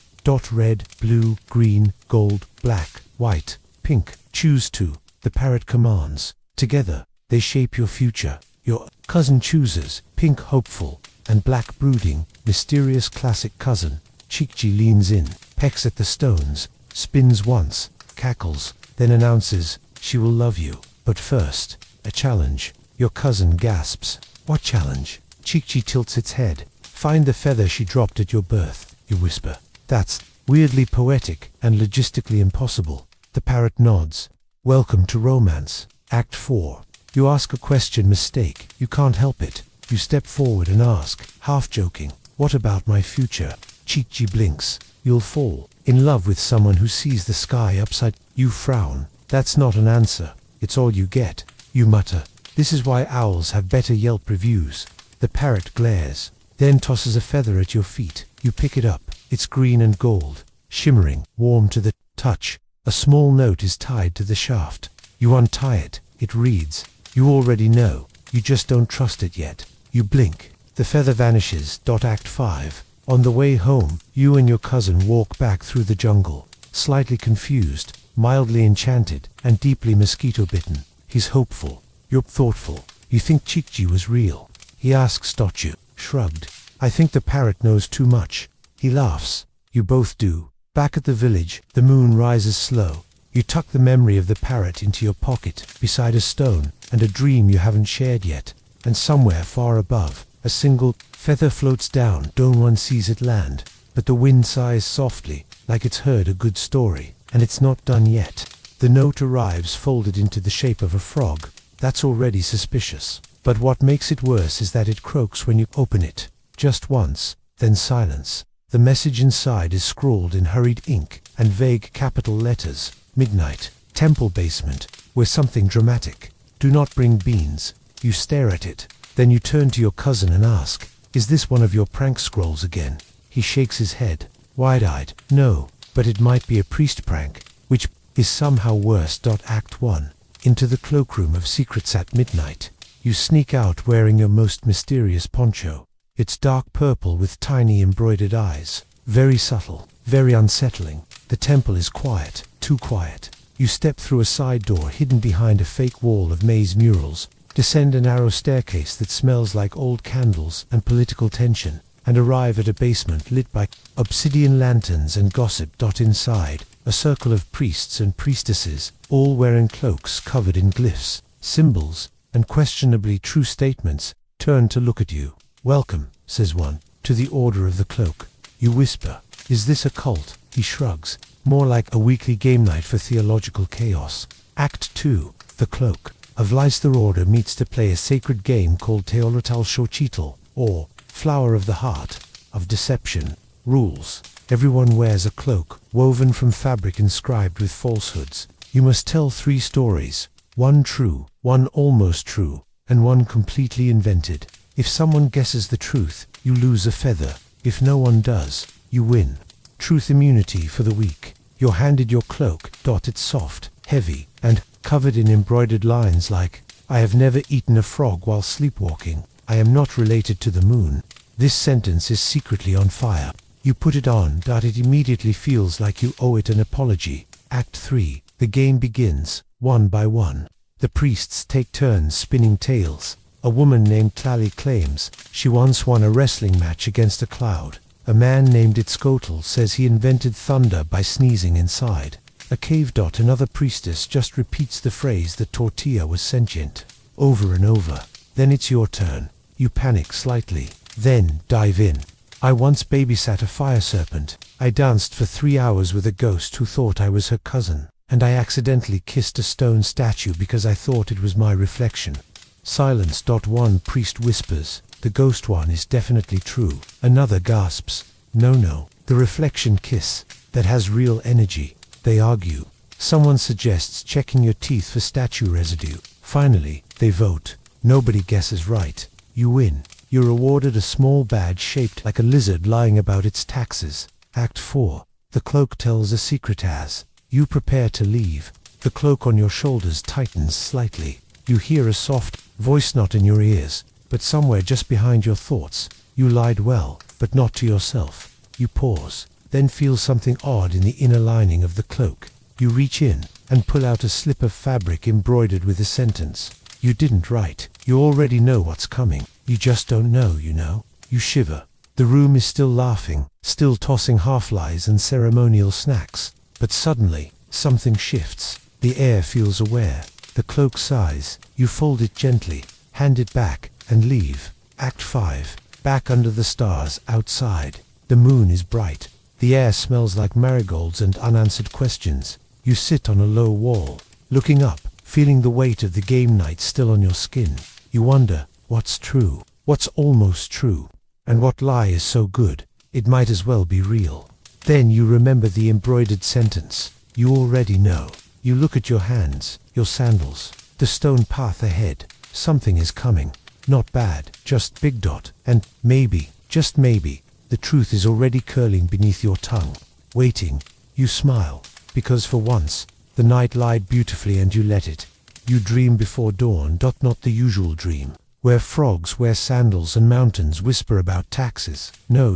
Red, blue, green, gold, black, white, pink. Choose 2. The parrot commands. Together, they shape your future. Your cousin chooses pink hopeful and black brooding, mysterious classic cousin. Chikchi leans in, pecks at the stones, spins once, cackles, then announces, she will love you. But first, a challenge. Your cousin gasps. What challenge? Chikchi tilts its head. Find the feather she dropped at your birth, you whisper. That's weirdly poetic and logistically impossible. The parrot nods. Welcome to romance. Act 4. You ask a question mistake. You can't help it. You step forward and ask, half joking, what about my future? Chikchi blinks. You'll fall in love with someone who sees the sky upside. You frown. That's not an answer. It's all you get. You mutter. This is why owls have better Yelp reviews. The parrot glares, then tosses a feather at your feet. You pick it up. It's green and gold, shimmering, warm to the touch. A small note is tied to the shaft. You untie it. It reads, you already know. You just don't trust it yet. You blink. The feather vanishes. Act 5. On the way home, you and your cousin walk back through the jungle, slightly confused, mildly enchanted, and deeply mosquito-bitten. He's hopeful. You're thoughtful. You think Chikchi was real. He asks. You shrugged. I think the parrot knows too much. He laughs. You both do. Back at the village, the moon rises slow. You tuck the memory of the parrot into your pocket, beside a stone, and a dream you haven't shared yet. And somewhere far above, a single feather floats down. No one sees it land, but the wind sighs softly, like it's heard a good story. And it's not done yet. The note arrives folded into the shape of a frog. That's already suspicious. But what makes it worse is that it croaks when you open it. Just once, then silence. The message inside is scrawled in hurried ink and vague capital letters. Midnight, temple basement, where something dramatic. Do not bring beans. You stare at it. Then you turn to your cousin and ask, is this one of your prank scrolls again? He shakes his head, wide-eyed. No. But it might be a priest prank, which is somehow worse. Act 1. Into the cloakroom of secrets at midnight. You sneak out wearing your most mysterious poncho. It's dark purple with tiny embroidered eyes. Very subtle, very unsettling. The temple is quiet, too quiet. You step through a side door hidden behind a fake wall of maze murals, descend a narrow staircase that smells like old candles and political tension, and arrive at a basement lit by obsidian lanterns and gossip. Inside, a circle of priests and priestesses, all wearing cloaks covered in glyphs, symbols, and questionably true statements, turn to look at you. Welcome, says one, to the Order of the Cloak. You whisper, is this a cult? He shrugs, more like a weekly game night for theological chaos. Act 2. The Cloak. A Vleister order meets to play a sacred game called Teolotal Xochitl, or Flower of the Heart, of Deception. Rules. Everyone wears a cloak, woven from fabric inscribed with falsehoods. You must tell 3 stories, one true, one almost true, and one completely invented. If someone guesses the truth, you lose a feather. If no one does, you win. Truth immunity for the weak. You're handed your cloak. It's soft, heavy, and covered in embroidered lines like, I have never eaten a frog while sleepwalking. I am not related to the moon. This sentence is secretly on fire. You put it on. It immediately feels like you owe it an apology. Act 3. The game begins, one by one. The priests take turns spinning tales. A woman named Tlali claims she once won a wrestling match against a cloud. A man named Itzcoatl says he invented thunder by sneezing inside. A cave. Another priestess just repeats the phrase that tortilla was sentient, over and over. Then it's your turn. You panic slightly, then dive in. I once babysat a fire serpent. I danced for 3 hours with a ghost who thought I was her cousin, and I accidentally kissed a stone statue because I thought it was my reflection. Silence. One priest whispers, the ghost one is definitely true. Another gasps, no, the reflection kiss, that has real energy. They argue. Someone suggests checking your teeth for statue residue. Finally, they vote. Nobody guesses right. You win. You're awarded a small badge shaped like a lizard lying about its taxes. Act 4. The cloak tells a secret as you prepare to leave. The cloak on your shoulders tightens slightly. You hear a soft voice, not in your ears, but somewhere just behind your thoughts. You lied well, but not to yourself. You pause, then feel something odd in the inner lining of the cloak. You reach in and pull out a slip of fabric embroidered with a sentence. You didn't write. You already know what's coming. You just don't know, you know. You shiver. The room is still laughing, still tossing half-lies and ceremonial snacks. But suddenly, something shifts. The air feels aware. The cloak sighs. You fold it gently, hand it back, and leave. Act 5. Back under the stars, outside. The moon is bright. The air smells like marigolds and unanswered questions. You sit on a low wall, looking up, feeling the weight of the game night still on your skin. You wonder, what's true? What's almost true? And what lie is so good, it might as well be real? Then you remember the embroidered sentence. You already know. You look at your hands, your sandals, the stone path ahead. Something is coming. Not bad, just big. And maybe, just maybe, the truth is already curling beneath your tongue. Waiting, you smile, because for once, the night lied beautifully and you let it. You dream before dawn. Not the usual dream, where frogs wear sandals and mountains whisper about taxes. No.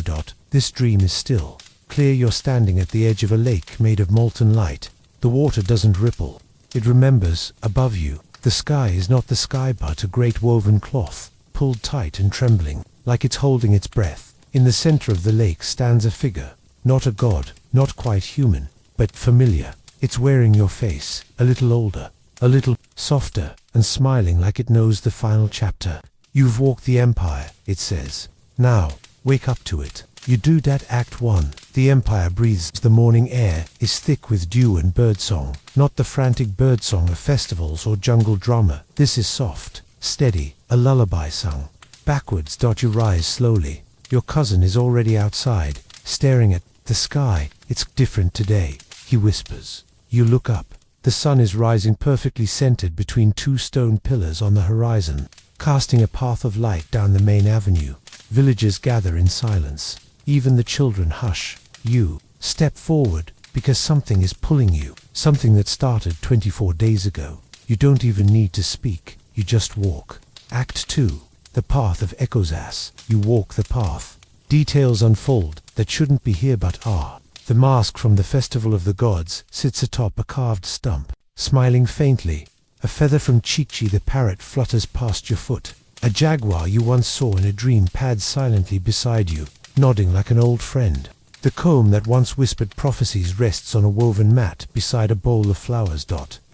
This dream is still. Clear. You're standing at the edge of a lake made of molten light. The water doesn't ripple. It remembers, above you. The sky is not the sky but a great woven cloth, pulled tight and trembling, like it's holding its breath. In the center of the lake stands a figure, not a god, not quite human, but familiar. It's wearing your face, a little older, a little softer, and smiling like it knows the final chapter. You've walked the empire, it says. Now, wake up to it. You do that. Act 1. The empire breathes. The morning air is thick with dew and birdsong, not the frantic birdsong of festivals or jungle drama. This is soft, steady, a lullaby sung. Backwards. You rise slowly. Your cousin is already outside, staring at the sky. It's different today, he whispers. You look up. The sun is rising perfectly centered between 2 stone pillars on the horizon, casting a path of light down the main avenue. Villagers gather in silence. Even the children hush. You step forward because something is pulling you, something that started 24 days ago. You don't even need to speak, you just walk. Act 2. The path of Echoes. You walk the path. Details unfold that shouldn't be here but are. The mask from the Festival of the Gods sits atop a carved stump, smiling faintly. A feather from Chi-Chi the parrot flutters past your foot. A jaguar you once saw in a dream pads silently beside you, nodding like an old friend. The comb that once whispered prophecies rests on a woven mat beside a bowl of flowers.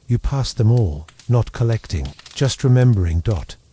You pass them all, not collecting, just remembering.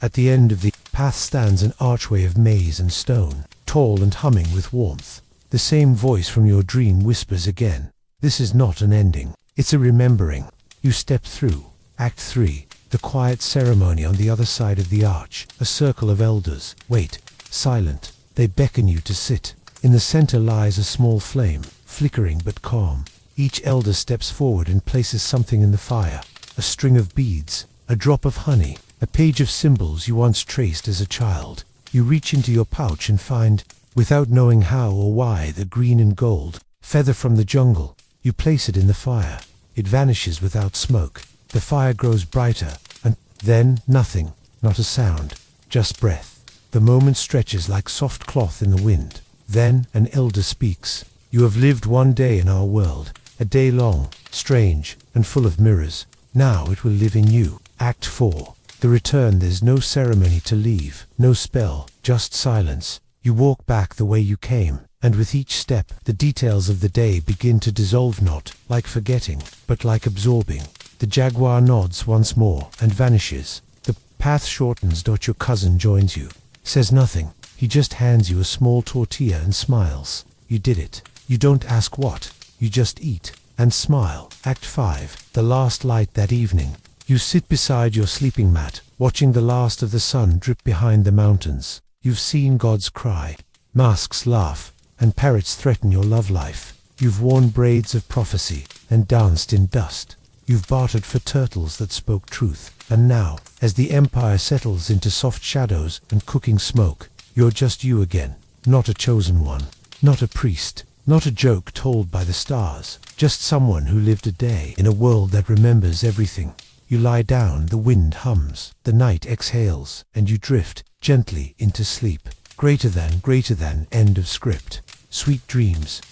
At the end of the path stands an archway of maize and stone, tall and humming with warmth. The same voice from your dream whispers again. This is not an ending, it's a remembering. You step through. Act 3. The quiet ceremony on the other side of the arch. A circle of elders wait, silent. They beckon you to sit. In the center lies a small flame, flickering but calm. Each elder steps forward and places something in the fire. A string of beads, a drop of honey, a page of symbols you once traced as a child. You reach into your pouch and find, without knowing how or why, the green and gold feather from the jungle. You place it in the fire. It vanishes without smoke. The fire grows brighter, and then nothing, not a sound, just breath. The moment stretches like soft cloth in the wind. Then an elder speaks. You have lived one day in our world, a day long, strange, and full of mirrors. Now it will live in you. Act 4. The return. There's no ceremony to leave, no spell, just silence. You walk back the way you came, and with each step, the details of the day begin to dissolve, not like forgetting, but like absorbing. The jaguar nods once more and vanishes. The path shortens. Your cousin joins you. Says nothing. He just hands you a small tortilla and smiles. You did it. You don't ask what. You just eat and smile. Act 5. The last light. That evening, you sit beside your sleeping mat, watching the last of the sun drip behind the mountains. You've seen gods cry, masks laugh, and parrots threaten your love life. You've worn braids of prophecy and danced in dust. You've bartered for turtles that spoke truth. And now, as the empire settles into soft shadows and cooking smoke, you're just you again. Not a chosen one, not a priest, not a joke told by the stars, just someone who lived a day in a world that remembers everything. You lie down, the wind hums, the night exhales, and you drift gently into sleep. Greater than, end of script. Sweet dreams.